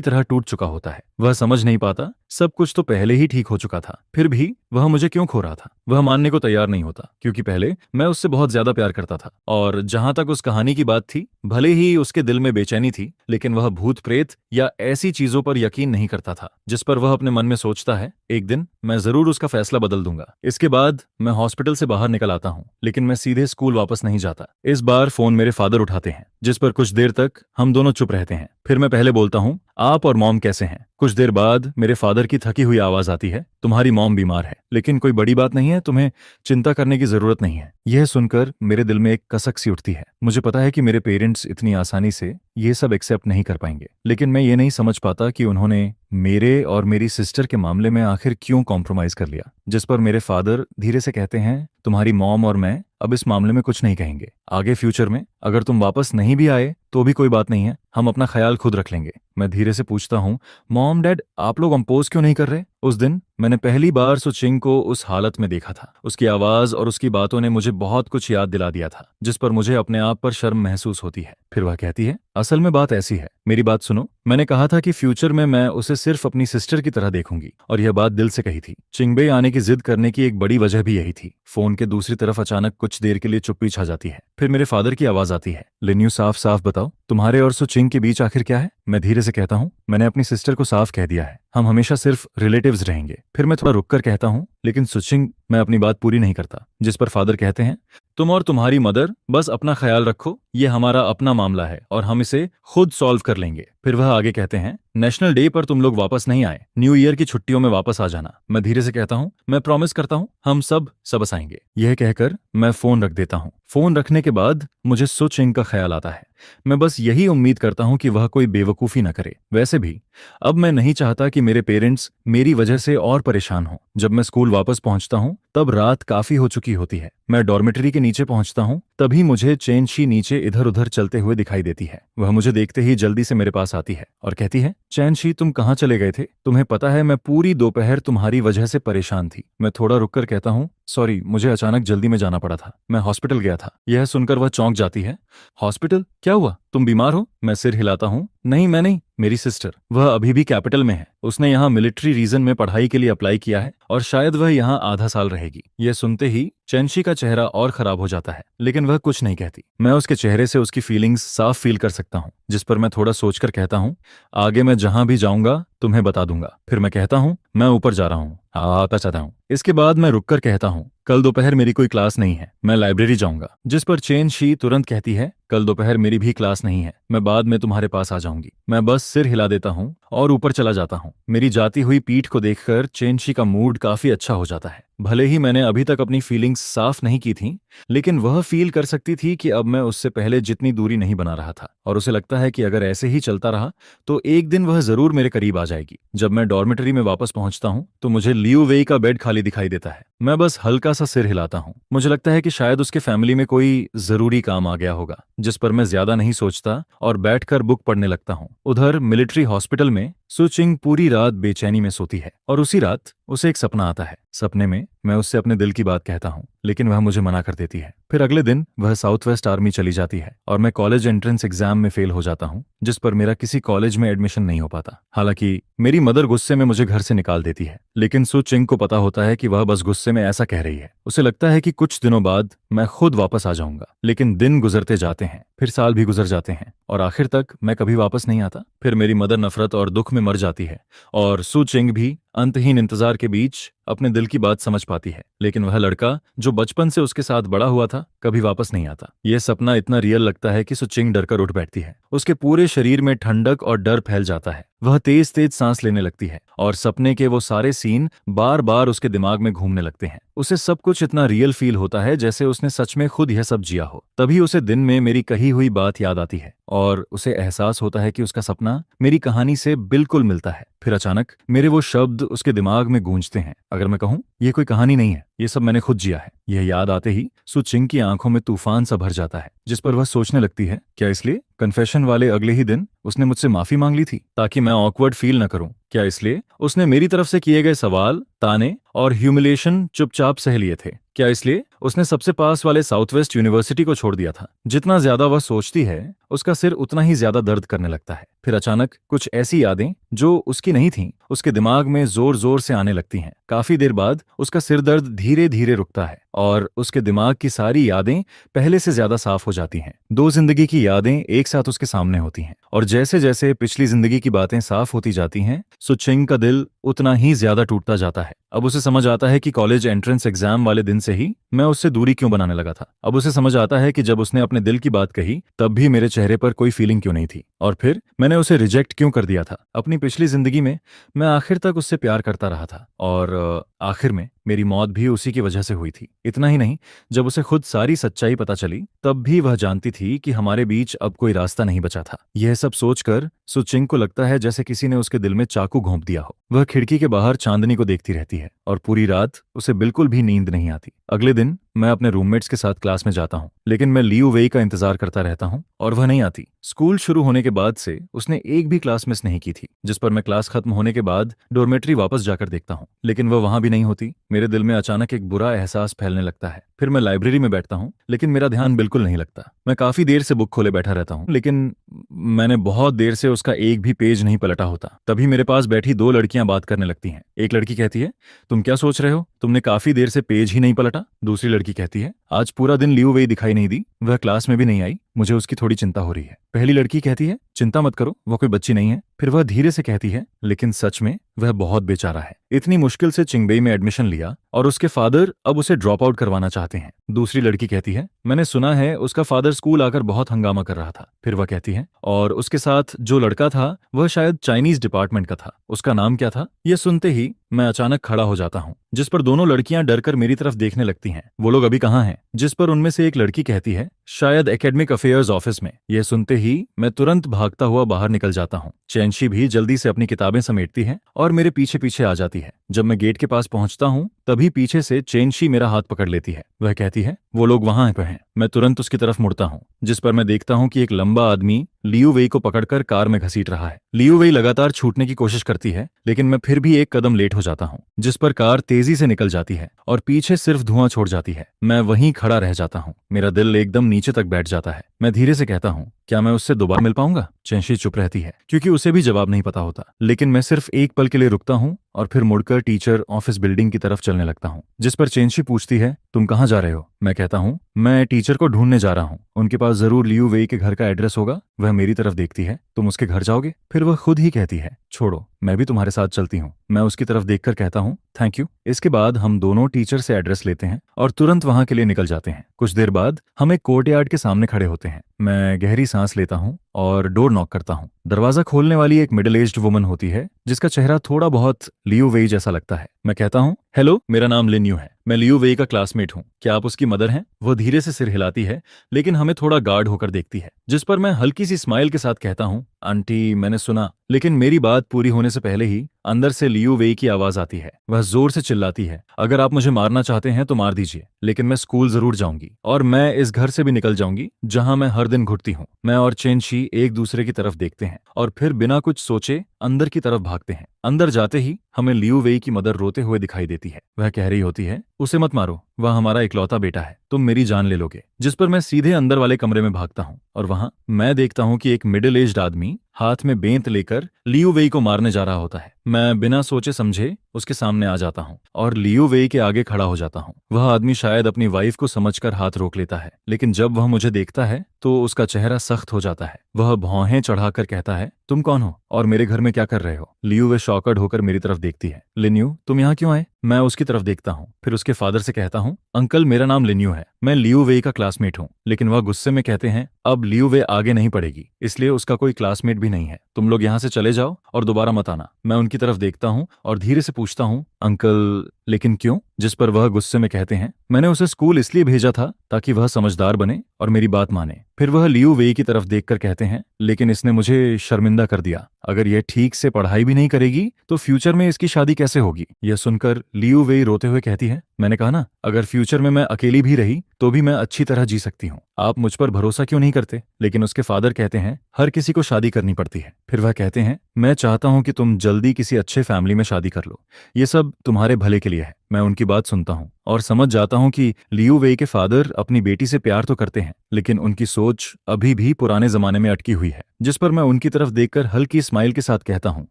तरह टूट चुका होता है। वह समझ नहीं पाता, सब कुछ तो पहले ही ठीक हो चुका था, फिर भी वह मुझे क्यों खो रहा था। वह मानने को तैयार नहीं होता, क्योंकि पहले मैं उससे बहुत ज्यादा प्यार करता था। और जहां तक उस कहानी की बात थी, भले ही उसके दिल में बेचैनी थी, लेकिन वह भूत प्रेत या ऐसी चीजों पर यकीन नहीं करता था जिस पर वह अपने मन में सोचता है एक दिन मैं जरूर उसका फैसला बदल दूंगा। इसके बाद मैं हॉस्पिटल से बाहर निकल आता हूँ, लेकिन मैं सीधे स्कूल वापस नहीं जाता। इस बार फोन मेरे फादर उठाते हैं, जिस पर कुछ देर तक हम दोनों चुप रहते हैं। फिर मैं पहले बोलता हूँ, आप और मॉम कैसे हैं? कुछ देर बाद मेरे फादर की थकी हुई आवाज आती है, तुम्हारी मॉम बीमार है, लेकिन कोई बड़ी बात नहीं है, तुम्हें चिंता करने की जरूरत नहीं है। यह सुनकर मेरे दिल में एक कसक सी उठती है। मुझे पता है कि मेरे पेरेंट्स इतनी आसानी से ये सब एक्सेप्ट नहीं कर पाएंगे, लेकिन मैं ये नहीं समझ पाता कि उन्होंने मेरे और मेरी सिस्टर के मामले में आखिर क्यों कॉम्प्रोमाइज कर लिया। जिस पर मेरे फादर धीरे से कहते हैं, तुम्हारी मॉम और मैं अब इस मामले में कुछ नहीं कहेंगे। आगे फ्यूचर में अगर तुम वापस नहीं भी आए तो भी कोई बात नहीं है, हम अपना ख्याल खुद रख लेंगे। मैं धीरे से पूछता हूँ, मॉम डैड आप लोग अम्पोज क्यों नहीं कर रहे? उस दिन मैंने पहली बार सुचिंग को उस हालत में देखा था। उसकी आवाज और उसकी बातों ने मुझे बहुत कुछ याद दिला दिया था, जिस पर मुझे अपने आप पर शर्म महसूस होती है। फिर वह कहती है, असल में बात ऐसी है, मेरी बात सुनो। मैंने कहा था कि फ्यूचर में मैं उसे सिर्फ अपनी सिस्टर की तरह देखूंगी, और यह बात दिल से कही थी। चिंगबे आने की जिद करने की एक बड़ी वजह भी यही थी। फोन के दूसरी तरफ अचानक कुछ देर के लिए चुप्पी छा जाती है। फिर मेरे फादर की आवाज आती है, लिन्यू साफ साफ बताओ, तुम्हारे और सुचिंग के बीच आखिर क्या है? मैं धीरे से कहता हूँ, मैंने अपनी सिस्टर को साफ कह दिया है, हम हमेशा सिर्फ रिलेटिव्स रहेंगे। फिर मैं थोड़ा रुककर कहता हूँ, लेकिन सुचिंग, मैं अपनी बात पूरी नहीं करता। जिस पर फादर कहते हैं, तुम और तुम्हारी मदर बस अपना ख्याल रखो, ये हमारा अपना मामला है और हम इसे खुद सॉल्व कर लेंगे। फिर वह आगे कहते हैं, नेशनल डे पर तुम लोग वापस नहीं आए, न्यू ईयर की छुट्टियों में वापस आ जाना। मैं धीरे से कहता हूँ, मैं प्रॉमिस करता हूँ, हम सब सबस आएंगे। यह कहकर मैं फोन रख देता हूँ। फोन रखने के बाद मुझे सुचिंग का ख्याल आता है। मैं बस यही उम्मीद करता हूँ कि वह कोई बेवकूफ़ी न करे। वैसे भी अब मैं नहीं चाहता कि मेरे पेरेंट्स मेरी वजह से और परेशान हों। जब मैं स्कूल वापस पहुंचता हूं तब रात काफी हो चुकी होती है। मैं डॉर्मेटरी के नीचे पहुंचता हूं, तभी मुझे चैनशी नीचे इधर उधर चलते हुए दिखाई देती है। वह मुझे देखते ही जल्दी से मेरे पास आती है और कहती है, चैनशी तुम कहाँ चले गए थे? तुम्हें पता है मैं पूरी दोपहर तुम्हारी वजह से परेशान थी। मैं थोड़ा रुककर कहता हूँ, सॉरी, मुझे अचानक जल्दी में जाना पड़ा था, मैं हॉस्पिटल गया था। यह सुनकर वह चौंक जाती है। हॉस्पिटल? क्या हुआ? तुम बीमार हो? मैं सिर हिलाता हूँ, नहीं मैं नहीं, मेरी सिस्टर। वह अभी भी कैपिटल में है। उसने यहाँ मिलिट्री रीजन में पढ़ाई के लिए अप्लाई किया है और शायद वह यहाँ आधा साल रहेगी। यह सुनते ही चैनशी का चेहरा और खराब हो जाता है, लेकिन वह कुछ नहीं कहती। मैं उसके चेहरे से उसकी फीलिंग्स साफ फील कर सकता हूँ। जिस पर मैं थोड़ा सोचकर कहता हूँ, आगे मैं जहां भी जाऊंगा तुम्हें बता दूंगा। फिर मैं कहता हूँ, मैं ऊपर जा रहा हूँ, आता चाहता हूँ। इसके बाद मैं रुककर कहता हूँ, कल दोपहर मेरी कोई क्लास नहीं है, मैं लाइब्रेरी जाऊंगा। जिस पर चैनशी तुरंत कहती है, कल दोपहर मेरी भी क्लास नहीं है, मैं बाद में तुम्हारे पास आ जाऊंगी। मैं बस सिर हिला देता हूँ और ऊपर चला जाता हूँ। मेरी जाती हुई पीठ को देखकर चैनशी का मूड काफी अच्छा हो जाता है। भले ही मैंने अभी तक अपनी फीलिंग्स साफ नहीं की थी, लेकिन वह फील कर सकती थी कि अब मैं उससे पहले जितनी दूरी नहीं बना रहा था, और उसे लगता है कि अगर ऐसे ही चलता रहा तो एक दिन वह जरूर मेरे करीब आ जाएगी। जब मैं डॉर्मेटरी में वापस पहुंचता हूं तो मुझे लियू वेई का बेड खाली दिखाई देता है। मैं बस हल्का सा सिर हिलाता हूं। मुझे लगता है कि शायद उसके फैमिली में कोई जरूरी काम आ गया होगा, जिस पर मैं ज्यादा नहीं सोचता और बैठकर बुक पढ़ने लगता हूं। उधर मिलिट्री हॉस्पिटल में सुचिंग पूरी रात बेचैनी में सोती है और उसी रात उसे एक सपना आता है। सपने में मैं उससे अपने दिल की बात कहता हूँ, लेकिन वह मुझे मना कर देती है। फिर अगले दिन वह साउथ वेस्ट आर्मी चली जाती है और मैं कॉलेज एंट्रेंस एग्जाम में फेल हो जाता हूँ, जिस पर मेरा किसी कॉलेज में एडमिशन नहीं हो पाता। हालांकि मेरी मदर गुस्से में मुझे घर से निकाल देती है, लेकिन सुचिंग को पता होता है कि वह बस गुस्से में ऐसा कह रही है। उसे लगता है कि कुछ दिनों बाद मैं खुद वापस आ जाऊंगा, लेकिन दिन गुजरते जाते हैं, फिर साल भी गुजर जाते हैं और आखिर तक मैं कभी वापस नहीं आता। फिर मेरी मदर नफरत और दुख में मर जाती है और सुचिंग भी अंतहीन इंतजार के बीच अपने दिल की बात समझ पाती है, लेकिन वह लड़का जो बचपन से उसके साथ बड़ा हुआ था कभी वापस नहीं आता। यह सपना इतना रियल लगता है कि सुचिंग डरकर उठ बैठती है। उसके पूरे शरीर में ठंडक और डर फैल जाता है। वह तेज तेज सांस लेने लगती है और सपने के वो सारे सीन बार बार उसके दिमाग में घूमने लगते हैं। उसे सब कुछ इतना रियल फील होता है जैसे उसने सच में खुद यह सब जिया हो। तभी उसे दिन में मेरी कही हुई बात याद आती है और उसे एहसास होता है कि उसका सपना मेरी कहानी से बिल्कुल मिलता है। फिर अचानक मेरे वो शब्द उसके दिमाग में गूंजते हैं, अगर मैं कहूँ ये कोई कहानी नहीं है, ये सब मैंने खुद जिया है। यह याद आते ही सुचिंग की आंखों में तूफान सा भर जाता है, जिस पर वह सोचने लगती है, क्या इसलिए कन्फेशन वाले अगले ही दिन उसने मुझसे माफी मांग ली थी ताकि मैं ऑकवर्ड फील न करूं? क्या इसलिए उसने मेरी तरफ से किए गए सवाल, ताने और ह्यूमिलेशन चुपचाप सह लिए थे? क्या इसलिए? उसने सबसे पास वाले साउथ वेस्ट यूनिवर्सिटी को छोड़ दिया था। जितना ज्यादा वह सोचती है उसका सिर उतना ही ज्यादा दर्द करने लगता है। फिर अचानक कुछ ऐसी यादें जो उसकी नहीं थीं उसके दिमाग में जोर जोर से आने लगती हैं। काफी देर बाद उसका सिर दर्द धीरे धीरे रुकता है और उसके दिमाग की सारी यादें पहले से ज्यादा साफ हो जाती हैं। दो जिंदगी की यादें एक साथ उसके सामने होती हैं और जैसे जैसे पिछली जिंदगी की बातें साफ होती जाती हैं सुचिंग का दिल उतना ही ज्यादा टूटता जाता है। अब उसे समझ आता है कि कॉलेज एंट्रेंस एग्जाम वाले दिन से ही मैं उससे दूरी क्यों बनाने लगा था। अब उसे समझ आता है कि जब उसने अपने दिल की बात कही तब भी मेरे चेहरे पर कोई फीलिंग क्यों नहीं थी और फिर मैंने उसे रिजेक्ट क्यों कर दिया था। अपनी पिछली जिंदगी में मैं आखिर तक उससे प्यार करता रहा था और आखिर में मेरी मौत भी उसी की वजह से हुई थी। इतना ही नहीं, जब उसे खुद सारी सच्चाई पता चली तब भी वह जानती थी कि हमारे बीच अब कोई रास्ता नहीं बचा था। यह सब सोचकर सुचिंग को लगता है जैसे किसी ने उसके दिल में चाकू घोंप दिया हो। वह खिड़की के बाहर चांदनी को देखती रहती है और पूरी रात उसे बिल्कुल भी नींद नहीं आती। अगले दिन मैं अपने रूममेट्स के साथ क्लास में जाता हूँ लेकिन मैं लियू वेई का इंतजार करता रहता हूँ और वह नहीं आती। स्कूल शुरू होने के बाद से उसने एक भी क्लास मिस नहीं की थी, जिस पर मैं क्लास खत्म होने के बाद डॉर्मेट्री वापस जाकर देखता हूँ लेकिन वह वहां भी नहीं होती। मेरे दिल में अचानक एक बुरा एहसास फैलने लगता है। फिर मैं लाइब्रेरी में बैठता हूँ लेकिन मेरा ध्यान बिल्कुल नहीं लगता। मैं काफी देर से बुक खोले बैठा रहता हूँ लेकिन मैंने बहुत देर से उसका एक भी पेज नहीं पलटा होता। तभी मेरे पास बैठी दो लड़कियां बात करने लगती हैं। एक लड़की कहती है, तुम क्या सोच रहे हो, तुमने काफी देर से पेज ही नहीं पलटा। दूसरी लड़की कहती है, आज पूरा दिन लियू वेई दिखाई नहीं दी, वह क्लास में भी नहीं आई, मुझे उसकी थोड़ी चिंता हो रही है। पहली लड़की कहती है, चिंता मत करो, वह कोई बच्ची नहीं है। फिर वह धीरे से कहती है, लेकिन सच में वह बहुत बेचारा है, इतनी मुश्किल से चिंगबई में एडमिशन लिया और उसके फादर अब उसे ड्रॉप आउट करवाना चाहते हैं। दूसरी लड़की कहती है, मैंने सुना है उसका फादर स्कूल आकर बहुत हंगामा कर रहा था। फिर वह कहती है, और उसके साथ जो लड़का था वह शायद चाइनीज डिपार्टमेंट का था, उसका नाम क्या था। यह सुनते ही मैं अचानक खड़ा हो जाता हूँ, जिस पर दोनों लड़कियां डरकर मेरी तरफ देखने लगती हैं। वो लोग अभी कहाँ हैं? जिस पर उनमें से एक लड़की कहती है, शायद एकेडमिक अफेयर्स ऑफिस में। यह सुनते ही मैं तुरंत भागता हुआ बाहर निकल जाता हूँ। चैनशी भी जल्दी से अपनी किताबें समेटती है और मेरे पीछे पीछे आ जाती है। जब मैं गेट के पास पहुंचता हूँ तभी पीछे से चैनशी मेरा हाथ पकड़ लेती है। वह कहती है, वो लोग वहां पे हैं। मैं तुरंत उसकी तरफ मुड़ता हूँ, जिस पर मैं देखता हूँ कि एक लंबा आदमी लियू वेई को पकड़कर कार में घसीट रहा है। लियू वेई लगातार छूटने की कोशिश करती है लेकिन मैं फिर भी एक कदम लेट हो जाता हूँ, जिस पर कार तेजी से निकल जाती है और पीछे सिर्फ धुआं छोड़ जाती है। मैं वहीं खड़ा रह जाता हूँ, मेरा दिल एकदम नीचे तक बैठ जाता है। मैं धीरे से कहता हूँ, क्या मैं उससे दोबारा मिल पाऊंगा? चैनशी चुप रहती है क्योंकि उसे भी जवाब नहीं पता होता, लेकिन मैं सिर्फ एक पल के लिए रुकता हूँ और फिर मुड़कर टीचर ऑफिस बिल्डिंग की तरफ चलने लगता हूँ। जिस पर चैनशी पूछती है, तुम कहाँ जा रहे हो? मैं कहता हूँ, मैं टीचर को ढूंढने जा रहा हूँ, उनके पास जरूर लियू वेई के घर का एड्रेस होगा। वह मेरी तरफ देखती है, तुम उसके घर जाओगे? फिर वह खुद ही कहती है, छोड़ो, मैं भी तुम्हारे साथ चलती हूँ। मैं उसकी तरफ देखकर कहता हूँ, थैंक यू। इसके बाद हम दोनों टीचर से एड्रेस लेते हैं और तुरंत वहां के लिए निकल जाते हैं। कुछ देर बाद हम एक कोर्टयार्ड के सामने खड़े होते हैं। मैं गहरी सांस लेता हूँ और डोर नॉक करता हूँ। दरवाजा खोलने वाली एक मिडिल एज्ड वुमन होती है जिसका चेहरा थोड़ा बहुत लियू वेई जैसा लगता है। मैं कहता हूँ, हेलो, मेरा नाम लिन यू है, मैं लियू वेई का क्लासमेट हूँ, क्या आप उसकी मदर हैं? वो धीरे से सिर हिलाती है लेकिन हमें थोड़ा गार्ड होकर देखती है, जिस पर मैं हल्की सी स्माइल के साथ कहता हूँ, आंटी मैंने सुना। लेकिन मेरी बात पूरी होने से पहले ही अंदर से लियू वेई की आवाज आती है। वह जोर से चिल्लाती है, अगर आप मुझे मारना चाहते हैं तो मार दीजिए, लेकिन मैं स्कूल जरूर जाऊंगी और मैं इस घर से भी निकल जाऊंगी जहां मैं हर दिन घुटती हूँ। मैं और चैनशी एक दूसरे की तरफ देखते हैं और फिर बिना कुछ सोचे अंदर की तरफ भागते हैं। अंदर जाते ही हमें लियू वेई की मदर रोते हुए दिखाई देती है। वह कह रही होती है, उसे मत मारो, वह हमारा इकलौता बेटा है, तुम मेरी जान ले लोगे। जिस पर मैं सीधे अंदर वाले कमरे में भागता हूँ और वहां मैं देखता हूँ कि एक मिडिल एज्ड आदमी हाथ में बेंत लेकर लियू वेई को मारने जा रहा होता है। मैं बिना सोचे समझे उसके सामने आ जाता हूँ और लियू वेई के आगे खड़ा हो जाता हूँ। वह आदमी शायद अपनी वाइफ को समझकर हाथ रोक लेता है, लेकिन जब वह मुझे देखता है तो उसका चेहरा सख्त हो जाता है। वह भौहें चढ़ाकर कहता है, तुम कौन हो और मेरे घर में क्या कर रहे हो? लियू वे शॉकर्ड होकर मेरी तरफ देखती है। लिन्यू, तुम यहाँ क्यों आए? मैं उसकी तरफ देखता हूँ, फिर उसके फादर से कहता हूँ, अंकल मेरा नाम लिन्यू है, मैं लियू वेई का क्लासमेट हूँ। लेकिन वह गुस्से में कहते हैं, अब लियू वे आगे नहीं पढ़ेगी, इसलिए उसका कोई क्लासमेट भी नहीं है, तुम लोग यहाँ से चले जाओ और दोबारा मत आना। मैं उनकी तरफ देखता हूँ और धीरे से पूछता हूँ, अंकल लेकिन क्यों? जिस पर वह गुस्से में कहते हैं, मैंने उसे स्कूल इसलिए भेजा था ताकि वह समझदार बने और मेरी बात माने। फिर वह लियू वेई की तरफ देखकर कहते हैं, लेकिन इसने मुझे शर्मिंदा कर दिया, अगर यह ठीक से पढ़ाई भी नहीं करेगी तो फ्यूचर में इसकी शादी कैसे होगी? यह सुनकर लियू वेई रोते हुए कहती है, मैंने कहा ना, अगर फ्यूचर में मैं अकेली भी रही तो भी मैं अच्छी तरह जी सकती हूँ, आप मुझ पर भरोसा क्यों नहीं करते? लेकिन उसके फादर कहते हैं, हर किसी को शादी करनी पड़ती है। फिर वह कहते हैं, मैं चाहता हूँ कि तुम जल्दी किसी अच्छे फैमिली में शादी कर लो, ये सब तुम्हारे भले के लिए है। मैं उनकी बात सुनता हूँ और समझ जाता हूँ कि लियू वेई के फादर अपनी बेटी से प्यार तो करते हैं, लेकिन उनकी सोच अभी भी पुराने जमाने में अटकी हुई है। जिस पर मैं उनकी तरफ देखकर हल्की स्माइल के साथ कहता हूँ,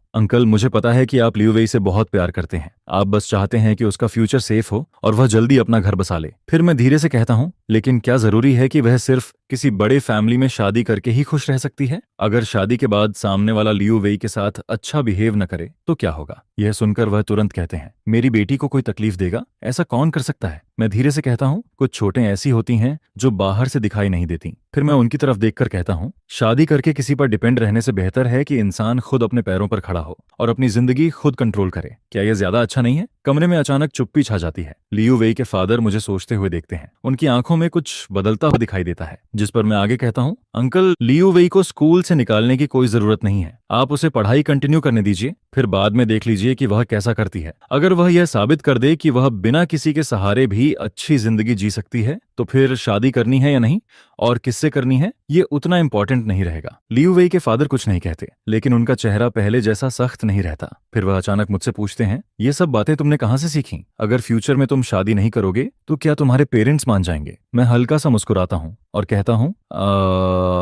अंकल मुझे पता है कि आप लियू वेई से बहुत प्यार करते हैं, आप बस चाहते हैं कि उसका फ्यूचर सेफ हो और वह जल्दी अपना घर बसा ले। फिर मैं धीरे से कहता हूँ, लेकिन क्या जरूरी है कि वह सिर्फ किसी बड़े फैमिली में शादी करके ही खुश रह सकती है? अगर शादी के बाद सामने वाला लियू वेई के साथ अच्छा बिहेव न करे तो क्या होगा? यह सुनकर वह तुरंत कहते हैं, मेरी बेटी को कोई तकलीफ देगा? ऐसा कौन कर सकता है? मैं धीरे से कहता हूँ, कुछ छोटे ऐसी होती हैं जो बाहर से दिखाई नहीं देती। फिर मैं उनकी तरफ देखकर कहता हूँ, शादी करके किसी पर डिपेंड रहने से बेहतर है कि इंसान खुद अपने पैरों पर खड़ा हो और अपनी जिंदगी खुद कंट्रोल करे। क्या यह ज्यादा अच्छा नहीं है? कमरे में अचानक चुप्पी छा जाती है। लियू वेई के फादर मुझे सोचते हुए देखते हैं। उनकी आंखों में कुछ बदलता हुआ दिखाई देता है, जिस पर मैं आगे कहता हूँ, अंकल लियू वेई को स्कूल से निकालने की कोई जरूरत नहीं है। आप उसे पढ़ाई कंटिन्यू करने दीजिए, फिर बाद में देख लीजिए कि वह कैसा करती है। अगर वह यह साबित कर दे कि वह बिना किसी के सहारे भी अच्छी जिंदगी जी सकती है तो फिर शादी करनी है या नहीं और किससे करनी है ये उतना इंपॉर्टेंट नहीं रहेगा। लियू वेई के फादर कुछ नहीं कहते, लेकिन उनका चेहरा पहले जैसा सख्त नहीं रहता। फिर वह अचानक मुझसे पूछते हैं, ये सब बातें तुमने कहां से सीखी? अगर फ्यूचर में तुम शादी नहीं करोगे तो क्या तुम्हारे पेरेंट्स मान जाएंगे? मैं हल्का सा मुस्कुराता हूँ और कहता हूँ,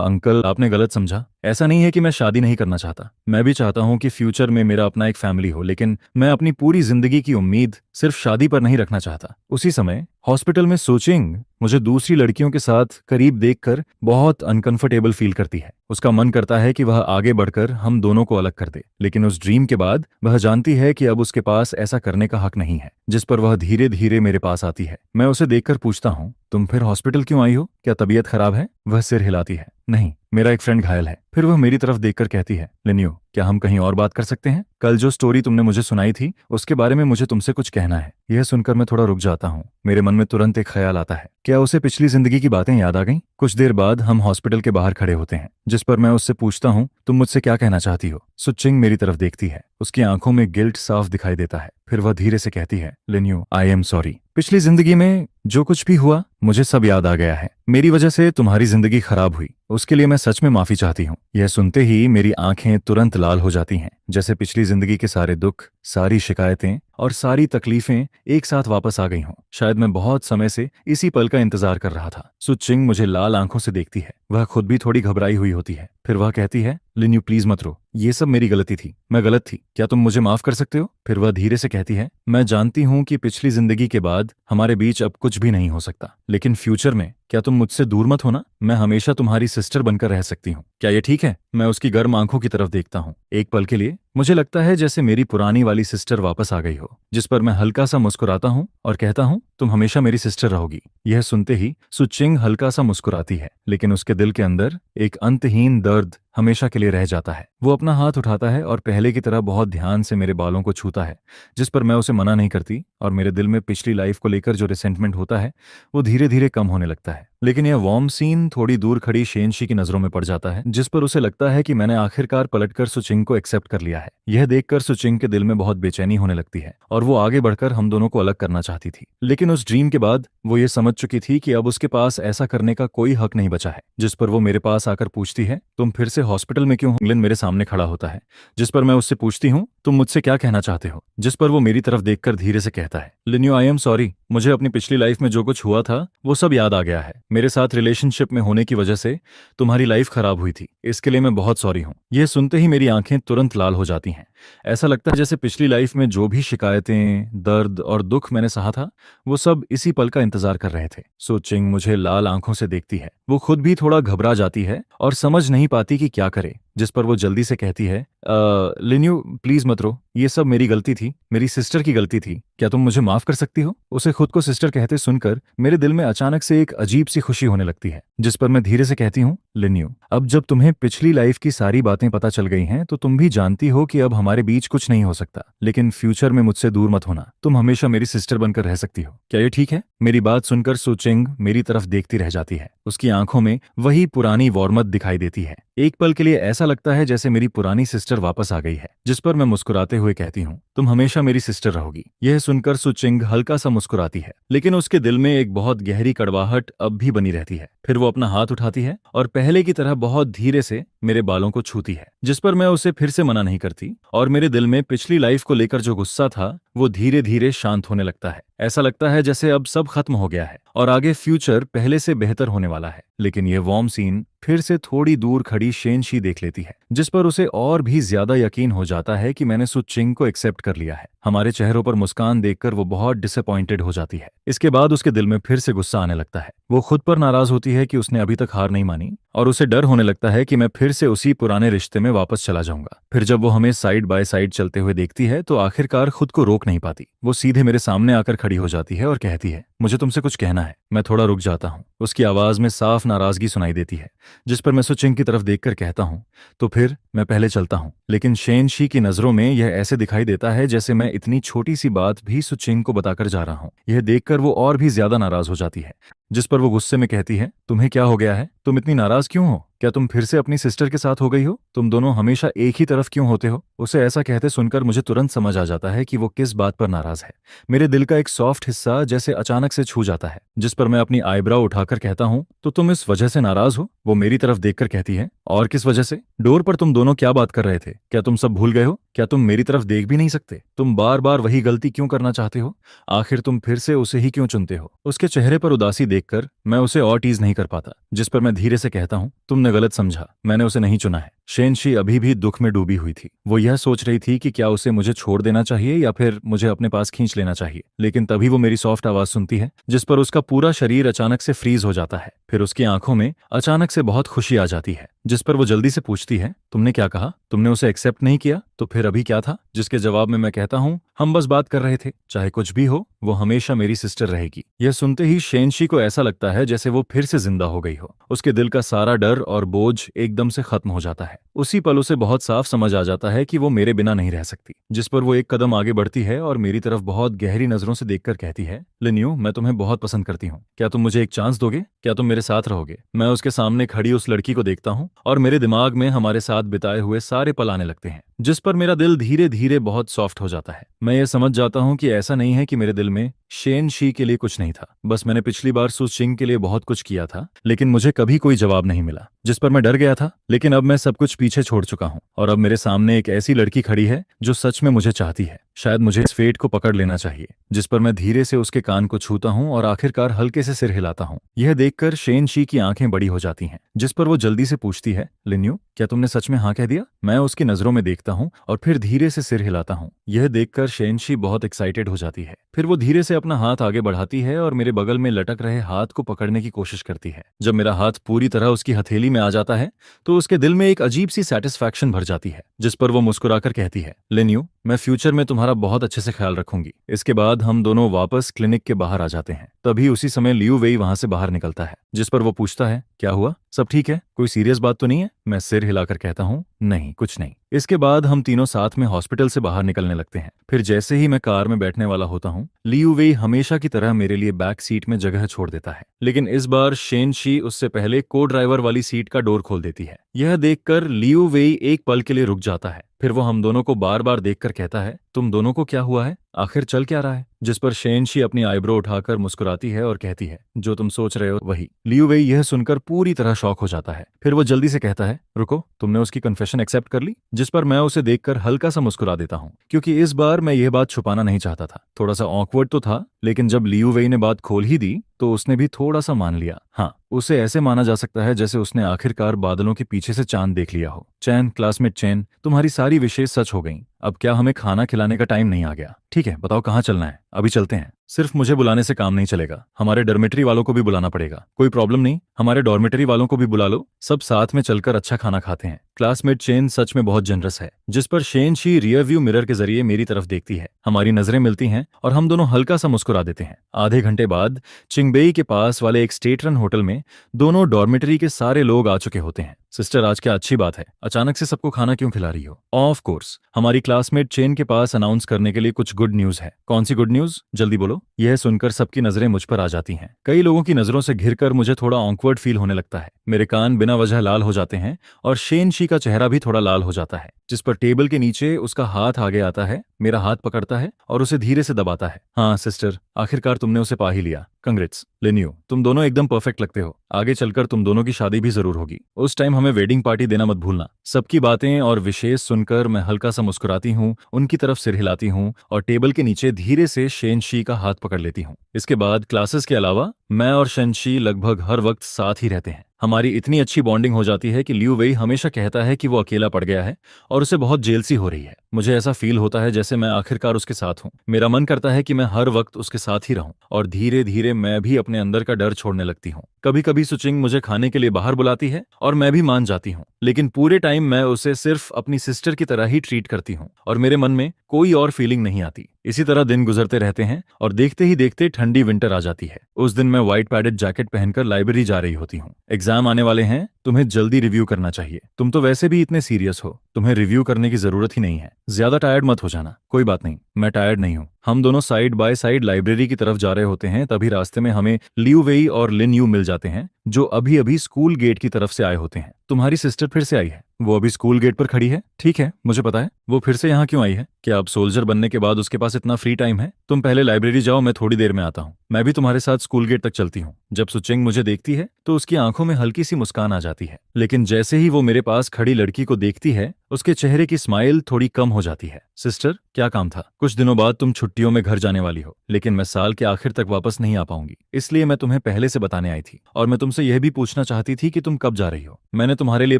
अंकल आपने गलत समझा। ऐसा नहीं है कि मैं शादी नहीं करना चाहता, मैं भी चाहता हूँ कि फ्यूचर में मेरा अपना एक फैमिली हो, लेकिन मैं अपनी पूरी जिंदगी की उम्मीद सिर्फ शादी पर नहीं रखना चाहता। उसी समय हॉस्पिटल में सुचिंग मुझे दूसरी लड़कियों के साथ करीब देखकर बहुत अनकंफर्टेबल फील करती है। उसका मन करता है कि वह आगे बढ़कर हम दोनों को अलग कर दे, लेकिन उस ड्रीम के बाद वह जानती है कि अब उसके पास ऐसा करने का हक नहीं है। जिस पर वह धीरे धीरे मेरे पास आती है। मैं उसे देखकर पूछता हूँ, तुम फिर हॉस्पिटल क्यों आई हो? क्या तबीयत खराब है? वह सिर हिलाती है, नहीं, मेरा एक फ्रेंड घायल है। फिर वह मेरी तरफ देखकर कहती है, लिन्यू क्या हम कहीं और बात कर सकते हैं? कल जो स्टोरी तुमने मुझे सुनाई थी उसके बारे में मुझे तुमसे कुछ कहना है। यह सुनकर मैं थोड़ा रुक जाता हूँ। मेरे मन में तुरंत एक ख्याल आता है, क्या उसे पिछली जिंदगी की बातें याद आ गईं? कुछ देर बाद हम हॉस्पिटल के बाहर खड़े होते हैं, जिस पर मैं उससे पूछता हूँ, तुम मुझसे क्या कहना चाहती हो? सुचिंग मेरी तरफ देखती है, उसकी आंखों में गिल्ट साफ दिखाई देता है। फिर वह धीरे से कहती है, लिन्यू आई एम सॉरी, पिछली जिंदगी में जो कुछ भी हुआ मुझे सब याद आ गया है। मेरी वजह से तुम्हारी जिंदगी खराब हुई, उसके लिए मैं सच में माफी चाहती हूँ। यह सुनते ही मेरी आंखें तुरंत लाल हो जाती हैं, जैसे पिछली जिंदगी के सारे दुख, सारी शिकायतें और सारी तकलीफें एक साथ वापस आ गई हों। शायद मैं बहुत समय से इसी पल का इंतजार कर रहा था। सुचिंग मुझे लाल आंखों से देखती है, वह खुद भी थोड़ी घबराई हुई होती है। फिर वह कहती है, लिन्यू प्लीज मत रो, ये सब मेरी गलती थी, मैं गलत थी, क्या तुम मुझे माफ कर सकते हो? फिर वह धीरे से कहती है, मैं जानती हूँ कि पिछली जिंदगी के बाद हमारे बीच अब कुछ भी नहीं हो सकता, लेकिन फ्यूचर में क्या तुम मुझसे दूर मत होना? मैं हमेशा तुम्हारी सिस्टर बनकर रह सकती हूँ, क्या ये ठीक है? मैं उसकी गर्म आंखों की तरफ देखता हूँ। एक पल के लिए मुझे लगता है जैसे मेरी पुरानी वाली सिस्टर वापस आ गई हो, जिस पर मैं हल्का सा मुस्कुराता हूँ और कहता हूँ, तुम हमेशा मेरी सिस्टर रहोगी। यह सुनते ही सुचिंग हल्का सा मुस्कुराती है, लेकिन उसके दिल के अंदर एक अंतहीन दर्द हमेशा के लिए रह जाता है। वो अपना हाथ उठाता है और पहले की तरह बहुत ध्यान से मेरे बालों को छूता है, जिस पर मैं उसे मना नहीं करती, और मेरे दिल में पिछली लाइफ को लेकर जो रिसेंटमेंट होता है वो धीरे धीरे कम होने लगता है। लेकिन यह वार्म सीन थोड़ी दूर खड़ी शेनशी की नजरों में पड़ जाता है, जिस पर उसे लगता है कि मैंने आखिरकार पलटकर सुचिंग को एक्सेप्ट कर लिया है। यह देखकर सुचिंग के दिल में बहुत बेचैनी होने लगती है और वो आगे बढ़कर हम दोनों को अलग करना चाहती थी, लेकिन उस ड्रीम के बाद वो ये समझ चुकी थी कि अब उसके पास ऐसा करने का कोई हक नहीं बचा है। जिस पर वो मेरे पास आकर पूछती है, तुम फिर से हॉस्पिटल में क्यों हो? इंग्लैंड मेरे सामने खड़ा होता है, जिस पर मैं उससे पूछती हूँ, तुम मुझसे क्या कहना चाहते हो? जिस पर वो मेरी तरफ देखकर धीरे से कहता है, लिन्यू आई एम सॉरी, मुझे अपनी पिछली लाइफ में जो कुछ हुआ था वो सब याद आ गया है। मेरे साथ रिलेशनशिप में होने की वजह से तुम्हारी लाइफ खराब हुई थी, इसके लिए मैं बहुत सॉरी हूँ। यह सुनते ही मेरी आंखें तुरंत लाल हो जाती हैं। ऐसा लगता है जैसे पिछली लाइफ में जो भी शिकायतें, दर्द और दुख मैंने सहा था वो सब इसी पल का इंतजार कर रहे थे। सुचिंग मुझे लाल आंखों से देखती है, वो खुद भी थोड़ा घबरा जाती है और समझ नहीं पाती कि क्या करे। जिस पर वो जल्दी से कहती है, लिन्यू प्लीज मत रो, ये सब मेरी गलती थी, मेरी सिस्टर की गलती थी, क्या तुम मुझे माफ कर सकती हो? उसे खुद को सिस्टर कहते सुनकर मेरे दिल में अचानक से एक अजीब सी खुशी होने लगती है, जिस पर मैं धीरे से कहती हूँ, लिन्यू अब जब तुम्हें पिछली लाइफ की सारी बातें पता चल गई हैं तो तुम भी जानती हो कि अब हमारे बीच कुछ नहीं हो सकता, लेकिन फ्यूचर में मुझसे दूर मत होना, तुम हमेशा मेरी सिस्टर बनकर रह सकती हो, क्या ये ठीक है? मेरी बात सुनकर सुचिंग मेरी तरफ देखती रह जाती है, उसकी आंखों में वही पुरानी वार्मथ दिखाई देती है। एक पल के लिए ऐसा लगता है जैसे मेरी पुरानी सिस्टर वापस आ गई है, जिस पर मैं मुस्कुराते हुए कहती हूँ, तुम हमेशा मेरी सिस्टर रहोगी। यह सुनकर सुचिंग हल्का सा मुस्कुराती है, लेकिन उसके दिल में एक बहुत गहरी कड़वाहट अब भी बनी रहती है। फिर वो अपना हाथ उठाती है और पहले की तरह बहुत धीरे से मेरे बालों को छूती है, जिस पर मैं उसे फिर से मना नहीं करती, और मेरे दिल में पिछली लाइफ को लेकर जो गुस्सा था वो धीरे धीरे शांत होने लगता है। ऐसा लगता है जैसे अब सब खत्म हो गया है और आगे फ्यूचर पहले से बेहतर होने वाला है। लेकिन यह वार्म सीन फिर से थोड़ी दूर खड़ी शेनशी देख लेती है, जिस पर उसे और भी ज्यादा यकीन हो जाता है कि मैंने सु चिंग को एक्सेप्ट कर लिया है। हमारे चेहरों पर मुस्कान देखकर वो बहुत डिसअपॉइंटेड हो जाती है। इसके बाद उसके दिल में फिर से गुस्सा आने लगता है। वो खुद पर नाराज होती है कि उसने अभी तक हार नहीं मानी और उसे डर होने लगता है कि मैं फिर से उसी पुराने रिश्ते में वापस चला जाऊंगा। फिर जब वो हमें साइड बाय साइड चलते हुए देखती है तो आखिरकार खुद को रोक नहीं पाती। वो सीधे मेरे सामने आकर खड़ी हो जाती है और कहती है, मुझे तुमसे कुछ कहना है। मैं थोड़ा रुक जाता हूँ। उसकी आवाज में साफ नाराजगी सुनाई देती है, जिस पर मैं सु चिंग की तरफ देखकर कहता हूँ, तो फिर मैं पहले चलता हूँ। लेकिन शेनशी की नजरों में यह ऐसे दिखाई देता है जैसे मैं इतनी छोटी सी बात भी सु चिंग को बताकर जा रहा हूँ। यह देखकर वो और भी ज्यादा नाराज हो जाती है, जिस पर वो गुस्से में कहती है, तुम्हें क्या हो गया है? तुम इतनी नाराज क्यों हो? क्या तुम फिर से अपनी सिस्टर के साथ हो गई हो? तुम दोनों हमेशा एक ही तरफ क्यों होते हो? उसे ऐसा कहते सुनकर मुझे तुरंत समझ आ जाता है कि वो किस बात पर नाराज है। मेरे दिल का एक सॉफ्ट हिस्सा जैसे अचानक से छू जाता है, जिस पर मैं अपनी आईब्रो उठाकर कहता हूँ, तो तुम इस वजह से नाराज हो? वो मेरी तरफ देखकर कहती है, और किस वजह से? डोर पर तुम दोनों क्या बात कर रहे थे? क्या तुम सब भूल गए हो? क्या तुम मेरी तरफ देख भी नहीं सकते? तुम बार बार वही गलती क्यों करना चाहते हो? आखिर तुम फिर से उसे ही क्यों चुनते हो? उसके चेहरे पर उदासी देखकर मैं उसे और टीज नहीं कर पाता, जिस पर मैं धीरे से कहता हूँ, तुमने गलत समझा, मैंने उसे नहीं चुना है। शेनशी अभी भी दुख में डूबी हुई थी। वो यह सोच रही थी कि क्या उसे मुझे छोड़ देना चाहिए या फिर मुझे अपने पास खींच लेना चाहिए। लेकिन तभी वो मेरी सॉफ्ट आवाज सुनती है, जिस पर उसका पूरा शरीर अचानक से फ्रीज हो जाता है। फिर उसकी आंखों में अचानक से बहुत खुशी आ जाती है, जिस पर वो जल्दी से पूछती है, तुमने क्या कहा? तुमने उसे एक्सेप्ट नहीं किया? तो फिर अभी क्या था? जिसके जवाब में मैं कहता हूँ, हम बस बात कर रहे थे। चाहे कुछ भी हो, वो हमेशा मेरी सिस्टर रहेगी। यह सुनते ही शेनशी को ऐसा लगता है जैसे वो फिर से जिंदा हो गई हो। उसके दिल का सारा डर और बोझ एकदम से खत्म हो जाता है। उसी पल उसे बहुत साफ समझ आ जाता है कि वो मेरे बिना नहीं रह सकती, जिस पर वो एक कदम आगे बढ़ती है और मेरी तरफ बहुत गहरी नजरों से देखकर कहती है, लिन्यू, मैं तुम्हें बहुत पसंद करती हूँ। क्या तुम मुझे एक चांस दोगे? क्या तुम मेरे साथ रहोगे? मैं उसके सामने खड़ी उस लड़की को देखता हूँ और मेरे दिमाग में हमारे साथ बिताए हुए सारे पल आने लगते हैं, जिस पर मेरा दिल धीरे धीरे बहुत सॉफ्ट हो जाता है। मैं ये समझ जाता हूँ कि ऐसा नहीं है कि मेरे दिल में शेनशी के लिए कुछ नहीं था। बस मैंने पिछली बार सु चिंग के लिए बहुत कुछ किया था, लेकिन मुझे कभी कोई जवाब नहीं मिला, जिस पर मैं डर गया था। लेकिन अब मैं सब कुछ पीछे छोड़ चुका हूँ और अब मेरे सामने एक ऐसी लड़की खड़ी है जो सच में मुझे चाहती है। शायद मुझे इस फेट को पकड़ लेना चाहिए। जिस पर मैं धीरे से उसके कान को छूता हूँ और आखिरकार हल्के से सिर हिलाता हूँ। यह देखकर शेनशी की आंखें बड़ी हो जाती हैं, जिस पर वो जल्दी से पूछती है, लिन्यू, क्या तुमने सच में हाँ कह दिया? मैं उसकी नजरों में देखता हूँ और फिर धीरे से सिर हिलाता हूँ। यह देखकर शेनशी बहुत एक्साइटेड हो जाती है। फिर वो धीरे से अपना हाथ आगे बढ़ाती है और मेरे बगल में लटक रहे हाथ को पकड़ने की कोशिश करती है। जब मेरा हाथ पूरी तरह उसकी हथेली में आ जाता है तो उसके दिल में एक अजीब सी सेटिस्फैक्शन भर जाती है, जिस पर वो मुस्कुराकर कहती है, लिन्यू, मैं फ्यूचर में तुम्हारा बहुत अच्छे से ख्याल रखूंगी। इसके बाद हम दोनों वापस क्लिनिक के बाहर आ जाते हैं। तभी उसी समय लियू वेई वहां से बाहर निकलता है, जिस पर वो पूछता है, क्या हुआ? सब ठीक है? कोई सीरियस बात तो नहीं है? मैं सिर हिलाकर कहता हूँ, नहीं, कुछ नहीं। इसके बाद हम तीनों साथ में हॉस्पिटल से बाहर निकलने लगते हैं। फिर जैसे ही मैं कार में बैठने वाला होता हूँ, लियू वेई हमेशा की तरह मेरे लिए बैक सीट में जगह छोड़ देता है। लेकिन इस बार शेनशी उससे पहले को ड्राइवर वाली सीट का डोर खोल देती है। यह देखकर लियू वेई एक पल के लिए रुक जाता है। फिर वो हम दोनों को बार बार देखकर कहता है, तुम दोनों को क्या हुआ है? आखिर चल क्या रहा है? जिस पर शेनशी अपनी आईब्रो उठाकर मुस्कुराती है और कहती है, जो तुम सोच रहे हो वही। लियू वेई यह सुनकर पूरी तरह शॉक हो जाता है। फिर वो जल्दी से कहता है, रुको, तुमने उसकी कन्फेशन एक्सेप्ट कर ली? जिस पर मैं उसे देखकर हल्का सा मुस्कुरा देता हूँ, क्योंकि इस बार मैं यह बात छुपाना नहीं चाहता था। थोड़ा सा ऑकवर्ड तो था, लेकिन जब लियू वेई ने बात खोल ही दी तो उसने भी थोड़ा सा मान लिया। हाँ, उसे ऐसे माना जा सकता है जैसे उसने आखिरकार बादलों के पीछे से चांद देख लिया हो। चैन, क्लासमेट चैन, तुम्हारी सारी विशेष सच हो गईं। अब क्या हमें खाना खिलाने का टाइम नहीं आ गया? ठीक है, बताओ कहाँ चलना है? अभी चलते हैं। सिर्फ मुझे बुलाने से काम नहीं चलेगा, हमारे डॉर्मेटरी वालों को भी बुलाना पड़ेगा। कोई प्रॉब्लम नहीं, हमारे डॉर्मेटरी वालों को भी बुला लो, सब साथ में चलकर अच्छा खाना खाते हैं। क्लासमेट चेन सच में बहुत जनरस है। जिस पर शेनशी रियर व्यू मिरर के जरिए मेरी तरफ देखती है। हमारी नजरें मिलती हैं और हम दोनों हल्का सा मुस्कुरा देते हैं। आधे घंटे बाद चिंगबेई के पास वाले एक स्टेटरन होटल में दोनों डॉर्मेटरी के सारे लोग आ चुके होते हैं। सिस्टर, आज क्या अच्छी बात है, अचानक से सबको खाना क्यों खिला रही हो? ऑफ कोर्स, हमारी क्लासमेट चेन के पास अनाउंस करने के लिए कुछ गुड न्यूज है। कौन सी गुड न्यूज? जल्दी बोलो। यह सुनकर सबकी नजरें मुझ पर आ जाती हैं। कई लोगों की नजरों से घिरकर मुझे थोड़ा ऑकवर्ड फील होने लगता है। मेरे कान बिना वजह लाल हो जाते हैं और शेनशी का चेहरा भी थोड़ा लाल हो जाता है, जिस पर टेबल के नीचे उसका हाथ आगे आता है मेरा हाथ पकड़ता है और उसे धीरे से दबाता है। हाँ सिस्टर, आखिरकार तुमने उसे पा ही लिया। कंग्रेट्स लिन्यू, तुम दोनों एकदम परफेक्ट लगते हो। आगे चलकर तुम दोनों की शादी भी जरूर होगी। उस टाइम हमें वेडिंग पार्टी देना मत भूलना। सबकी बातें और विशेष सुनकर मैं हल्का सा मुस्कुराती हूँ, उनकी तरफ सिर हिलाती हूँ और टेबल के नीचे धीरे से शेनशी का हाथ पकड़ लेती हूँ। इसके बाद क्लासेस के अलावा मैं और शेनशी लगभग हर वक्त साथ ही रहते हैं। हमारी इतनी अच्छी बॉन्डिंग हो जाती है कि लियू वेई हमेशा कहता है कि वो अकेला पड़ गया है और उसे बहुत जेलसी हो रही है। मुझे ऐसा फील होता है जैसे मैं आखिरकार उसके साथ हूँ। मेरा मन करता है कि मैं हर वक्त उसके साथ ही रहूं और धीरे धीरे मैं भी अपने अंदर का डर छोड़ने लगती हूँ। कभी कभी सुचिंग मुझे खाने के लिए बाहर बुलाती है और मैं भी मान जाती हूँ, लेकिन पूरे टाइम मैं उसे सिर्फ अपनी सिस्टर की तरह ही ट्रीट करती हूँ और मेरे मन में कोई और फीलिंग नहीं आती। इसी तरह दिन गुजरते रहते हैं और देखते ही देखते ठंडी विंटर आ जाती है। उस दिन मैं व्हाइट पैडेड जैकेट पहनकर लाइब्रेरी जा रही होती हूँ। एग्जाम आने वाले हैं, तुम्हें जल्दी रिव्यू करना चाहिए। तुम तो वैसे भी इतने सीरियस हो, तुम्हें रिव्यू करने की जरूरत ही नहीं है। ज्यादा टायर्ड मत हो जाना। कोई बात नहीं, मैं टायर्ड नहीं हूँ। हम दोनों साइड बाय साइड लाइब्रेरी की तरफ जा रहे होते हैं, तभी रास्ते में हमें लियू वेई और लिन यू मिल जाते हैं, जो अभी अभी स्कूल गेट की तरफ से आए होते हैं। तुम्हारी सिस्टर फिर से आई है। वो अभी स्कूल गेट पर खड़ी है। ठीक है, मुझे पता है। वो फिर से यहाँ क्यों आई है? क्या अब सोल्जर बनने के बाद उसके पास इतना फ्री टाइम है? तुम पहले लाइब्रेरी जाओ, मैं थोड़ी देर में आता हूँ। मैं भी तुम्हारे साथ स्कूल गेट तक चलती हूँ। जब सुचिंग मुझे देखती है तो उसकी आंखों में हल्की सी मुस्कान आ जाती है, लेकिन जैसे ही वो मेरे पास खड़ी लड़की को देखती है उसके चेहरे की स्माइल थोड़ी कम हो जाती है। सिस्टर, क्या काम था? कुछ दिनों बाद तुम छुट्टियों में घर जाने वाली हो, लेकिन मैं साल के आखिर तक वापस नहीं आ पाऊंगी, इसलिए मैं तुम्हें पहले से बताने आई थी और मैं तुमसे यह भी पूछना चाहती थी कि तुम कब जा रही हो। मैंने तुम्हारे लिए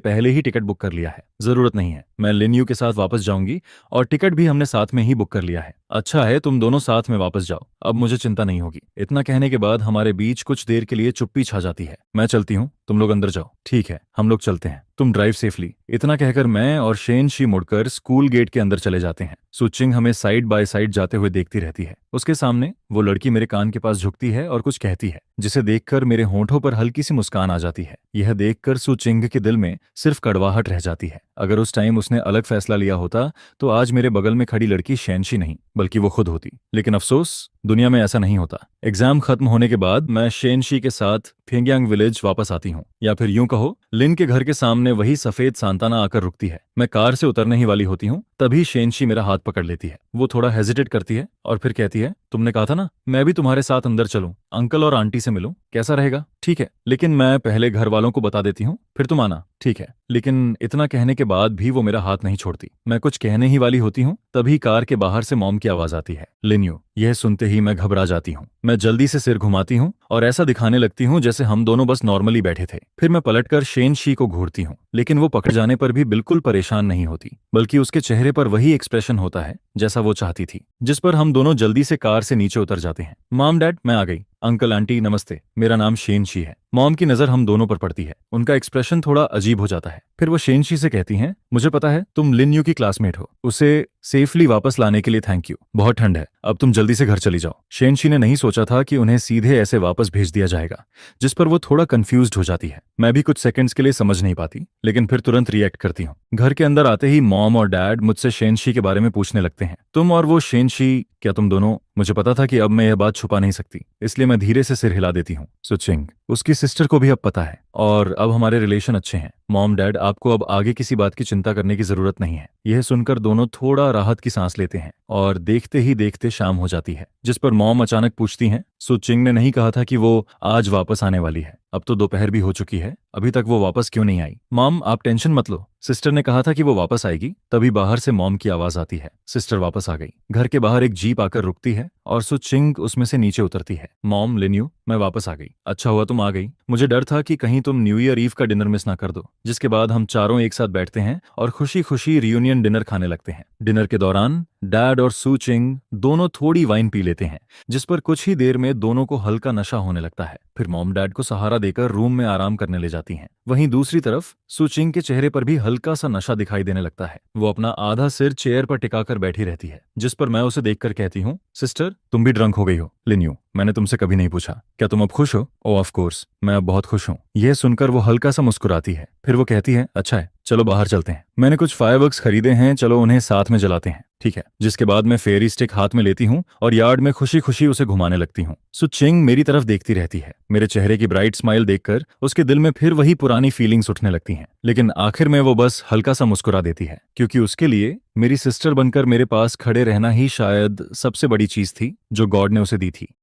पहले ही टिकट बुक कर लिया है। जरूरत नहीं है, मैं लिन्यू के साथ वापस जाऊंगी और टिकट भी हमने साथ में ही बुक कर लिया है। अच्छा है, तुम दोनों साथ में वापस जाओ, अब मुझे चिंता नहीं होगी। इतना कहने के बाद हमारे बीच कुछ देर के लिए चुप्पी छा जाती है। मैं चलती हूँ, तुम लोग अंदर जाओ। ठीक है, हम लोग चलते हैं। तुम ड्राइव सेफली। इतना कहकर मैं और शेनशी मुड़कर स्कूल गेट के अंदर चले जाते हैं। सुचिंग हमें साइड बाय साइड जाते हुए देखती रहती है। उसके सामने वो लड़की मेरे कान के पास झुकती है और कुछ कहती है, जिसे देखकर मेरे होंठों पर हल्की सी मुस्कान आ जाती है। यह देखकर सुचिंग के दिल में सिर्फ कड़वाहट रह जाती है। अगर उस टाइम उसने अलग फैसला लिया होता तो आज मेरे बगल में खड़ी लड़की शेनशी नहीं बल्कि वो खुद होती। लेकिन अफसोस, दुनिया में ऐसा नहीं होता। एग्जाम खत्म होने के बाद मैं शेनशी के साथ फेंगयांग विलेज वापस आती हूँ, या फिर यूं कहो, लिन के घर के सामने वही सफेद सांताना आकर रुकती है। मैं कार से उतरने ही वाली होती हूँ, तभी शेनशी मेरा हाथ पकड़ लेती है। वो थोड़ा हेजिटेट करती है और फिर कहती है, तुमने कहा था ना मैं भी तुम्हारे साथ अंदर चलूं, अंकल और आंटी से मिलूं, कैसा रहेगा? ठीक है, लेकिन मैं पहले घर वालों को बता देती हूँ, फिर तुम आना। ठीक है। लेकिन इतना कहने के बाद भी वो मेरा हाथ नहीं छोड़ती। मैं कुछ कहने ही वाली होती हूँ, तभी कार के बाहर से मॉम की आवाज आती है, लिन्यू। यह सुनते ही मैं घबरा जाती हूँ। मैं जल्दी से सिर घुमाती हूँ और ऐसा दिखाने लगती हूँ जैसे हम दोनों बस नॉर्मली बैठे थे। फिर मैं पलटकर शेनशी को घूरती हूँ, लेकिन वो पकड़ जाने पर भी बिल्कुल परेशान नहीं होती, बल्कि उसके चेहरे पर वही एक्सप्रेशन होता है जैसा वो चाहती थी। जिस पर हम दोनों जल्दी से कार से नीचे उतर जाते हैं। मॉम, डैड, मैं आ गई। अंकल आंटी नमस्ते, मेरा नाम शेनशी है। मॉम की नजर हम दोनों पर पड़ती है। उनका एक्सप्रेशन थोड़ा अजीब हो जाता है। फिर वो शेनशी से कहती हैं, मुझे पता है तुम लिन्यू की क्लासमेट हो, उसे सेफली वापस लाने के लिए थैंक यू। बहुत ठंड है, अब तुम जल्दी से घर चली जाओ। शेनशी ने नहीं सोचा था कि उन्हें सीधे ऐसे वापस भेज दिया जाएगा, जिस पर वो थोड़ा कंफ्यूज्ड हो जाती है। मैं भी कुछ सेकंड्स के लिए समझ नहीं पाती, लेकिन फिर तुरंत रिएक्ट करती हूँ। घर के अंदर आते ही मॉम और डैड मुझसे शेनशी के बारे में पूछने लगते हैं, तुम और वो शेनशी, क्या तुम दोनों? मुझे पता था कि अब मैं यह बात छुपा नहीं सकती, इसलिए मैं धीरे से सिर हिला देती हूँ। सुचिंग, उसकी सिस्टर को भी अब पता है और अब हमारे रिलेशन अच्छे हैं। मॉम, डैड, आपको अब आगे किसी बात की चिंता करने की जरूरत नहीं है। यह सुनकर दोनों थोड़ा राहत की सांस लेते हैं और देखते ही देखते शाम हो जाती है, जिस पर मॉम अचानक पूछती हैं, सुचिंग ने नहीं कहा था कि वो आज वापस आने वाली है? अब तो दोपहर भी हो चुकी है, अभी तक वो वापस क्यों नहीं आई? मॉम, आप टेंशन मत लो, सिस्टर ने कहा था कि वो वापस आएगी। तभी बाहर से मॉम की आवाज आती है, सिस्टर वापस आ गई। घर के बाहर एक जीप आकर रुकती है और सुचिंग उसमें से नीचे उतरती है। मॉम, लिन्यू, मैं वापस आ गई। अच्छा हुआ तुम आ गई। मुझे डर था कि कहीं तुम न्यू ईयर ईव का डिनर मिस ना कर दो। जिसके बाद हम चारों एक साथ बैठते हैं और खुशी खुशी रियूनियन डिनर खाने लगते हैं। डिनर के दौरान डैड और सुचिंग दोनों थोड़ी वाइन पी लेते हैं, जिस पर कुछ ही देर में दोनों को हल्का नशा होने लगता है। फिर मॉम डैड को सहारा देकर रूम में आराम करने ले जाती हैं। वहीं दूसरी तरफ सुचिंग के चेहरे पर भी हल्का सा नशा दिखाई देने लगता है। वो अपना आधा सिर चेयर पर टिकाकर बैठी रहती है, जिस पर मैं उसे देखकर कहती हूँ, सिस्टर, तुम भी ड्रंक हो गई हो। लिन्यू, मैंने तुमसे कभी नहीं पूछा, क्या तुम अब खुश हो? ओह ऑफ कोर्स, मैं अब बहुत खुश हूँ। यह सुनकर वो हल्का सा मुस्कुराती है, फिर वो कहती है, अच्छा है, चलो बाहर चलते हैं, मैंने कुछ फायरवर्क्स खरीदे हैं, चलो उन्हें साथ में जलाते हैं। ठीक है। जिसके बाद मैं फेरी स्टिक हाथ में लेती हूँ और यार्ड में खुशी खुशी उसे घुमाने लगती हूँ। सो चिंग मेरी तरफ देखती रहती है। मेरे चेहरे की ब्राइट स्माइल देखकर उसके दिल में फिर वही पुरानी फीलिंग्स उठने लगती हैं, लेकिन आखिर में वो बस हल्का सा मुस्कुरा देती है, क्योंकि उसके लिए मेरी सिस्टर बनकर मेरे पास खड़े रहना ही शायद सबसे बड़ी चीज थी जो गॉड ने उसे दी थी।